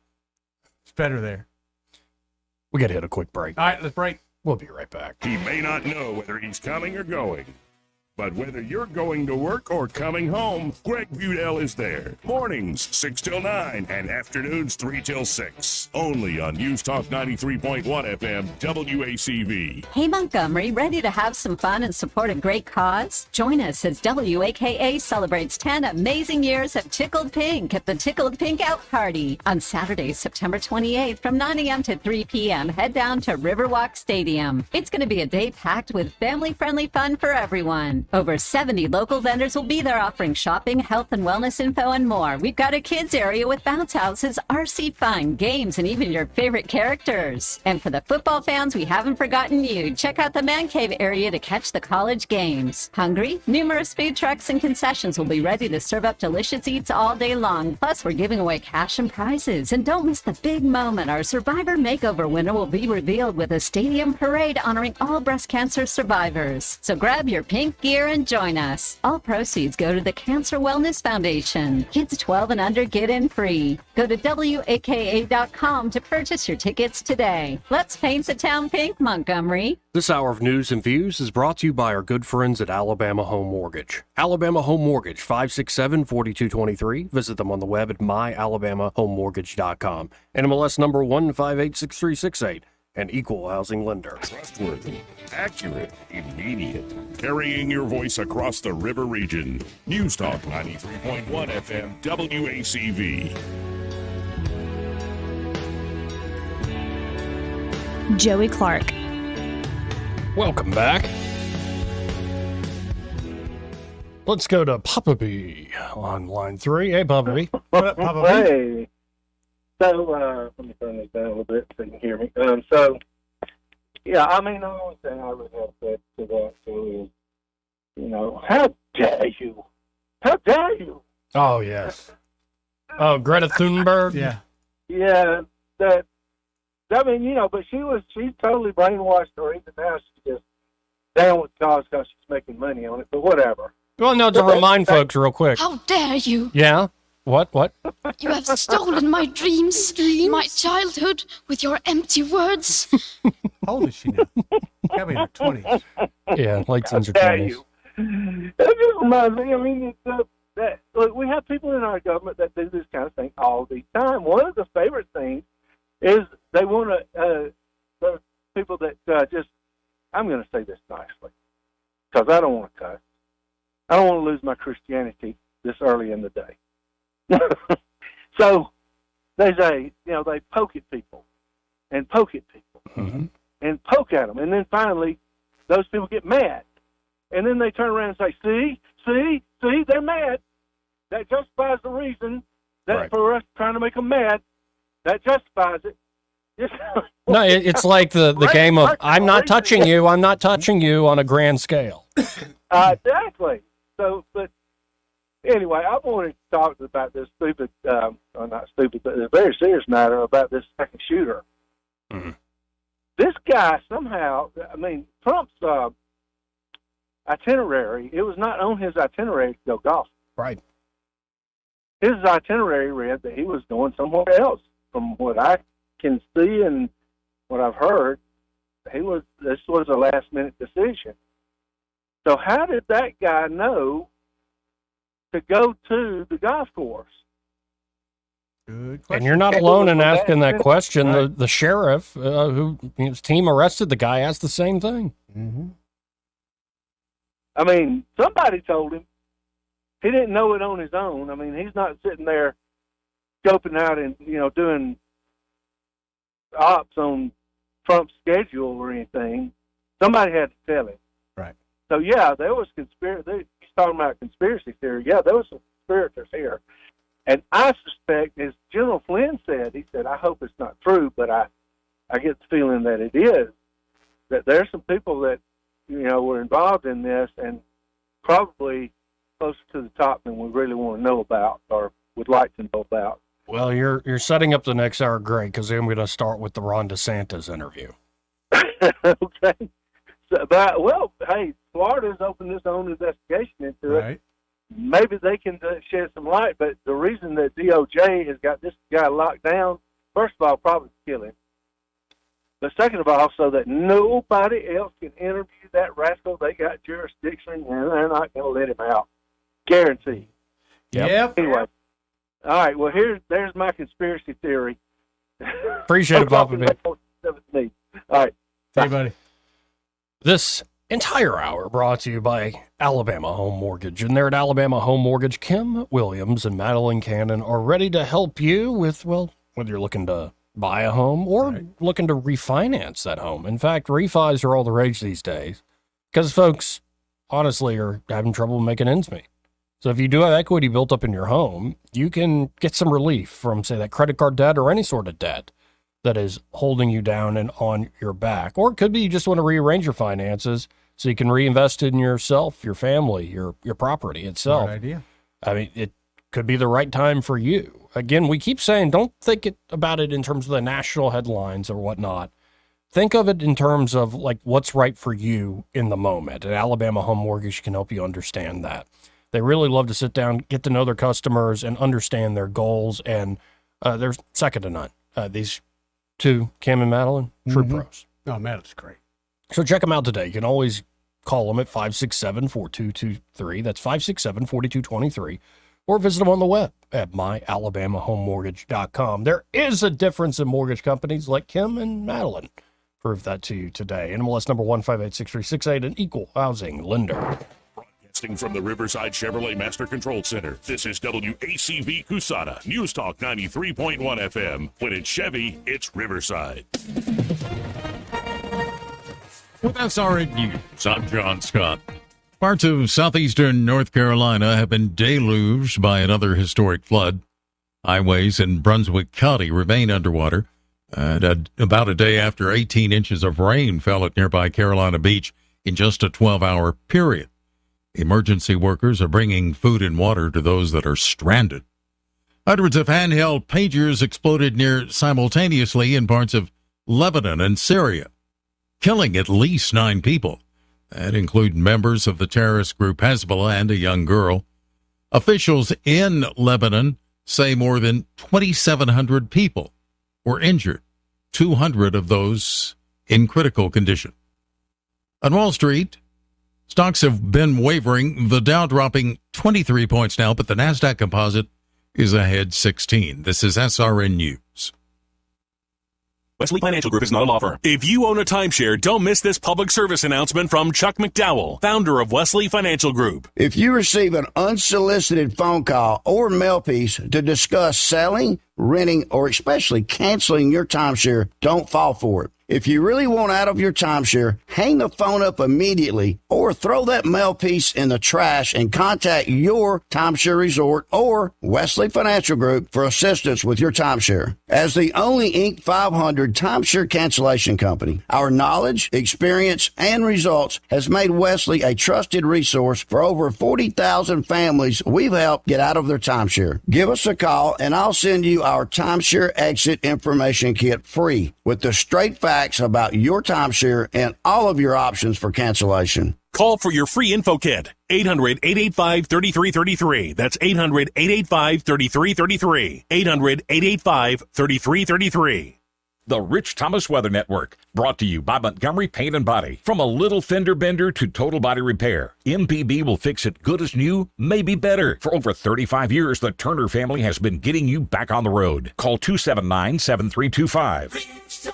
It's better there. We got to hit a quick break. All right, let's break. We'll be right back. He may not know whether he's coming or going, but whether you're going to work or coming home, Greg Budell is there. Mornings, 6 till 9, and afternoons, 3 till 6. Only on News Talk 93.1 FM, WACV. Hey Montgomery, ready to have some fun and support a great cause? Join us as WAKA celebrates 10 amazing years of Tickled Pink at the Tickled Pink Out Party. On Saturday, September 28th from 9 a.m. to 3 p.m., head down to Riverwalk Stadium. It's going to be a day packed with family-friendly fun for everyone. Over 70 local vendors will be there offering shopping, health and wellness info, and more. We've got a kids area with bounce houses, RC fun, games, and even your favorite characters. And for the football fans, we haven't forgotten you. Check out the Man Cave area to catch the college games. Hungry? Numerous food trucks and concessions will be ready to serve up delicious eats all day long. Plus, we're giving away cash and prizes. And don't miss the big moment. Our Survivor Makeover winner will be revealed with a stadium parade honoring all breast cancer survivors. So grab your pink gear and join us. All proceeds go to the Cancer Wellness Foundation. Kids 12 and under get in free. Go to WAKA.com to purchase your tickets today. Let's paint the town pink, Montgomery. This hour of news and views is brought to you by our good friends at Alabama Home Mortgage. Alabama Home Mortgage, 567-4223. Visit them on the web at myalabamahomemortgage.com. NMLS number 1586368. An equal housing lender. Trustworthy, accurate, immediate. Carrying your voice across the river region. News Talk 93.1 FM, WACV. Joey Clark. Welcome back. Let's go to Papa B on line 3. Hey, Papa B. What up, Papa B? Hey. So, let me turn this down a little bit so you can hear me. Yeah, I mean, the only thing I would have said to that, too, is, how dare you? How dare you? Oh, yes. Oh, Greta Thunberg? Yeah. Yeah, but she's totally brainwashed, or even now she's just down with cause because she's making money on it, but whatever. Well, no, to remind folks real quick. How dare you? Yeah? What? You have stolen my dreams, my childhood, with your empty words. How old is she now? Probably in her 20s. Yeah, late teens or I tell 20s. you. That just reminds me. I mean, that look, we have people in our government that do this kind of thing all the time. One of the favorite things is they want to. The people that just. I'm going to say this nicely because I don't want to cuss. I don't want to lose my Christianity this early in the day. So they say, they poke at people and poke at people and poke at them, and then finally those people get mad. And then they turn around and say, see, they're mad. That justifies the reason that for us trying to make them mad, that justifies it. No, it's like the game of I'm not touching you on a grand scale. Exactly. So, but anyway, I wanted to talk about this stupid, or not stupid, but a very serious matter about this second shooter. This guy somehow, Trump's itinerary, it was not on his itinerary to go golf. Right. His itinerary read that he was going somewhere else. From what I can see and what I've heard, this was a last-minute decision. So how did that guy know to go to the golf course? Good question. And you're not alone in asking that question. The sheriff, whose team arrested the guy, asked the same thing. I mean, somebody told him. He didn't know it on his own. I mean, he's not sitting there scoping out and, doing ops on Trump's schedule or anything. Somebody had to tell him. Right. So, yeah, there was conspiracy. He's talking about conspiracy theory. Yeah, there was some conspirators here. And I suspect, as General Flynn said, he said, I hope it's not true, but I get the feeling that it is, that there's some people that, were involved in this and probably closer to the top than we really want to know about or would like to know about. Well, you're setting up the next hour great because I'm going to start with the Ron DeSantis interview. Okay. So, well, hey, Florida's opened its own investigation into it. Maybe they can shed some light, but the reason that DOJ has got this guy locked down, first of all, probably to kill him. But second of all, so that nobody else can interview that rascal. They got jurisdiction, and they're not going to let him out. Guaranteed. Yep. Anyway. All right, well, there's my conspiracy theory. Appreciate it, Papa B. All right. Hey, buddy. This entire hour brought to you by Alabama Home Mortgage. And there at Alabama Home Mortgage, Kim Williams and Madeline Cannon are ready to help you with, well, whether you're looking to buy a home or looking to refinance that home. In fact, refis are all the rage these days because folks, honestly, are having trouble making ends meet. So if you do have equity built up in your home, you can get some relief from, say, that credit card debt or any sort of debt that is holding you down and on your back. Or it could be you just want to rearrange your finances so you can reinvest in yourself, your family, your property itself. Good idea. I mean, it could be the right time for you. Again, we keep saying don't think about it in terms of the national headlines or whatnot. Think of it in terms of like what's right for you in the moment. And Alabama Home Mortgage can help you understand that. They really love to sit down, get to know their customers, and understand their goals. And they're second to none. These two, Kim and Madeline, true pros. Oh, Madeline's great. So check them out today. You can always call them at 567-4223. That's 567-4223. Or visit them on the web at myalabamahomemortgage.com. There is a difference in mortgage companies like Kim and Madeline. Prove that to you today. NMLS number 1586368, an equal housing lender. Broadcasting from the Riverside Chevrolet Master Control Center, this is WACV Cusana, News Talk 93.1 FM. When it's Chevy, it's Riverside. With SRN News, I'm John Scott. Parts of southeastern North Carolina have been deluged by another historic flood. Highways in Brunswick County remain underwater. About a day after 18 inches of rain fell at nearby Carolina Beach in just a 12-hour period. Emergency workers are bringing food and water to those that are stranded. Hundreds of handheld pagers exploded near simultaneously in parts of Lebanon and Syria, killing at least 9 people. That include members of the terrorist group Hezbollah and a young girl. Officials in Lebanon say more than 2,700 people were injured, 200 of those in critical condition. On Wall Street, Stocks have been wavering, the Dow dropping 23 points now, but the NASDAQ composite is ahead 16. This is SRN News. Wesley Financial Group is not a law firm. If you own a timeshare, don't miss this public service announcement from Chuck McDowell, founder of Wesley Financial Group. If you receive an unsolicited phone call or mail piece to discuss selling, renting, or especially canceling your timeshare, don't fall for it. If you really want out of your timeshare, hang the phone up immediately or throw that mail piece in the trash and contact your timeshare resort or Wesley Financial Group for assistance with your timeshare. As the only Inc. 500 timeshare cancellation company, our knowledge, experience, and results has made Wesley a trusted resource for over 40,000 families we've helped get out of their timeshare. Give us a call and I'll send you our timeshare exit information kit free with the straight facts about your timeshare and all of your options for cancellation. Call for your free info kit. 800-885-3333. That's 800-885-3333. 800-885-3333. The Rich Thomas Weather Network, brought to you by Montgomery Paint and Body. From a little fender bender to total body repair, MPB will fix it good as new, maybe better. For over 35 years, the Turner family has been getting you back on the road. Call 279-7325.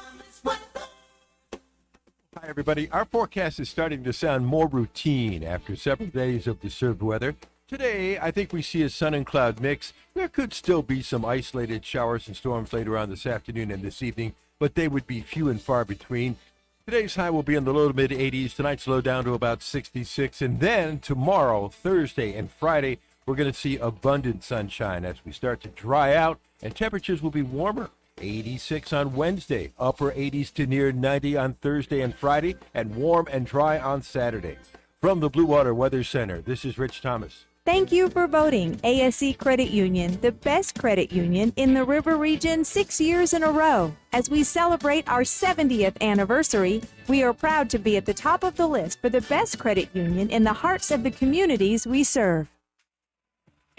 Hi, everybody. Our forecast is starting to sound more routine after several days of disturbed weather. Today, I think we see a sun and cloud mix. There could still be some isolated showers and storms later on this afternoon and this evening, but they would be few and far between. Today's high will be in the low to mid 80s. Tonight's low down to about 66. And then tomorrow, Thursday, and Friday, we're going to see abundant sunshine as we start to dry out, and temperatures will be warmer. 86 on Wednesday, upper 80s to near 90 on Thursday and Friday, and warm and dry on Saturday. From the Blue Water Weather Center, this is Rich Thomas. Thank you for voting ASC Credit Union the best credit union in the River Region 6 years in a row. As we celebrate our 70th anniversary, we are proud to be at the top of the list for the best credit union in the hearts of the communities we serve.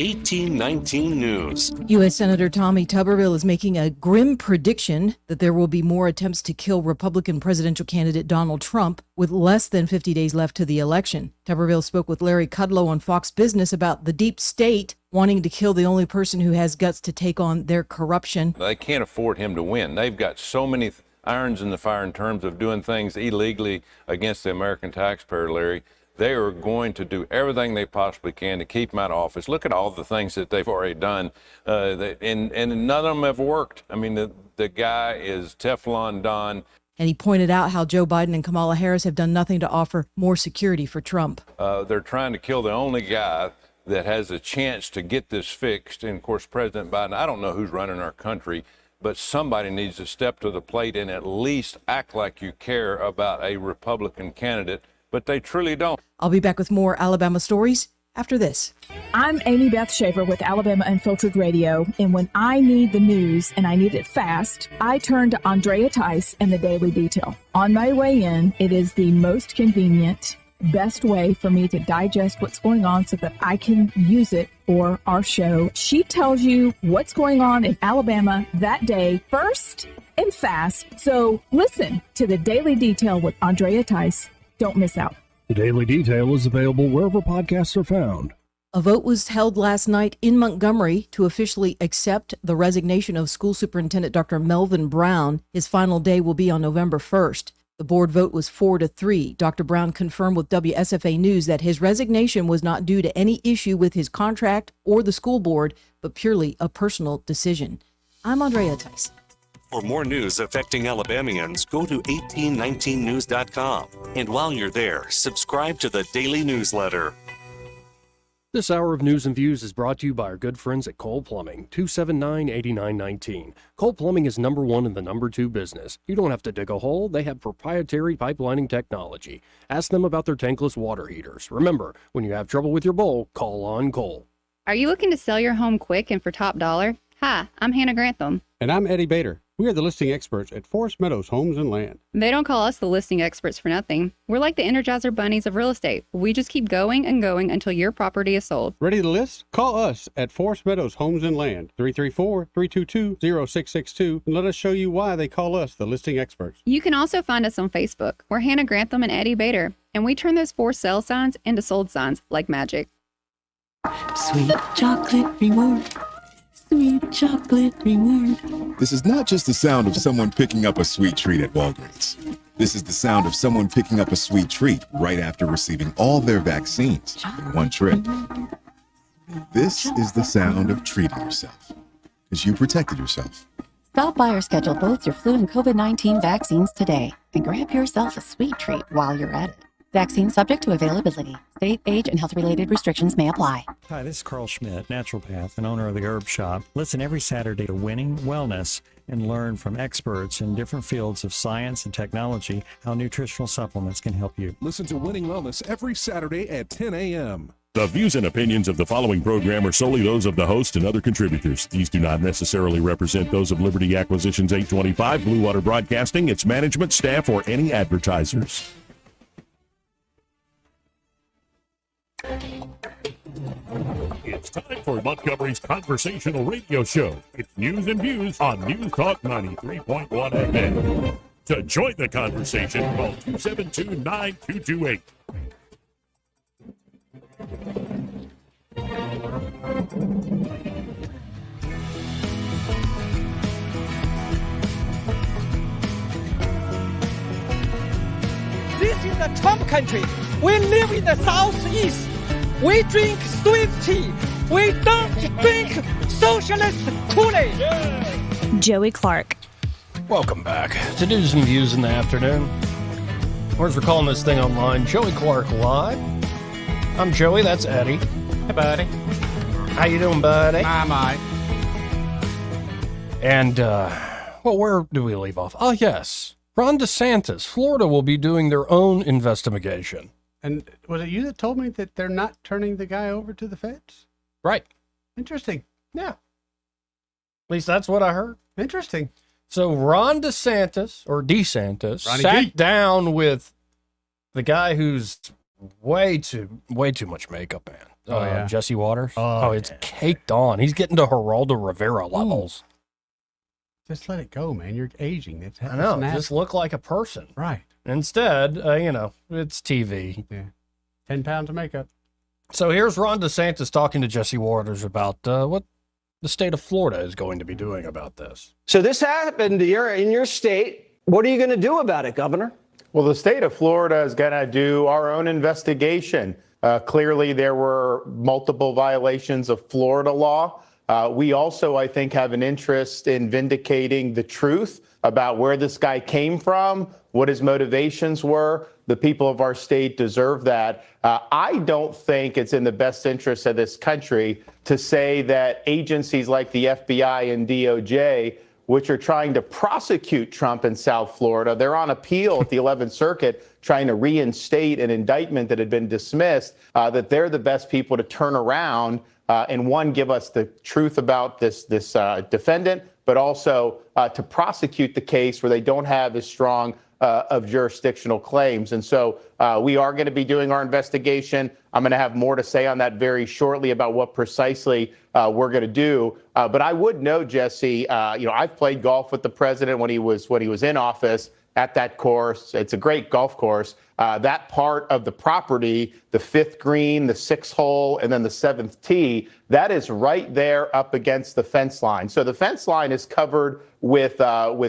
1819 News. U.S. Senator Tommy Tuberville is making a grim prediction that there will be more attempts to kill Republican presidential candidate Donald Trump with less than 50 days left to the election. Tuberville spoke with Larry Kudlow on Fox Business about the deep state wanting to kill the only person who has guts to take on their corruption. They can't afford him to win. They've got so many irons in the fire in terms of doing things illegally against the American taxpayer, Larry. They are going to do everything they possibly can to keep him out of office. Look at all the things that they've already done, and none of them have worked. I mean, the guy is Teflon Don. And he pointed out how Joe Biden and Kamala Harris have done nothing to offer more security for Trump. They're trying to kill the only guy that has a chance to get this fixed. And, of course, President Biden, I don't know who's running our country, but somebody needs to step to the plate and at least act like you care about a Republican candidate. But they truly don't. I'll be back with more Alabama stories after this. I'm Amy Beth Schaefer with Alabama Unfiltered Radio, and when I need the news and I need it fast, I turn to Andrea Tice and the Daily Detail. On my way in, it is the most convenient, best way for me to digest what's going on so that I can use it for our show. She tells you what's going on in Alabama that day first and fast. So listen to the Daily Detail with Andrea Tice. Don't miss out. The Daily Detail is available wherever podcasts are found. A vote was held last night in Montgomery to officially accept the resignation of School Superintendent Dr. Melvin Brown. His final day will be on November 1st. The board vote was 4-3. Dr. Brown confirmed with WSFA News that his resignation was not due to any issue with his contract or the school board, but purely a personal decision. I'm Andrea Tice. For more news affecting Alabamians, go to 1819news.com. And while you're there, subscribe to the daily newsletter. This hour of news and views is brought to you by our good friends at Cole Plumbing, 279-8919. Cole Plumbing is number one in the number two business. You don't have to dig a hole. They have proprietary pipelining technology. Ask them about their tankless water heaters. Remember, when you have trouble with your bowl, call on Cole. Are you looking to sell your home quick and for top dollar? Hi, I'm Hannah Grantham. And I'm Eddie Bader. We are the listing experts at Forest Meadows Homes and Land. They don't call us the listing experts for nothing. We're like the Energizer bunnies of real estate. We just keep going and going until your property is sold. Ready to list? Call us at Forest Meadows Homes and Land, 334-322-0662, and let us show you why they call us the listing experts. You can also find us on Facebook. We're Hannah Grantham and Eddie Bader, and we turn those for sale signs into sold signs like magic. Sweet chocolate reward. Sweet chocolate reward. This is not just the sound of someone picking up a sweet treat at Walgreens. This is the sound of someone picking up a sweet treat right after receiving all their vaccines in one trip. This is the sound of treating yourself, because you protected yourself. Stop by or schedule both your flu and COVID-19 vaccines today and grab yourself a sweet treat while you're at it. Vaccine subject to availability. State, age, and health-related restrictions may apply. Hi, this is Carl Schmidt, naturopath and owner of the Herb Shop. Listen every Saturday to Winning Wellness and learn from experts in different fields of science and technology how nutritional supplements can help you. Listen to Winning Wellness every Saturday at 10 a.m. The views and opinions of the following program are solely those of the host and other contributors. These do not necessarily represent those of Liberty Acquisitions 825, Blue Water Broadcasting, its management, staff, or any advertisers. It's time for Montgomery's conversational radio show. It's news and views on News Talk 93.1 FM. To join the conversation, call 272-9228. This is the Trump country. We live in the Southeast. We drink sweet tea. We don't drink socialist Kool-Aid. Joey Clark. Welcome back to News and Views in the afternoon. Or as we're calling this thing online, Joey Clark Live. I'm Joey, that's Eddie. Hey, buddy. How you doing, buddy? I'm all right. And, well, where do we leave off? Oh, yes. Ron DeSantis, Florida will be doing their own investigation. And was it you that told me that they're not turning the guy over to the feds? Right. Interesting. Yeah. At least that's what I heard. Interesting. So Ron DeSantis, or DeSantis, Ronnie sat D. down with the guy who's way too much makeup man. Oh, yeah. Jesse Waters. Oh, It's yeah. caked on. He's getting to Geraldo Rivera levels. Just let it go, man. You're aging. It's I know. nasty. Just look like a person. Right. Instead, it's TV. Yeah. 10 pounds of makeup. So here's Ron DeSantis talking to Jesse Waters about what the state of Florida is going to be doing about this. So this happened here in your state. What are you going to do about it, Governor? Well, the state of Florida is going to do our own investigation. Clearly, there were multiple violations of Florida law. We also, I think, have an interest in vindicating the truth about where this guy came from, what his motivations were. The people of our state deserve that. I don't think it's in the best interest of this country to say that agencies like the FBI and DOJ, which are trying to prosecute Trump in South Florida, they're on appeal at the 11th Circuit trying to reinstate an indictment that had been dismissed, that they're the best people to turn around and, one, give us the truth about this defendant, but also to prosecute the case where they don't have as strong of jurisdictional claims. And so we are going to be doing our investigation. I'm going to have more to say on that very shortly about what precisely we're going to do. But I would note, Jesse, I've played golf with the president when he was in office at that course. It's a great golf course. That part of the property, the fifth green, the sixth hole, and then the seventh tee, that is right there up against the fence line. So the fence line is covered with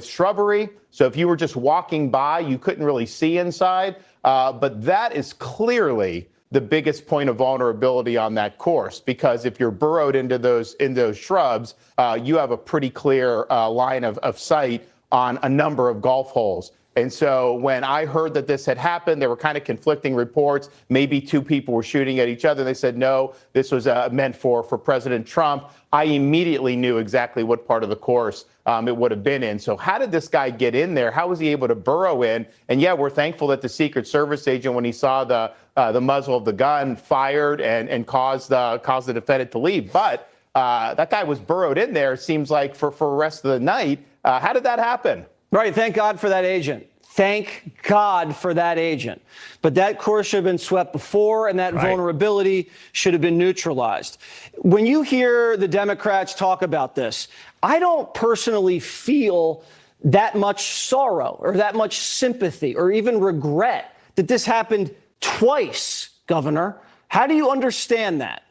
shrubbery. So if you were just walking by, you couldn't really see inside. But that is clearly the biggest point of vulnerability on that course, because if you're burrowed into those shrubs, you have a pretty clear line of sight on a number of golf holes. And so when I heard that this had happened, there were kind of conflicting reports. Maybe two people were shooting at each other. They said, no, this was meant for President Trump. I immediately knew exactly what part of the course it would have been in. So how did this guy get in there? How was he able to burrow in? And yeah, we're thankful that the Secret Service agent, when he saw the muzzle of the gun, fired and caused the defendant to leave. But that guy was burrowed in there, it seems like, for the rest of the night. How did that happen? Right. Thank God for that agent. Thank God for that agent. But that course should have been swept before, and that vulnerability should have been neutralized. When you hear the Democrats talk about this, I don't personally feel that much sorrow or that much sympathy or even regret that this happened twice, Governor. How do you understand that?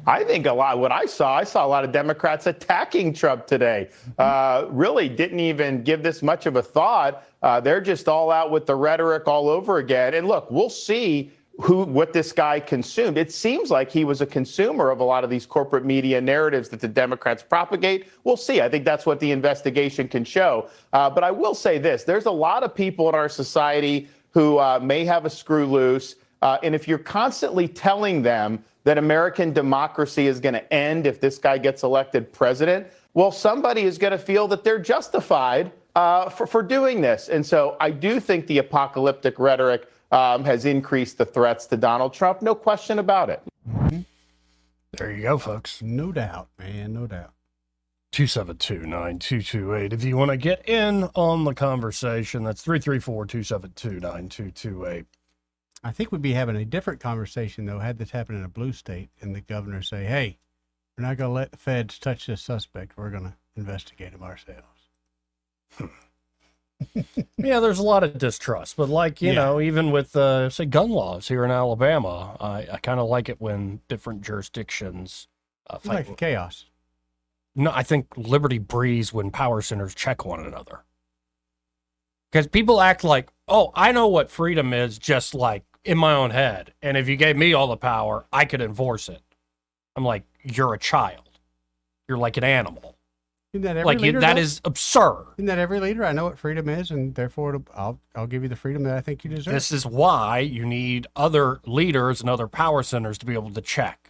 I think what I saw a lot of Democrats attacking Trump today. Really didn't even give this much of a thought. They're just all out with the rhetoric all over again. And look, we'll see what this guy consumed. It seems like he was a consumer of a lot of these corporate media narratives that the Democrats propagate. We'll see. I think that's what the investigation can show. But I will say this. There's a lot of people in our society who may have a screw loose. And if you're constantly telling them that American democracy is going to end if this guy gets elected president, well, somebody is going to feel that they're justified for doing this. And so I do think the apocalyptic rhetoric has increased the threats to Donald Trump. No question about it. There you go, folks. No doubt, man. No doubt. 272-9228. If you want to get in on the conversation, that's 334-272-9228. I think we'd be having a different conversation, though, had this happened in a blue state and the governor say, hey, we're not going to let the feds touch this suspect. We're going to investigate him ourselves. Yeah, there's a lot of distrust. But like, you know, even with, say, gun laws here in Alabama, I kind of like it when different jurisdictions fight. Like the chaos. No, I think liberty breathes when power centers check one another. Because people act like, oh, I know what freedom is just like in my own head. And if you gave me all the power, I could enforce it. I'm like, you're a child. You're like an animal. Isn't that every leader, that though? is absurd. Isn't that every leader? I know what freedom is, and therefore I'll give you the freedom that I think you deserve. This is why you need other leaders and other power centers to be able to check.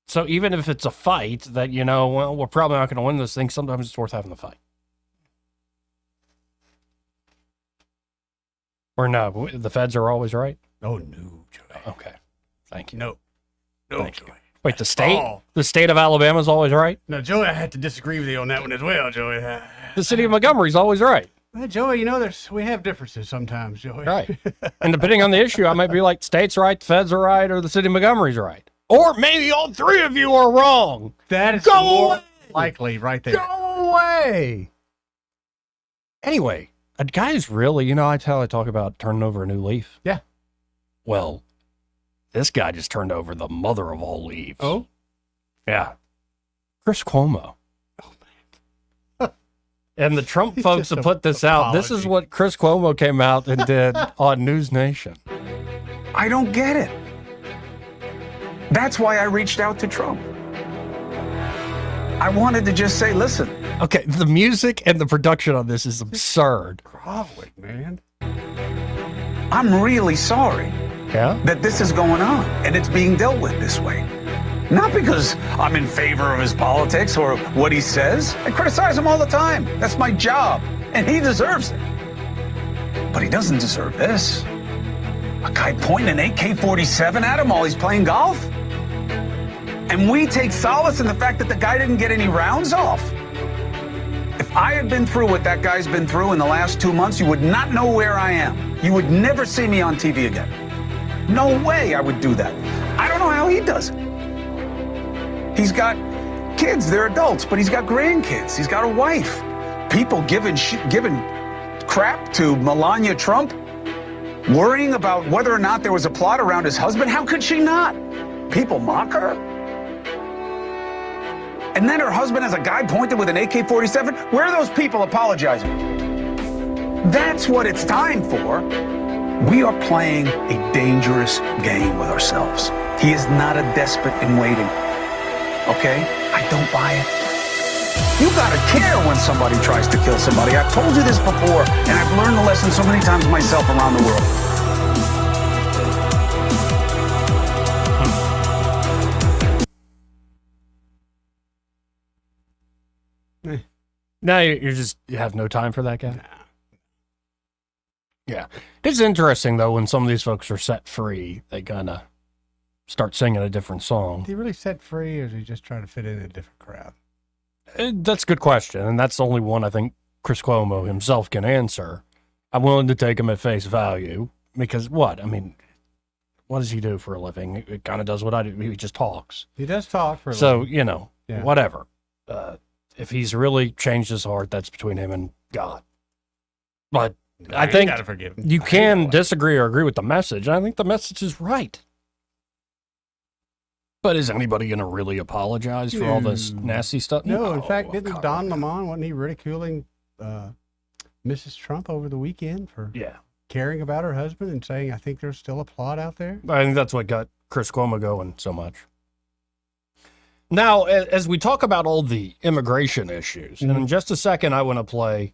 So even if it's a fight that, you know, well, we're probably not going to win this thing, sometimes it's worth having the fight. Or no, the feds are always right? Oh, no, Joey. Okay. Thank you. No. Thank you. Wait, the state? Oh. The state of Alabama is always right? No, Joey, I had to disagree with you on that one as well, Joey. The city of Montgomery is always right. Well, Joey, you know, we have differences sometimes, Joey. Right. And depending on the issue, I might be like, state's right, the feds are right, or the city of Montgomery's right. Or maybe all three of you are wrong. That is more likely right there. Go away. Anyway, a guy who's really, you know, I talk about turning over a new leaf. Yeah. Well, this guy just turned over the mother of all leaves. Oh? Yeah. Chris Cuomo. Oh, man. And the Trump folks have put this out. This is what Chris Cuomo came out and did on News Nation. I don't get it. That's why I reached out to Trump. I wanted to just say, listen. Okay, the music and the production on this is absurd. Groveling, man. I'm really sorry that this is going on and it's being dealt with this way. Not because I'm in favor of his politics or what he says. I criticize him all the time. That's my job, and he deserves it. But he doesn't deserve this. A guy pointing an AK-47 at him while he's playing golf? And we take solace in the fact that the guy didn't get any rounds off. If I had been through what that guy's been through in the last 2 months, you would not know where I am. You would never see me on TV again. No way I would do that. I don't know how he does it. He's got kids, they're adults, but he's got grandkids. He's got a wife. People giving crap to Melania Trump, worrying about whether or not there was a plot around his husband. How could she not? People mock her. And then her husband has a guy pointed with an AK-47. Where are those people apologizing? That's what it's time for. We are playing a dangerous game with ourselves. He is not a despot in waiting. Okay? I don't buy it. You gotta care when somebody tries to kill somebody. I've told you this before, and I've learned the lesson so many times myself around the world. Now you have no time for that guy? Nah. Yeah. It's interesting, though, when some of these folks are set free, they kind of start singing a different song. Is he really set free, or is he just trying to fit in a different crowd? That's a good question, and that's the only one I think Chris Cuomo himself can answer. I'm willing to take him at face value because what? I mean, what does he do for a living? It kind of does what I do. He just talks. He does talk for a So, living. you know, whatever. If he's really changed his heart, that's between him and God. But I you think gotta forgive him. you can disagree or agree with the message. I think the message is right. But is anybody going to really apologize for all this nasty stuff? No, in fact, didn't Don Lemon, wasn't he ridiculing Mrs. Trump over the weekend for caring about her husband and saying, I think there's still a plot out there? I think that's what got Chris Cuomo going so much. Now, as we talk about all the immigration issues, and in just a second, I want to play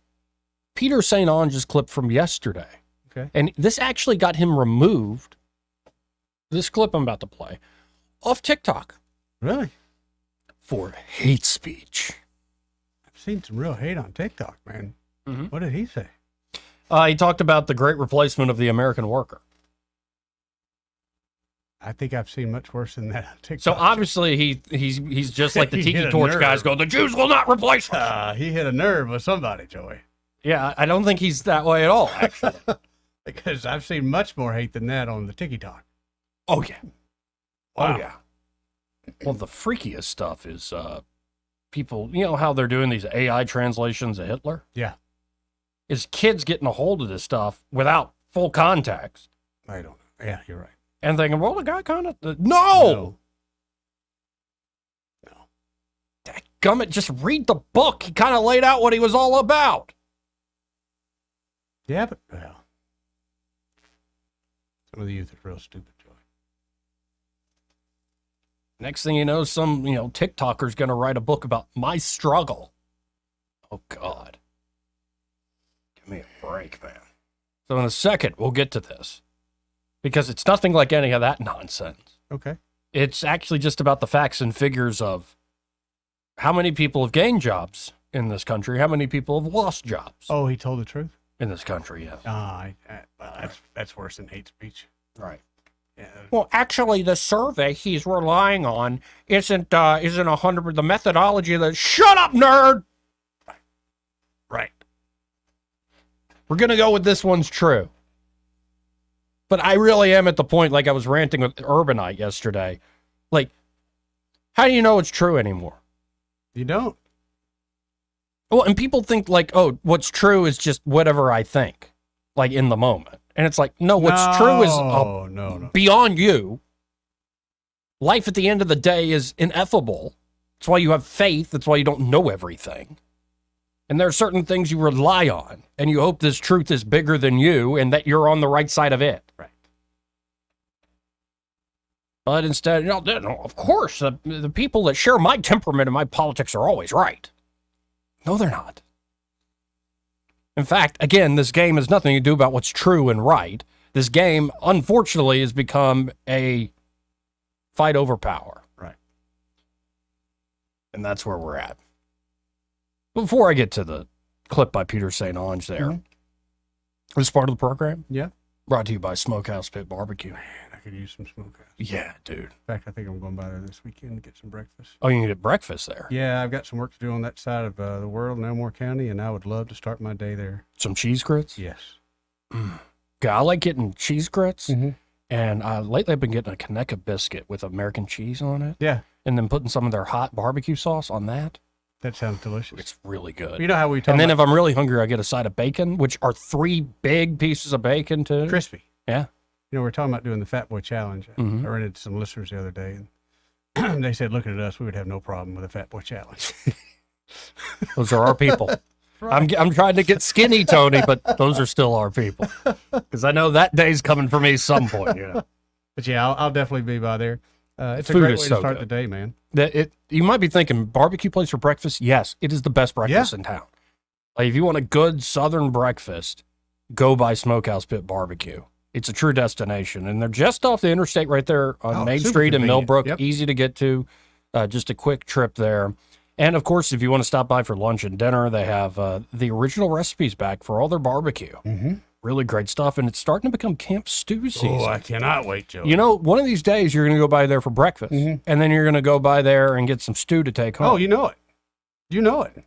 Peter St. Onge's clip from yesterday. Okay. And this actually got him removed, this clip I'm about to play, off TikTok. Really? For hate speech. I've seen some real hate on TikTok, man. What did he say? He talked about the great replacement of the American worker. I think I've seen much worse than that on TikTok. So obviously he's just like the He Tiki hit a Torch nerve. guys go, the Jews will not replace us. He hit a nerve with somebody, Joey. Yeah, I don't think he's that way at all, actually. Because I've seen much more hate than that on the TikTok. Oh, yeah. Wow. Oh, yeah. Well, the freakiest stuff is people, you know how they're doing these AI translations of Hitler? Yeah. Is kids getting a hold of this stuff without full context. I don't know. Yeah, you're right. And thinking, well, the guy kind of... No! Gummit, just read the book. He kind of laid out what he was all about. Yeah, but, well, some of the youth are real stupid, Joey. Next thing you know, some, TikToker's going to write a book about my struggle. Oh, God. Give me a break, man. So in a second, we'll get to this. Because it's nothing like any of that nonsense. Okay. It's actually just about the facts and figures of how many people have gained jobs in this country, how many people have lost jobs. Oh, he told the truth? In this country, yes. Well, that's worse than hate speech. Right. Yeah. Well, actually, the survey he's relying on isn't 100. The methodology of the shut up, nerd. Right. We're gonna go with this one's true. But I really am at the point, like I was ranting with Urbanite yesterday. Like, how do you know it's true anymore? You don't. Well, and people think like, oh, what's true is just whatever I think, like in the moment. And it's like, no, what's true is beyond you. Life at the end of the day is ineffable. That's why you have faith. That's why you don't know everything. And there are certain things you rely on, and you hope this truth is bigger than you and that you're on the right side of it. Right. But instead, of course, the people that share my temperament and my politics are always right. No, they're not. In fact, again, this game has nothing to do about what's true and right. This game, unfortunately, has become a fight over power. Right. And that's where we're at. Before I get to the clip by Peter St. Onge there, this part of the program, brought to you by Smokehouse Pit Barbecue. Man, I could use some smokehouse. Yeah, dude. In fact, I think I'm going by there this weekend to get some breakfast. Oh, you can get breakfast there? Yeah, I've got some work to do on that side of the world in Elmore County, and I would love to start my day there. Some cheese grits? Yes. Yeah, I like getting cheese grits, and lately I've been getting a Conecuh biscuit with American cheese on it. Yeah. And then putting some of their hot barbecue sauce on that. That sounds delicious. It's really good. You know how we talk And then about if I'm really hungry, I get a side of bacon, which are 3 big pieces of bacon too. crispy. Yeah. You know, we're talking about doing the Fat Boy Challenge. I ran into some listeners the other day, and they said, looking at us, we would have no problem with the Fat Boy Challenge. Those are our people. Right. I'm trying to get skinny, Tony, but those are still our people. Because I know that day's coming for me some point, But yeah, I'll definitely be by there. It's a Food great way is to so start good. the day, man. You might be thinking, barbecue place for breakfast? Yes, it is the best breakfast in town. Like, if you want a good Southern breakfast, go by Smokehouse Pit Barbecue. It's a true destination. And they're just off the interstate right there on Main super Street in convenient. Millbrook. Yep. Easy to get to. Just a quick trip there. And, of course, if you want to stop by for lunch and dinner, they have the original recipes back for all their barbecue. Really great stuff. And it's starting to become camp stew season. Oh, I cannot wait, Joe. You know, one of these days you're going to go by there for breakfast. And then you're going to go by there and get some stew to take home. Oh, you know it. Do you know it?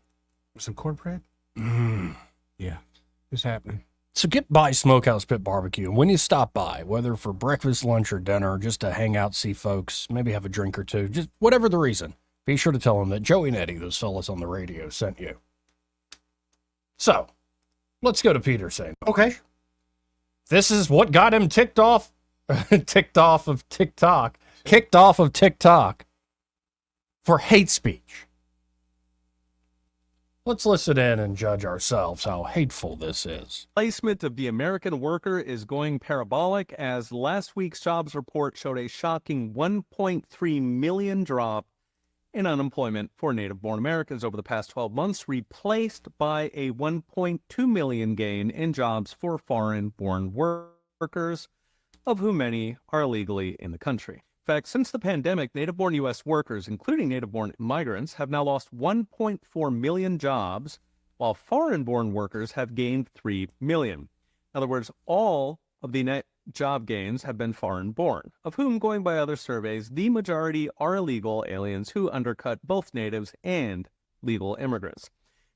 Some cornbread? Mm. Yeah, it's happening. So get by Smokehouse Pit Barbecue. And when you stop by, whether for breakfast, lunch, or dinner, just to hang out, see folks, maybe have a drink or two, just whatever the reason, be sure to tell them that Joey and Eddie, those fellas on the radio, sent you. So, let's go to Peter saying. Okay. This is what got him kicked off of TikTok for hate speech. Let's listen in and judge ourselves how hateful this is. Placement of the American worker is going parabolic as last week's jobs report showed a shocking 1.3 million drop in unemployment for native-born Americans over the past 12 months, replaced by a 1.2 million gain in jobs for foreign-born workers, of whom many are illegally in the country. In fact, since the pandemic, native-born U.S. workers, including native-born migrants, have now lost 1.4 million jobs, while foreign-born workers have gained 3 million. In other words, all of the net job gains have been foreign-born, of whom, going by other surveys, the majority are illegal aliens who undercut both natives and legal immigrants.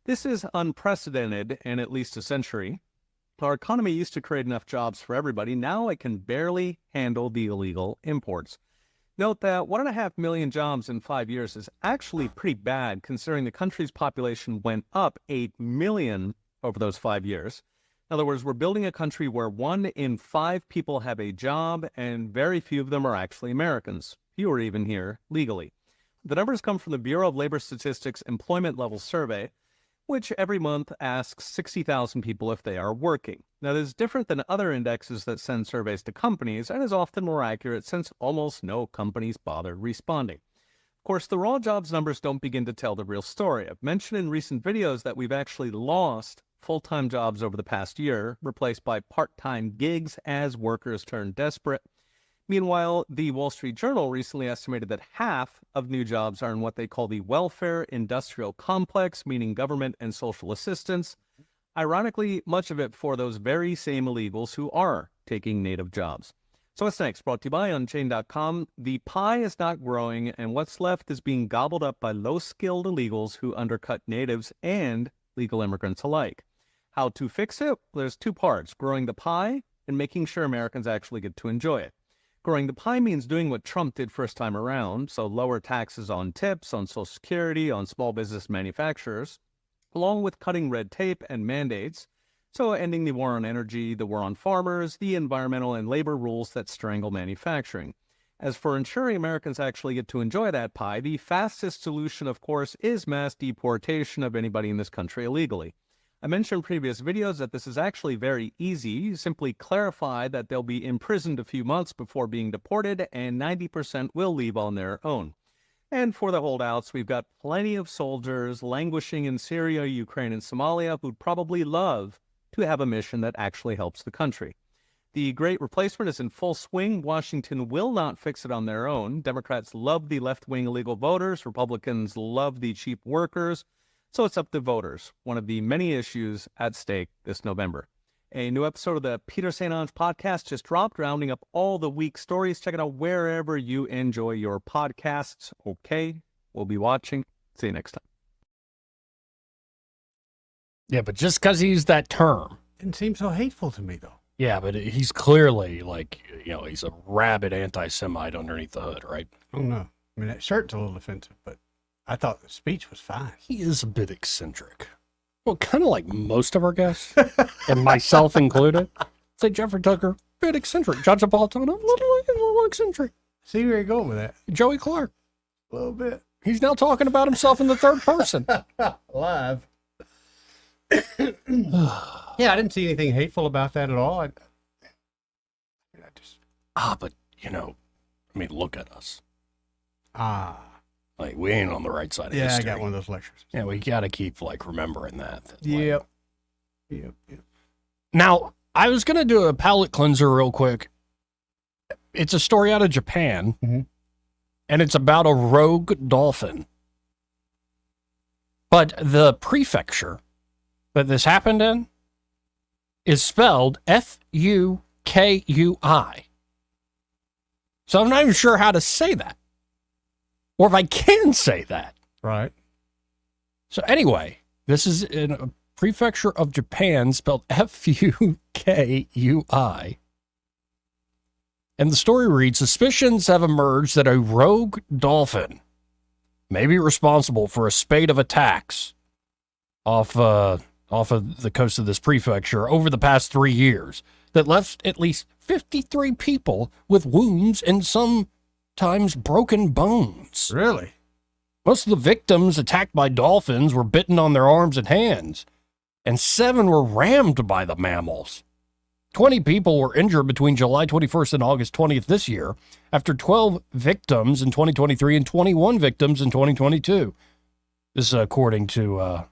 This is unprecedented in at least a century. Our economy used to create enough jobs for everybody. Now it can barely handle the illegal imports. Note that 1.5 million jobs in 5 years is actually pretty bad, considering the country's population went up 8 million over those 5 years. In other words, we're building a country where 1 in 5 people have a job, and very few of them are actually Americans. Few are even here legally. The numbers come from the Bureau of Labor Statistics Employment Level Survey, which every month asks 60,000 people if they are working. Now, this is different than other indexes that send surveys to companies and is often more accurate since almost no companies bother responding. Of course, the raw jobs numbers don't begin to tell the real story. I've mentioned in recent videos that we've actually lost full-time jobs over the past year, replaced by part-time gigs as workers turn desperate. Meanwhile, the Wall Street Journal recently estimated that half of new jobs are in what they call the welfare industrial complex, meaning government and social assistance. Ironically, much of it for those very same illegals who are taking native jobs. So what's next? Brought to you by Unchained.com. The pie is not growing, and what's left is being gobbled up by low-skilled illegals who undercut natives and legal immigrants alike. How to fix it? There's 2 parts, growing the pie and making sure Americans actually get to enjoy it. Growing the pie means doing what Trump did first time around, so lower taxes on tips, on Social Security, on small business manufacturers, along with cutting red tape and mandates, so ending the war on energy, the war on farmers, the environmental and labor rules that strangle manufacturing. As for ensuring Americans actually get to enjoy that pie, the fastest solution, of course, is mass deportation of anybody in this country illegally. I mentioned in previous videos that this is actually very easy. You simply clarify that they'll be imprisoned a few months before being deported, and 90% will leave on their own. And for the holdouts, we've got plenty of soldiers languishing in Syria, Ukraine, and Somalia who'd probably love to have a mission that actually helps the country. The Great Replacement is in full swing. Washington will not fix it on their own. Democrats love the left-wing illegal voters. Republicans love the cheap workers. So it's up to voters, one of the many issues at stake this November. A new episode of the Peter St. Onge podcast just dropped, rounding up all the week's stories. Check it out wherever you enjoy your podcasts. Okay, we'll be watching. See you next time. Yeah, but just because he used that term. Didn't seem so hateful to me, though. Yeah, but he's clearly he's a rabid anti-Semite underneath the hood, right? Oh, no. I mean, that shirt's a little offensive, but I thought the speech was fine. He is a bit eccentric. Well, kind of like most of our guests, and myself included. Say Jeffrey Tucker, bit eccentric. Judge Napolitano, a little eccentric. See where you're going with that. Joey Clark. A little bit. He's now talking about himself in the third person. Live. Yeah, I didn't see anything hateful about that at all. But, look at us. Like, we ain't on the right side of history. I got one of those lectures. Yeah, we got to keep, remembering that. Yep. Now, I was going to do a palate cleanser real quick. It's a story out of Japan, and it's about a rogue dolphin. But the prefecture that this happened in is spelled Fukui. So I'm not even sure how to say that. Or if I can say that. Right. So anyway, this is in a prefecture of Japan, spelled Fukui. And the story reads, suspicions have emerged that a rogue dolphin may be responsible for a spate of attacks off of the coast of this prefecture over the past 3 years that left at least 53 people with wounds and sometimes broken bones. Really? Most of the victims attacked by dolphins were bitten on their arms and hands, and 7 were rammed by the mammals. 20 people were injured between July 21st and August 20th this year, after 12 victims in 2023 and 21 victims in 2022. This is according to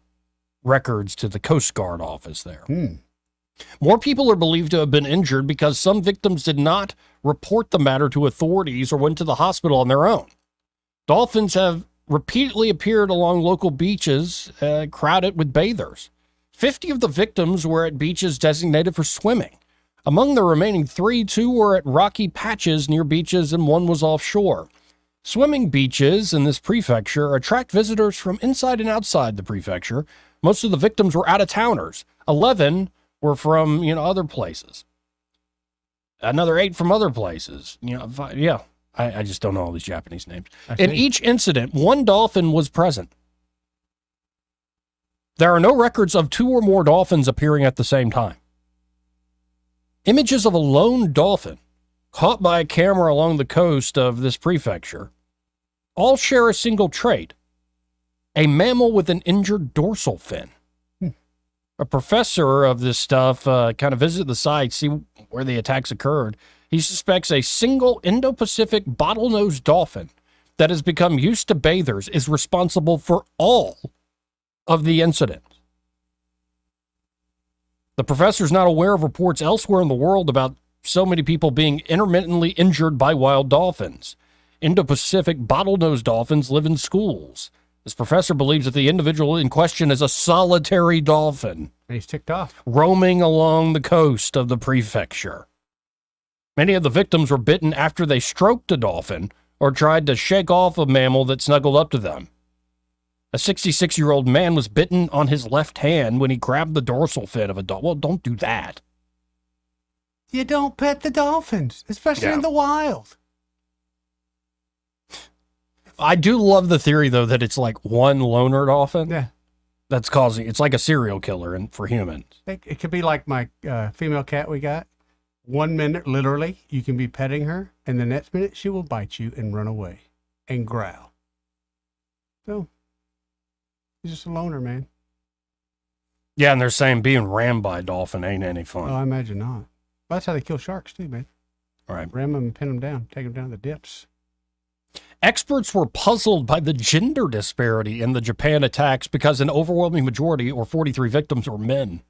records to the Coast Guard office there. More people are believed to have been injured because some victims did not report the matter to authorities or went to the hospital on their own. Dolphins have repeatedly appeared along local beaches crowded with bathers. 50 of the victims were at beaches designated for swimming. Among the remaining 3, 2 were at rocky patches near beaches and 1 was offshore. Swimming beaches in this prefecture attract visitors from inside and outside the prefecture. Most of the victims were out-of-towners. 11 were from, other places. Another 8 from other places. I just don't know all these Japanese names. In each incident, 1 dolphin was present. There are no records of 2 or more dolphins appearing at the same time. Images of a lone dolphin caught by a camera along the coast of this prefecture all share a single trait: a mammal with an injured dorsal fin. A professor of this stuff kind of visited the site, see where the attacks occurred. He suspects a single Indo-Pacific bottlenose dolphin that has become used to bathers is responsible for all of the incidents. The professor's not aware of reports elsewhere in the world about so many people being intermittently injured by wild dolphins. Indo-Pacific bottlenose dolphins live in schools. This professor believes that the individual in question is a solitary dolphin. He's ticked off. Roaming along the coast of the prefecture. Many of the victims were bitten after they stroked a dolphin or tried to shake off a mammal that snuggled up to them. A 66-year-old man was bitten on his left hand when he grabbed the dorsal fin of a dolphin. Well, don't do that. You don't pet the dolphins, especially in the wild. I do love the theory, though, that it's like one loner dolphin. Yeah. That's causing, it's like a serial killer for humans. It could be like my female cat we got. 1 minute, literally, you can be petting her, and the next minute she will bite you and run away and growl. So, he's just a loner, man. Yeah, and they're saying being rammed by a dolphin ain't any fun. Oh, I imagine not. Well, that's how they kill sharks, too, man. All right. Ram them and pin them down, take them down the dips. Experts were puzzled by the gender disparity in the Japan attacks because an overwhelming majority, or 43 victims, were men.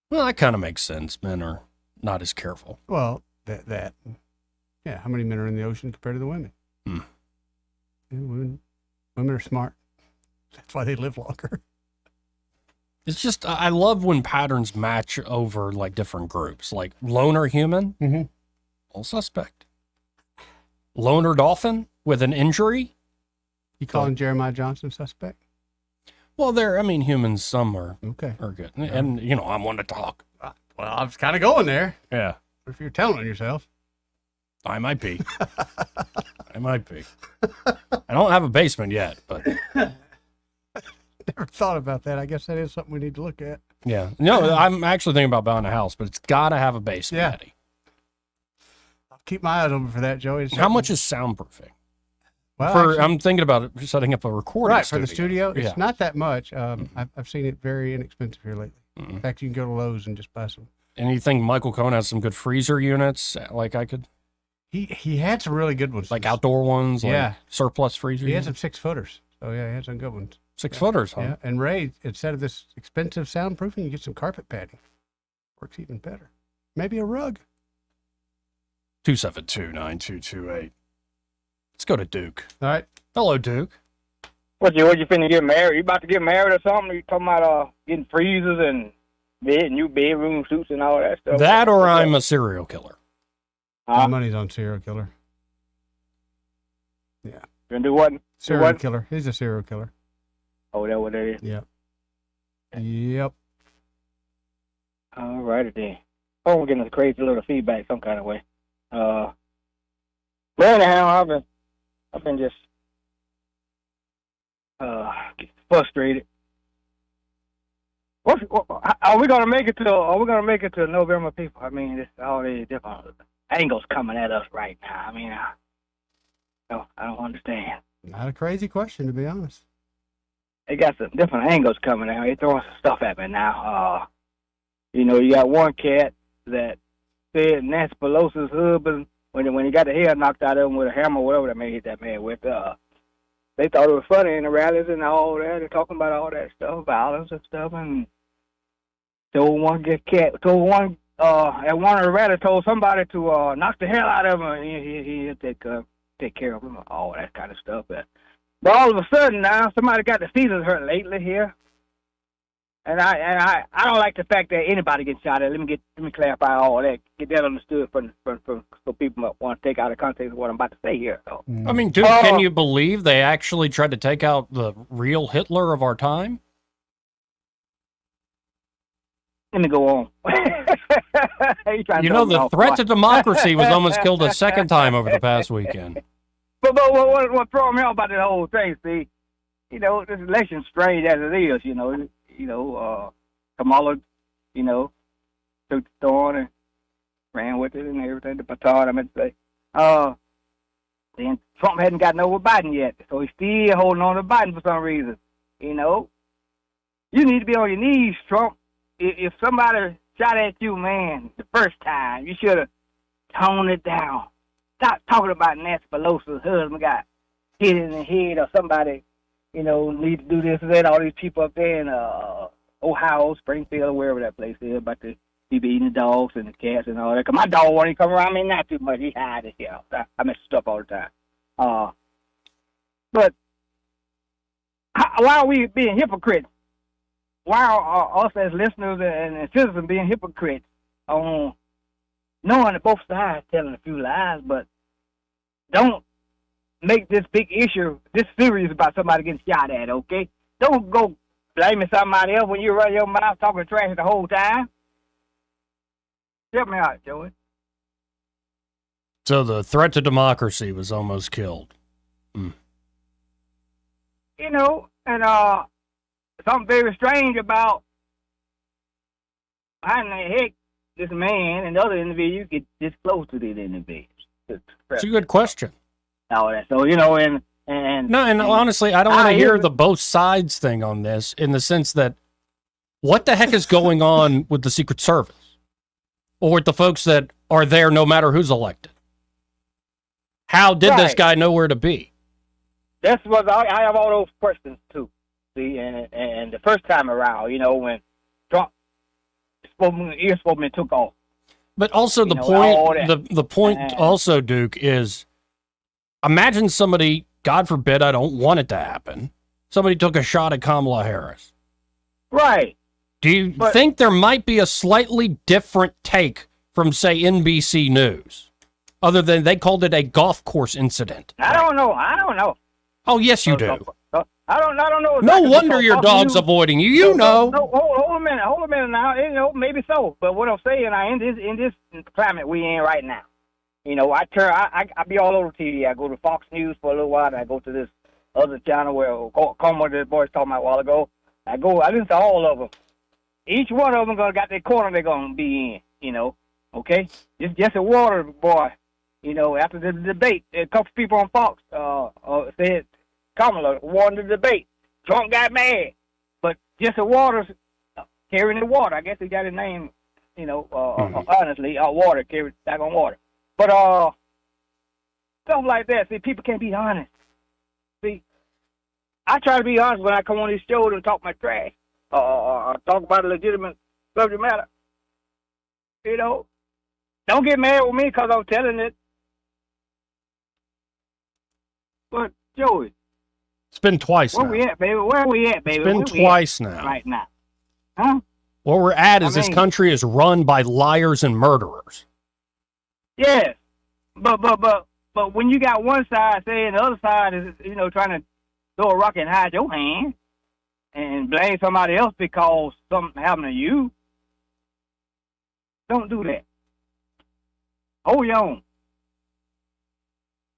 Well, that kind of makes sense. Men are not as careful. Well, that. Yeah, how many men are in the ocean compared to the women? Yeah, women are smart. That's why they live longer. It's just, I love when patterns match over like different groups. Like loner human, all suspect. Loner dolphin with an injury. You calling Jeremiah Johnson suspect? Well, humans, some are okay, are good. And, I'm one to talk. Well, I was kind of going there. Yeah. If you're telling on yourself. I might be. I might be. I don't have a basement yet, but. Never thought about that. I guess that is something we need to look at. Yeah. No, I'm actually thinking about buying a house, but it's got to have a basement, Eddie. I'll keep my eyes open for that, Joey. How much is soundproofing? Well, I'm thinking about setting up a recording for the studio. It's not that much. Mm-hmm. I've seen it very inexpensive here lately. In fact, you can go to Lowe's and just buy some. And you think Michael Cohen has some good freezer units? Like I could. He had some really good ones, like outdoor ones. Yeah, like surplus freezer. He had some 6-footers. Oh yeah, he had some good ones. 6-footers, huh? Yeah, and Ray, instead of this expensive soundproofing, you get some carpet padding. Works even better. Maybe a rug. 272-9228. Let's go to Duke. All right. Hello, Duke. What you finna get married? You about to get married or something? You talking about getting freezers and new bedroom suits and all that stuff? That or I'm a serial killer. My money's on serial killer. Yeah. Gonna do what? Serial killer. He's a serial killer. Oh, that what that is? Yep. Yep. All righty then. Oh, we're getting a crazy little feedback some kind of way. But anyhow, I've been just frustrated. Are we gonna make it to? Are we gonna make it to November, people? I mean, it's all these different angles coming at us right now. I mean, I don't understand. Not a crazy question, to be honest. They got some different angles coming out. They throwing some stuff at me now. You got one cat that said Nancy Pelosi's husband, when he got the hair knocked out of him with a hammer, whatever they hit that man with, they thought it was funny in the rallies and all that. They're talking about all that stuff, violence and stuff, and told one at one of the rallies told somebody to knock the hell out of him, and he'll take care of him, all that kind of stuff. But all of a sudden now, somebody got the feelings hurt lately here. And I don't like the fact that anybody gets shot at. Let me clarify all that. Get that understood so people might want to take out of context of what I'm about to say here. So. I mean, dude, can you believe they actually tried to take out the real Hitler of our time? Let me go on. The threat to democracy was almost killed a second time over the past weekend. But what throwing me off about this whole thing, see, this election strange as it is, Kamala, took the thorn and ran with it and everything, the baton, I meant to say. Then Trump hadn't gotten over Biden yet, so he's still holding on to Biden for some reason. You need to be on your knees, Trump. If somebody shot at you, man, the first time, you should have toned it down. Stop talking about Nancy Pelosi's husband got hit in the head or somebody, need to do this and that. All these people up there in Ohio, Springfield, or wherever that place is, about to be eating the dogs and the cats and all that. 'Cause my dog won't even come around me, not too much. He hides his here. I mess stuff all the time. But why are we being hypocrites? Why are us as listeners and citizens being hypocrites on knowing that both sides telling a few lies, but don't make this big issue, this serious about somebody getting shot at, okay? Don't go blaming somebody else when you run your mouth talking trash the whole time. Help me out, Joey. So the threat to democracy was almost killed. And something very strange about how in the heck this man and the other individuals get this close to these individuals. It's a good question. All that. So, and honestly, I don't want to hear the both sides thing on this, in the sense that what the heck is going on with the Secret Service or with the folks that are there no matter who's elected? How did this guy know where to be? That's what I have all those questions too. See, and the first time around, when Trump ear-spoken took off. But also the point also, Duke, is imagine somebody, God forbid, I don't want it to happen, somebody took a shot at Kamala Harris. Right. Do you think there might be a slightly different take from, say, NBC News, other than they called it a golf course incident? I don't know. Oh, yes, you do. I don't know. No wonder your dog's avoiding you. You know. No, hold a minute now. Maybe so. But what I'm saying, in this climate we in right now, I be all over TV. I go to Fox News for a little while, and I go to this other channel where the boys talking about a while ago. I listen to all of them. Each one of them got their corner they're gonna be in. Okay. It's just a water boy. After the debate, a couple people on Fox said Kamala won the debate. Trump got mad, but Jesse Waters carrying the water. I guess he got his name, honestly, water, carried back on water. But stuff like that. See, people can't be honest. See, I try to be honest when I come on these shows and talk my trash, talk about a legitimate subject matter. Don't get mad with me because I'm telling it. But Joey, it's been twice now. Where we at, baby? It's been twice now. Right now. Huh? Where we're at is this country is run by liars and murderers. Yes. But But when you got one side saying the other side is, trying to throw a rock and hide your hand and blame somebody else because something happened to you, don't do that. Hold your own.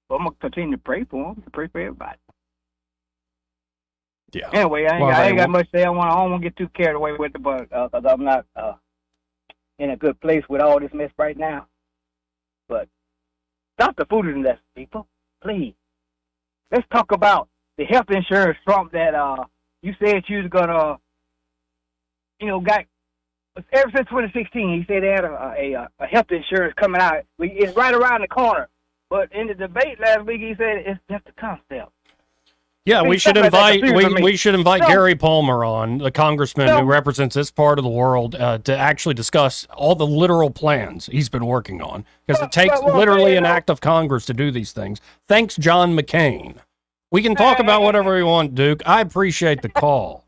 But I'm going to continue to pray for them, to pray for everybody. Yeah. Anyway, I ain't got much to say. I don't want to get too carried away with it, but because I'm not in a good place with all this mess right now. But stop the food industry, people. Please. Let's talk about the health insurance Trump that you said you was going to, got ever since 2016, he said they had a health insurance coming out. It's right around the corner. But in the debate last week, he said it's just a concept. Yeah, we should invite Gary Palmer on, the congressman who represents this part of the world, to actually discuss all the literal plans he's been working on. Because it takes literally an act of Congress to do these things. Thanks, John McCain. We can talk about whatever we want, Duke. I appreciate the call.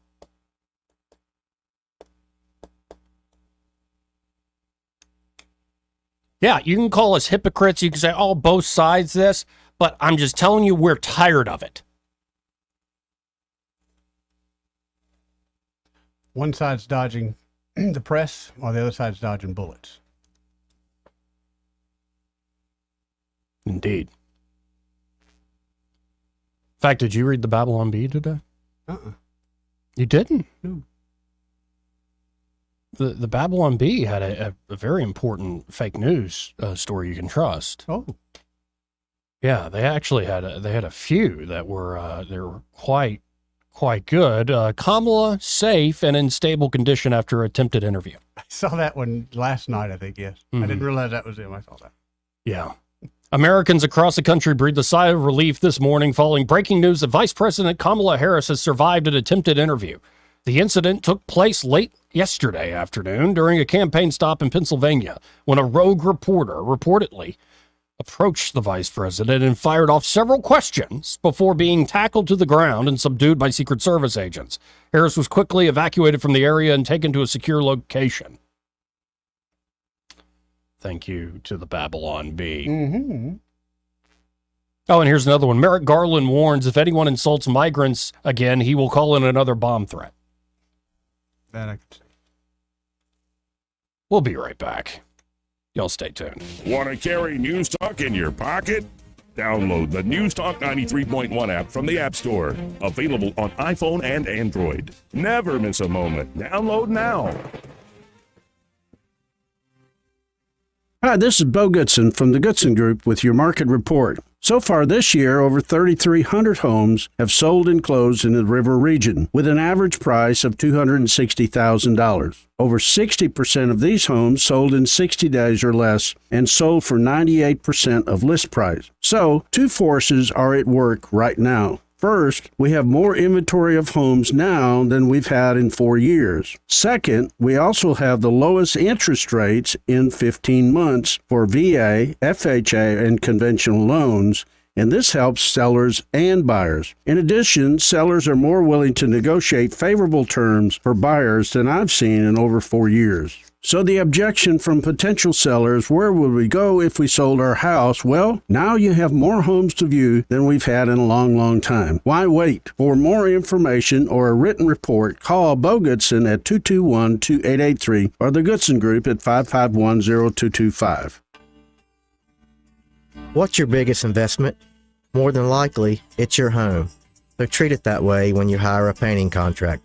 Yeah, you can call us hypocrites. You can say, oh, both sides this. But I'm just telling you, we're tired of it. One side's dodging the press while the other side's dodging bullets. Indeed. In fact, did you read the Babylon Bee today? You didn't? No. The Babylon Bee had a very important fake news story you can trust. Oh. Yeah, they actually had a few that were they were quite good. Kamala safe and in stable condition after attempted interview. I saw that one last night, I think, yes. Mm-hmm. I didn't realize that was him. I saw that. Yeah. Americans across the country breathed a sigh of relief this morning following breaking news that Vice President Kamala Harris has survived an attempted interview. The incident took place late yesterday afternoon during a campaign stop in Pennsylvania when a rogue reporter reportedly approached the vice president and fired off several questions before being tackled to the ground and subdued by Secret Service agents. Harris was quickly evacuated from the area and taken to a secure location. Thank you to the Babylon Bee. Mm-hmm. Oh, and here's another one. Merrick Garland warns if anyone insults migrants again, he will call in another bomb threat. That I can see. We'll be right back. Y'all stay tuned. Want to carry News Talk in your pocket? Download the News Talk 93.1 app from the App Store. Available on iPhone and Android. Never miss a moment. Download now. Hi, this is Bo Goodson from the Goodson Group with your market report. So far this year, over 3,300 homes have sold and closed in the River region with an average price of $260,000. Over 60% of these homes sold in 60 days or less and sold for 98% of list price. So, two forces are at work right now. First, we have more inventory of homes now than we've had in 4 years. Second, we also have the lowest interest rates in 15 months for VA, FHA, and conventional loans, and this helps sellers and buyers. In addition, sellers are more willing to negotiate favorable terms for buyers than I've seen in over 4 years. So the objection from potential sellers, where would we go if we sold our house? Well, now you have more homes to view than we've had in a long, long time. Why wait? For more information or a written report, call Bo Goodson at 221-2883 or the Goodson Group at 551-0225. What's your biggest investment? More than likely, it's your home. So treat it that way when you hire a painting contractor.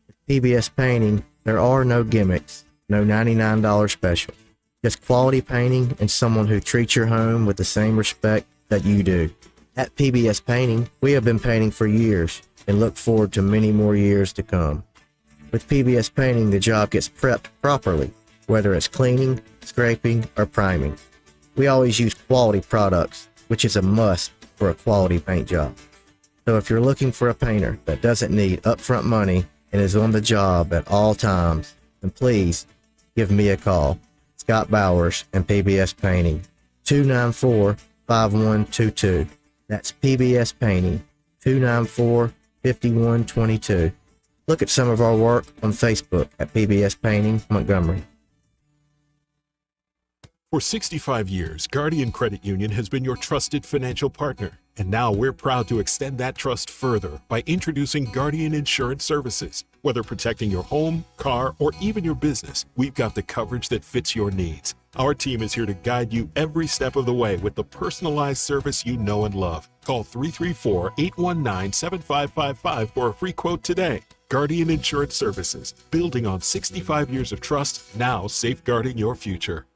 With PBS Painting, there are no gimmicks. No $99 special. Just quality painting and someone who treats your home with the same respect that you do. At PBS Painting, we have been painting for years and look forward to many more years to come. With PBS Painting, the job gets prepped properly, whether it's cleaning, scraping, or priming. We always use quality products, which is a must for a quality paint job. So if you're looking for a painter that doesn't need upfront money and is on the job at all times, then please give me a call. Scott Bowers and PBS Painting, 294-5122. That's PBS Painting, 294-5122. Look at some of our work on Facebook at PBS Painting Montgomery. For 65 years, Guardian Credit Union has been your trusted financial partner. And now we're proud to extend that trust further by introducing Guardian Insurance Services. Whether protecting your home, car, or even your business, we've got the coverage that fits your needs. Our team is here to guide you every step of the way with the personalized service you know and love. Call 334-819-7555 for a free quote today. Guardian Insurance Services, building on 65 years of trust, now safeguarding your future.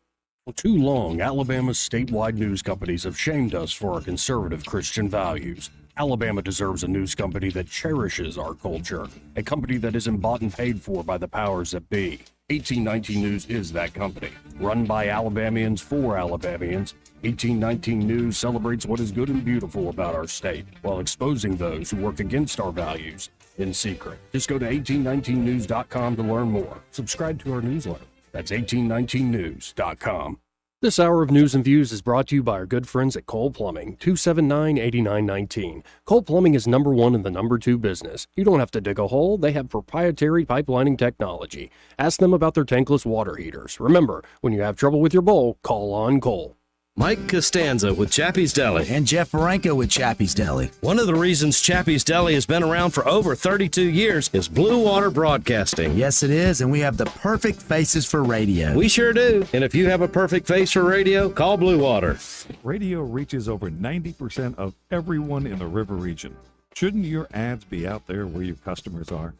For too long, Alabama's statewide news companies have shamed us for our conservative Christian values. Alabama deserves a news company that cherishes our culture, a company that isn't bought and paid for by the powers that be. 1819 News is that company. Run by Alabamians for Alabamians, 1819 News celebrates what is good and beautiful about our state, while exposing those who work against our values in secret. Just go to 1819news.com to learn more. Subscribe to our newsletter. That's 1819news.com. This hour of News and Views is brought to you by our good friends at Cole Plumbing, 279-8919. Cole Plumbing is number one in the number two business. You don't have to dig a hole. They have proprietary pipelining technology. Ask them about their tankless water heaters. Remember, when you have trouble with your bowl, call on Cole. Mike Costanza with Chappie's Deli. And Jeff Baranko with Chappie's Deli. One of the reasons Chappie's Deli has been around for over 32 years is Blue Water Broadcasting. Yes, it is, and we have the perfect faces for radio. We sure do. And if you have a perfect face for radio, call Blue Water. Radio reaches over 90% of everyone in the river region. Shouldn't your ads be out there where your customers are?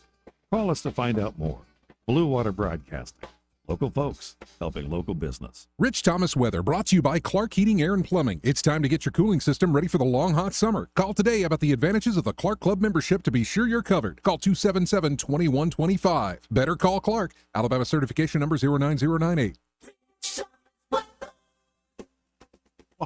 Call us to find out more. Blue Water Broadcasting. Local folks helping local business. Rich Thomas weather brought to you by Clark Heating, Air, and Plumbing. It's time to get your cooling system ready for the long, hot summer. Call today about the advantages of the Clark Club membership to be sure you're covered. Call 277-2125. Better call Clark. Alabama certification number 09098. Well,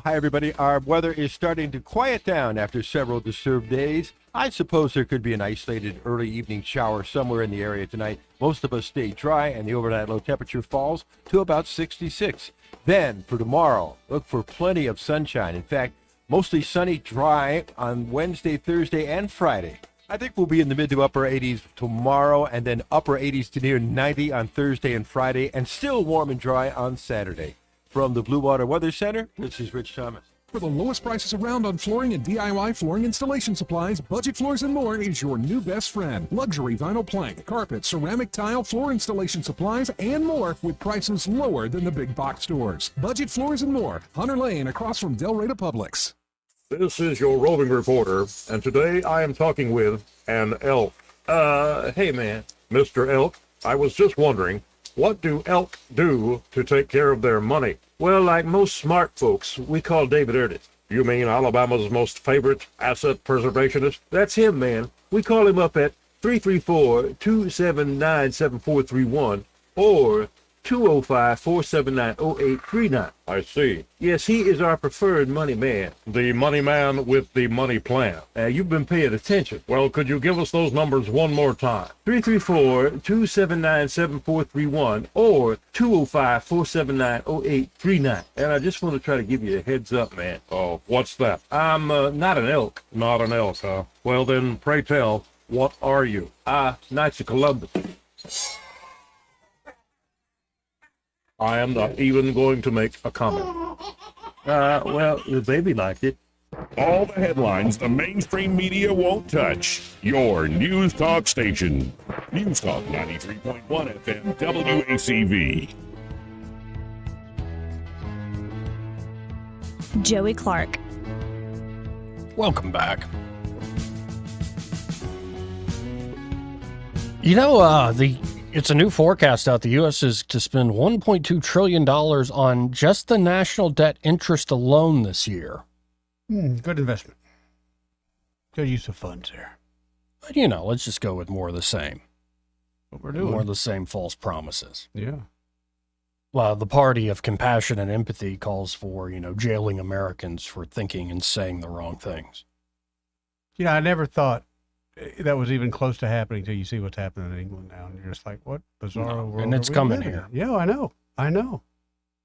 hi, everybody. Our weather is starting to quiet down after several disturbed days. I suppose there could be an isolated early evening shower somewhere in the area tonight. Most of us stay dry, and the overnight low temperature falls to about 66. Then, for tomorrow, look for plenty of sunshine. In fact, mostly sunny, dry on Wednesday, Thursday, and Friday. I think we'll be in the mid to upper 80s tomorrow, and then upper 80s to near 90 on Thursday and Friday, and still warm and dry on Saturday. From the Blue Water Weather Center, this is Rich Thomas. For the lowest prices around on flooring and DIY flooring installation supplies, Budget Floors and More is your new best friend. Luxury vinyl plank, carpet, ceramic tile, floor installation supplies, and more with prices lower than the big box stores. Budget Floors and More, Hunter Lane across from Del Rey to Publix. This is your roving reporter, and today I am talking with an elk. Hey man, Mr. Elk, I was just wondering, what do elk do to take care of their money? Well, like most smart folks, we call David Ernest. You mean Alabama's most favorite asset preservationist? That's him, man. We call him up at 334-279-7431 or 205-479-0839. I see. Yes, he is our preferred money man. The money man with the money plan. You've been paying attention. Well, could you give us those numbers one more time? 334-279-7431 or 205-479-0839. And I just want to try to give you a heads up, man. Oh, what's that? I'm not an elk. Not an elk, huh? Well, then, pray tell, what are you? Knights of Columbus. I am not even going to make a comment. Well, the baby liked it. All the headlines the mainstream media won't touch. Your News Talk station. News Talk 93.1 FM WACV. Joey Clark. Welcome back. You know, it's a new forecast out. The U.S. is to spend $1.2 trillion on just the national debt interest alone this year. Good investment. Good use of funds there. But, you know, let's just go with more of the same. What we're doing. More of the same false promises. Yeah. Well, the party of compassion and empathy calls for, jailing Americans for thinking and saying the wrong things. I never thought that was even close to happening until you see what's happening in England now. And you're just like, what bizarre world and it's are we coming living here. in? Yeah, I know.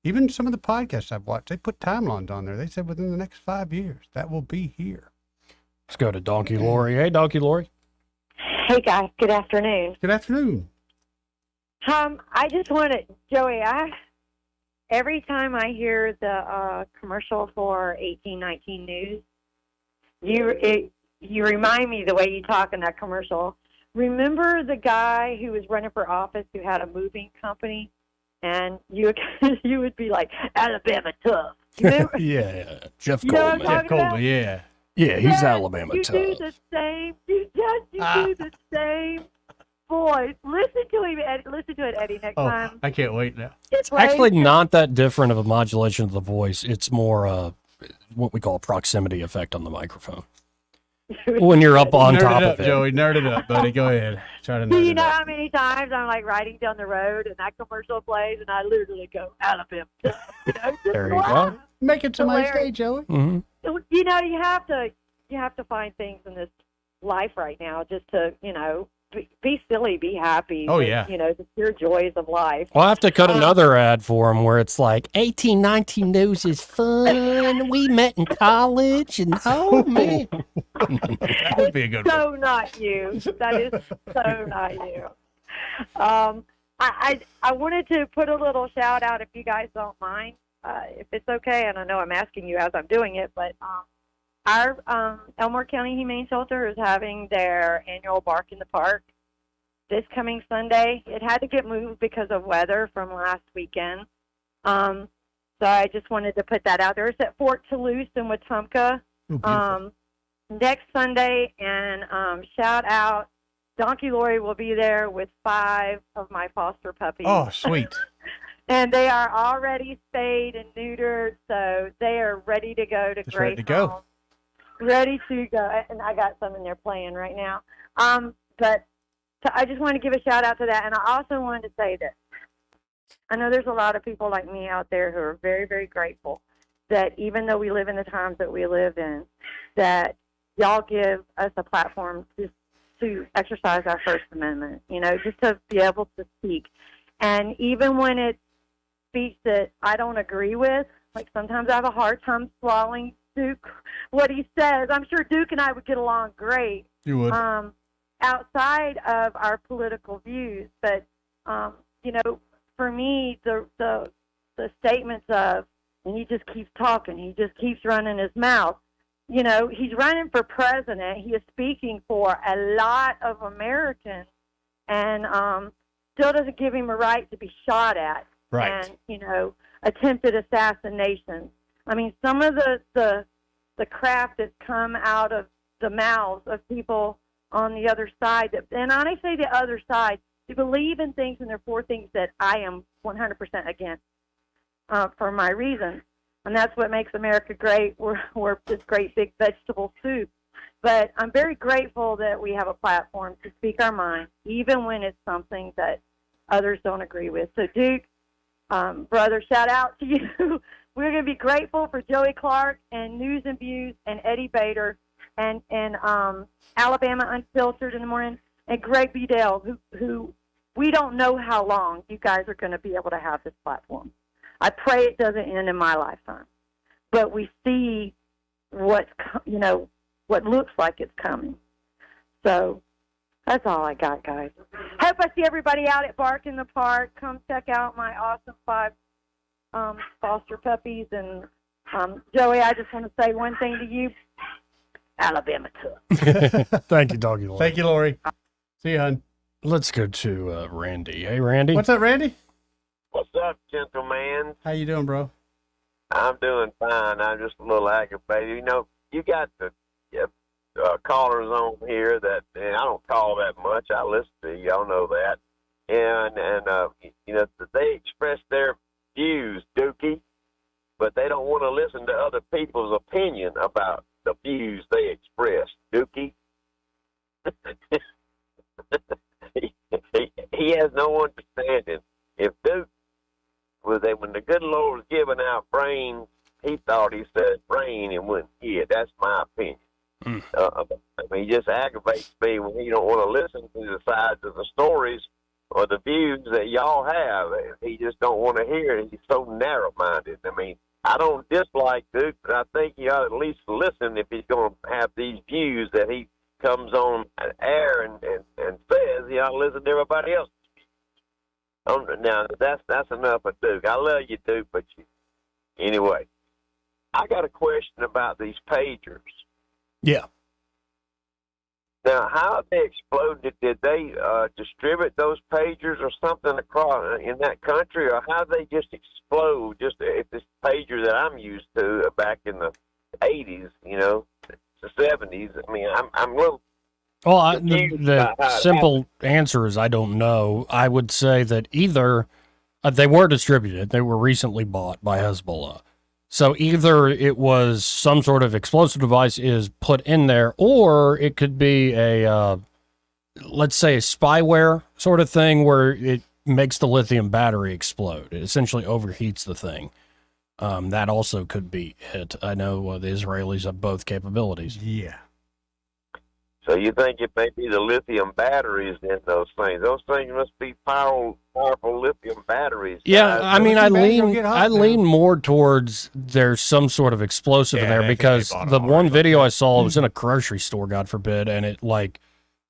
Even some of the podcasts I've watched, they put timelines on there. They said within the next 5 years, that will be here. Let's go to Donkey Lori. Hey, Donkey Lori. Hey, guys. Good afternoon. Good afternoon. I just wanted, Joey, every time I hear the commercial for 1819 News, you remind me the way you talk in that commercial. Remember the guy who was running for office who had a moving company, and you would be like, Alabama tough. Yeah, Jeff You know what I'm Goldman. talking about? Yeah. Yeah, he's Alabama You tough. do the same. You do the same voice. Listen to him. Listen to it, Eddie. Next time. I can't wait now. It's Actually, not that different of a modulation of the voice. It's more what we call a proximity effect on the microphone. When you're up on Nerd top it up, of it. Joey. Nerd it up, buddy. Go ahead. Try to Do nerd you it know up. how many times I'm like riding down the road and that commercial plays and I literally go Alabama. You know, just There you laugh. go. Make it to my Hilarious. day, Joey. Mm-hmm. You know, you have to find things in this life right now just to, be silly, be happy. Oh, with, yeah. The pure joys of life. Well, I have to cut another ad for him where it's like 1819 News is fun. We met in college, and oh man, that would be a good So not you. That is so not you. I wanted to put a little shout out, if you guys don't mind, if it's okay. And I know I'm asking you as I'm doing it, but our Elmore County Humane Shelter is having their annual Bark in the Park this coming Sunday. It had to get moved because of weather from last weekend. So I just wanted to put that out there. It's at Fort Toulouse in Wetumpka next Sunday. And shout out, Donkey Lori will be there with 5 of my foster puppies. Oh, sweet. And they are already spayed and neutered, so they are ready to go to Just Great ready to go. Home. Ready to go. And I got some in there playing right now. But I just want to give a shout out to that. And I also wanted to say this. I know there's a lot of people like me out there who are very, very grateful that even though we live in the times that we live in, that y'all give us a platform just to exercise our First Amendment, just to be able to speak. And even when it's speech that I don't agree with, like sometimes I have a hard time swallowing Duke, what he says. I'm sure Duke and I would get along great. You would. Outside of our political views, but for me, the statements of, and he just keeps talking, he just keeps running his mouth. He's running for president. He is speaking for a lot of Americans, and still doesn't give him a right to be shot at. Right. And attempted assassination. I mean, some of the crap that's come out of the mouths of people on the other side, and I say the other side, they believe in things and they're for things that I am 100% against for my reasons. And that's what makes America great. We're this great big vegetable soup. But I'm very grateful that we have a platform to speak our mind, even when it's something that others don't agree with. So, Duke, brother, shout out to you. We're going to be grateful for Joey Clark and News and Views and Eddie Bader and Alabama Unfiltered in the morning and Greg Bedell, who we don't know how long you guys are going to be able to have this platform. I pray it doesn't end in my lifetime, but we see what looks like it's coming. So that's all I got, guys. Hope I see everybody out at Bark in the Park. Come check out my awesome 5 foster puppies. And Joey, I just want to say one thing to you. Alabama tough. Thank you, Doggy Lord. Thank you, Lori. See you, hon. Let's go to Randy. Hey, Randy. What's up, Randy? What's up, gentleman? How you doing, bro? I'm doing fine. I'm just a little aggravated. You got the callers on here that, and I don't call that much. I listen to you. Y'all know that. And they express their views, Dookie, but they don't want to listen to other people's opinion about the views they express, Dookie. he has no understanding. If Duke when the good Lord was giving out brains, he thought he said brain and wouldn't hear. That's my opinion. He just aggravates me when he don't want to listen to the sides of the stories or the views that y'all have. He just don't want to hear it. He's so narrow-minded. I don't dislike Duke, but I think he ought to at least listen if he's going to have these views that he comes on air and says. He ought to listen to everybody else. Now that's enough of Duke. I love you, Duke, but anyway, I got a question about these pagers. Yeah. Now, how they exploded? Did they distribute those pagers or something across in that country, or how they just explode? Just if this pager that I'm used to back in the 80s, the 70s. I mean, I'm a little. Well, the simple answer is I don't know. I would say that either they were distributed, they were recently bought by Hezbollah. So either it was some sort of explosive device is put in there, or it could be a, let's say, a spyware sort of thing where it makes the lithium battery explode. It essentially overheats the thing. That also could be it. I know the Israelis have both capabilities. Yeah. So you think it may be the lithium batteries in those things? Those things must be powerful lithium batteries. Yeah, I mean, I lean more towards there's some sort of explosive in there because the one video I saw was in a grocery store, God forbid, and it like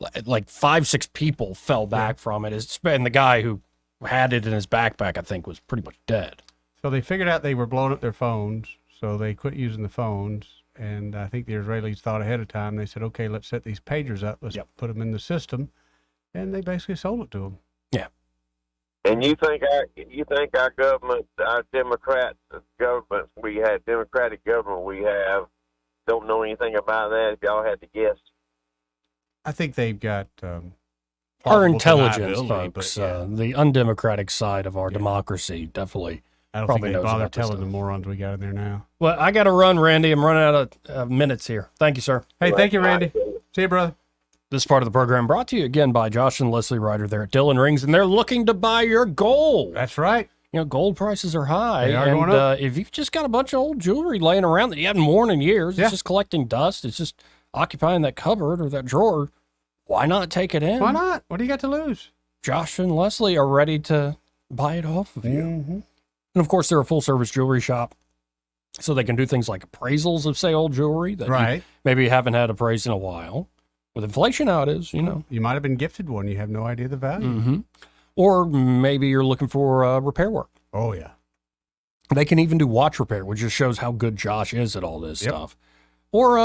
5-6 people fell back from it. And the guy who had it in his backpack, I think, was pretty much dead. So they figured out they were blowing up their phones, so they quit using the phones. And I think the Israelis thought ahead of time. They said, okay, let's set these pagers up. Let's put them in the system. And they basically sold it to them. Yeah. And you think our government, our Democratic government we have, don't know anything about that? If y'all had to guess. I think they've got our intelligence folks, the undemocratic side of our democracy, definitely. I don't think they bother telling the morons we got in there now. Well, I got to run, Randy. I'm running out of minutes here. Thank you, sir. Hey, thank you, Randy. See you, brother. This part of the program brought to you again by Josh and Leslie Ryder there at Dillon Rings, and they're looking to buy your gold. That's right. Gold prices are high. They are going up. If you've just got a bunch of old jewelry laying around that you haven't worn in years, it's just collecting dust, it's just occupying that cupboard or that drawer, why not take it in? Why not? What do you got to lose? Josh and Leslie are ready to buy it off of you. Mm-hmm. And of course, they're a full-service jewelry shop, so they can do things like appraisals of, say, old jewelry that you maybe haven't had appraised in a while. With inflation how it is, You might have been gifted one. You have no idea the value. Mm-hmm. Or maybe you're looking for repair work. Oh, yeah. They can even do watch repair, which just shows how good Josh is at all this stuff. Or,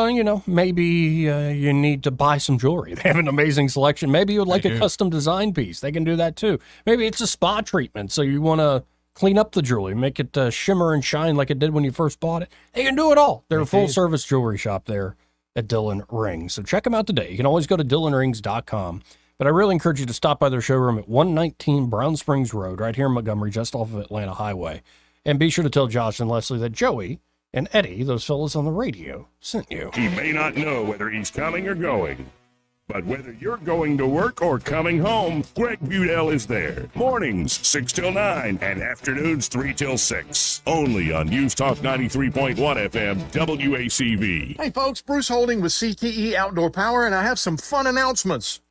maybe you need to buy some jewelry. They have an amazing selection. Maybe you would like a custom design piece. They can do that, too. Maybe it's a spa treatment, so you want to clean up the jewelry, make it shimmer and shine like it did when you first bought it. They can do it all. They're a full-service jewelry shop there at Dillon Rings. So check them out today. You can always go to DillonRings.com. But I really encourage you to stop by their showroom at 119 Brown Springs Road, right here in Montgomery, just off of Atlanta Highway. And be sure to tell Josh and Leslie that Joey and Eddie, those fellas on the radio, sent you. He may not know whether he's coming or going, but whether you're going to work or coming home, Greg Budell is there. Mornings, 6 till 9, and afternoons, 3 till 6. Only on News Talk 93.1 FM, WACV. Hey folks, Bruce Holding with CTE Outdoor Power, and I have some fun announcements.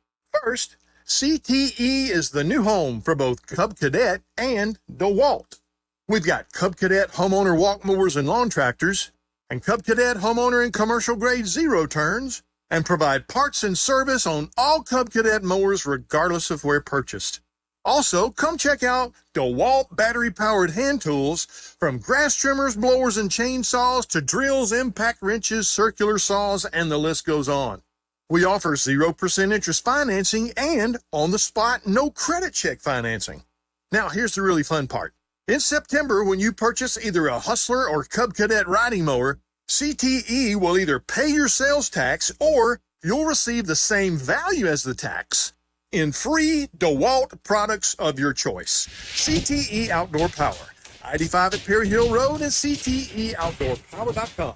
First, CTE is the new home for both Cub Cadet and DeWalt. We've got Cub Cadet homeowner walk mowers and lawn tractors, and Cub Cadet homeowner and commercial grade zero turns, and provide parts and service on all Cub Cadet mowers regardless of where purchased. Also, come check out DeWalt battery-powered hand tools, from grass trimmers, blowers, and chainsaws to drills, impact wrenches, circular saws, and the list goes on. We offer 0% interest financing and on-the-spot, no credit check financing. Now, here's the really fun part. In September, when you purchase either a Hustler or Cub Cadet riding mower, CTE will either pay your sales tax or you'll receive the same value as the tax in free DeWalt products of your choice. CTE Outdoor Power, I-85 at Perry Hill Road and CTEOutdoorPower.com.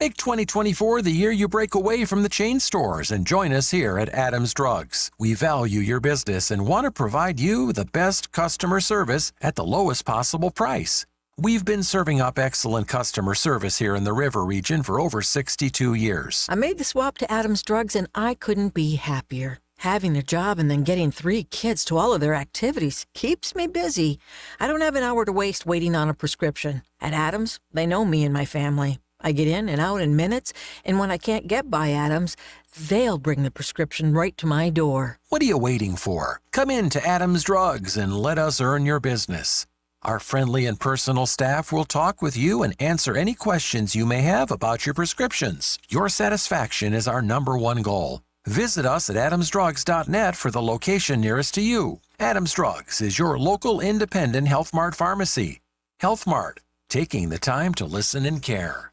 Make 2024 the year you break away from the chain stores and join us here at Adams Drugs. We value your business and want to provide you the best customer service at the lowest possible price. We've been serving up excellent customer service here in the River region for over 62 years. I made the swap to Adams Drugs and I couldn't be happier. Having their job and then getting 3 kids to all of their activities keeps me busy. I don't have an hour to waste waiting on a prescription. At Adams, they know me and my family. I get in and out in minutes, and when I can't get by Adams, they'll bring the prescription right to my door. What are you waiting for? Come in to Adams Drugs and let us earn your business. Our friendly and personal staff will talk with you and answer any questions you may have about your prescriptions. Your satisfaction is our #1 goal. Visit us at adamsdrugs.net for the location nearest to you. Adams Drugs is your local independent Health Mart pharmacy. Health Mart, taking the time to listen and care.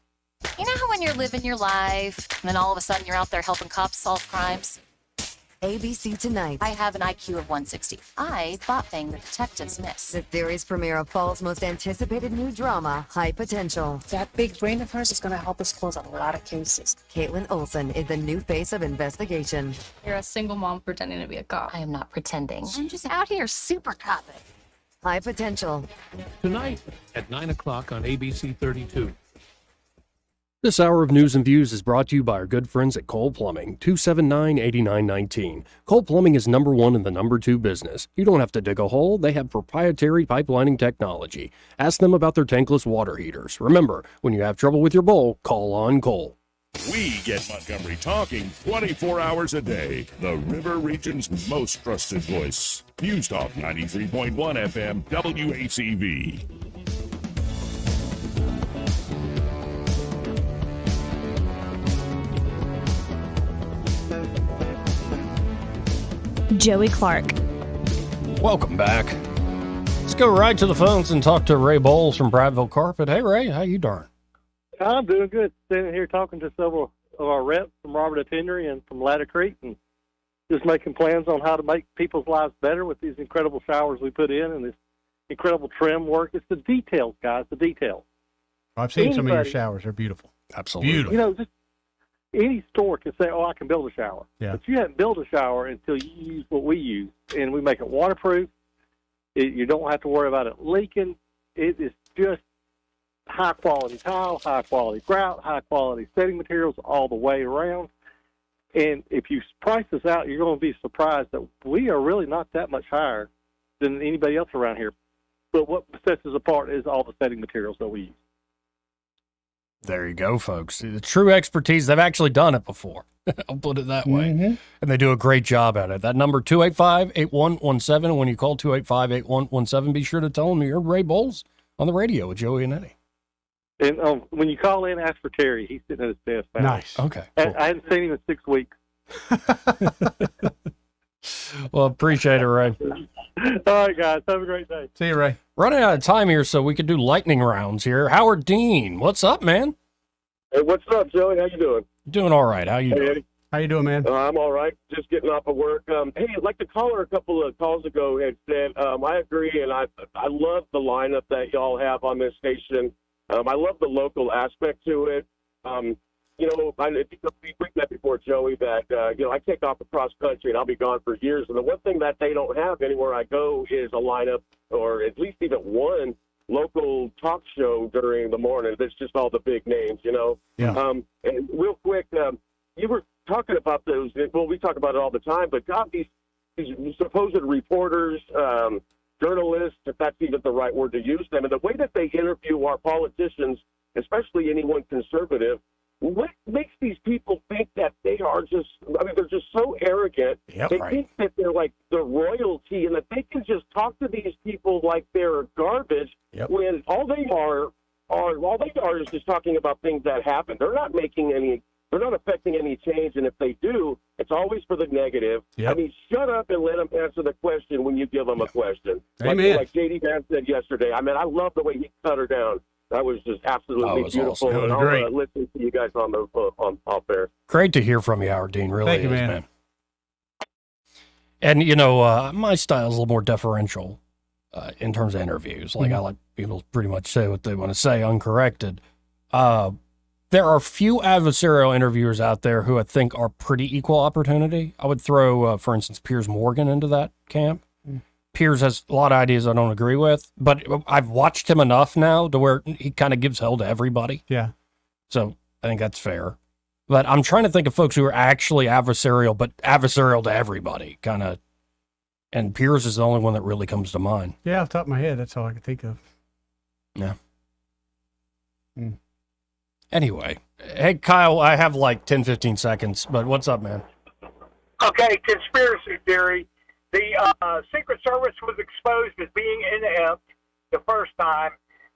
You know how when you're living your life, and then all of a sudden you're out there helping cops solve crimes? ABC Tonight. I have an IQ of 160. I spot things that detectives miss. The series premiere of fall's most anticipated new drama, High Potential. That big brain of hers is going to help us close a lot of cases. Caitlin Olsen is the new face of investigation. You're a single mom pretending to be a cop. I am not pretending. I'm just out here super copping. High Potential. Tonight at 9 o'clock on ABC 32. This hour of news and views is brought to you by our good friends at Cole Plumbing, 279-8919. Cole Plumbing is #1 in the #2 business. You don't have to dig a hole. They have proprietary pipelining technology. Ask them about their tankless water heaters. Remember, when you have trouble with your bowl, call on Cole. We get Montgomery talking 24 hours a day. The River Region's most trusted voice. News Talk 93.1 FM, WACV. Joey Clark. Welcome back. Let's go right to the phones and talk to Ray Bowles from Prattville Carpet. Hey, Ray, how you doing? I'm doing good. Sitting here talking to several of our reps from Robert F. Henry and from Ladder Creek, and just making plans on how to make people's lives better with these incredible showers we put in and this incredible trim work. It's the details, guys, the details. I've seen some of your showers. They're beautiful. Absolutely. Beautiful. You know, just any store can say, oh, I can build a shower. Yeah. But you haven't built a shower until you use what we use. And we make it waterproof. You don't have to worry about it leaking. It is just high-quality tile, high-quality grout, high-quality setting materials all the way around. And if you price this out, you're going to be surprised that we are really not that much higher than anybody else around here. But what sets us apart is all the setting materials that we use. There you go, folks. The true expertise. They've actually done it before. I'll put it that way. Mm-hmm. And they do a great job at it. That number, 285-8117. When you call 285-8117, be sure to tell them you're Ray Bowles on the radio with Joey and Eddie. And when you call in, ask for Terry. He's sitting at his desk now. Nice. Okay. Cool. I hadn't seen him in 6 weeks. Well, appreciate it, Ray. All right, guys. Have a great day. See you, Ray. Running out of time here, so we could do lightning rounds here. Howard Dean, what's up, man? Hey, what's up, Joey? How you doing? Doing all right. How you Hey, doing? Eddie. How you doing, man? I'm all right. Just getting off of work. Hey, like the caller a couple of calls ago had said, I agree, and I love the lineup that y'all have on this station. I love the local aspect to it. You know, we met before, Joey, that, I take off across country and I'll be gone for years. And the one thing that they don't have anywhere I go is a lineup or at least even one local talk show during the morning. That's just all the big names, you know. Yeah. And real quick, you were talking about those. Well, we talk about it all the time, but God, these supposed reporters, journalists, if that's even the right word to use them, and the way that they interview our politicians, especially anyone conservative, what makes these people think that they are just, they're just so arrogant. Yep, they right. think that they're like the royalty and that they can just talk to these people like they're garbage when all they are is just talking about things that happen. They're not affecting any change, and if they do, it's always for the negative. Yep. I mean, shut up and let them answer the question when you give them a question. Amen. Like J.D. Vance said yesterday. I mean, I love the way he cut her down. That was just absolutely beautiful. awesome. And That was I'll great. listen to you guys on the off there. Great to hear from you, Howard Dean. Really Thank you, is, man. And, my style is a little more deferential in terms of interviews. Like, I like people to pretty much say what they want to say uncorrected. There are few adversarial interviewers out there who I think are pretty equal opportunity. I would throw, for instance, Piers Morgan into that camp. Piers has a lot of ideas I don't agree with, but I've watched him enough now to where he kind of gives hell to everybody. Yeah. So I think that's fair. But I'm trying to think of folks who are actually adversarial, but adversarial to everybody, kind of. And Piers is the only one that really comes to mind. Yeah, off the top of my head, that's all I can think of. Yeah. Anyway, hey, Kyle, I have like 10, 15 seconds, but what's up, man? Okay, conspiracy theory. The Secret Service was exposed as being inept the first time.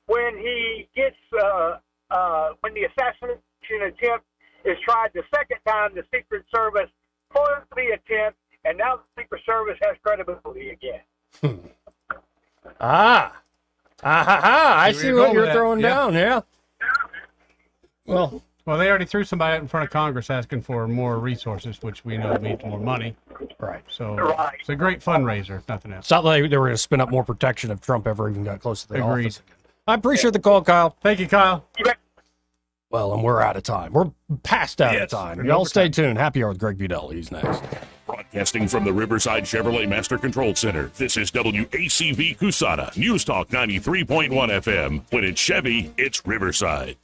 When he gets, when the assassination attempt is tried the second time, the Secret Service foiled the attempt, and now the Secret Service has credibility again. I see what you're throwing down, yeah. Well, they already threw somebody out in front of Congress asking for more resources, which we know means more money. Right. So it's a great fundraiser, if nothing else. It's not like they were going to spin up more protection if Trump ever even got close to the Agreed. office. I appreciate the call, Kyle. Thank you, Kyle. Well, and we're out of time. We're past out of time. Y'all stay tuned. Happy Hour with Greg Budell. He's next. Broadcasting from the Riverside Chevrolet Master Control Center, this is WACV Cusana, News Talk 93.1 FM. When it's Chevy, it's Riverside.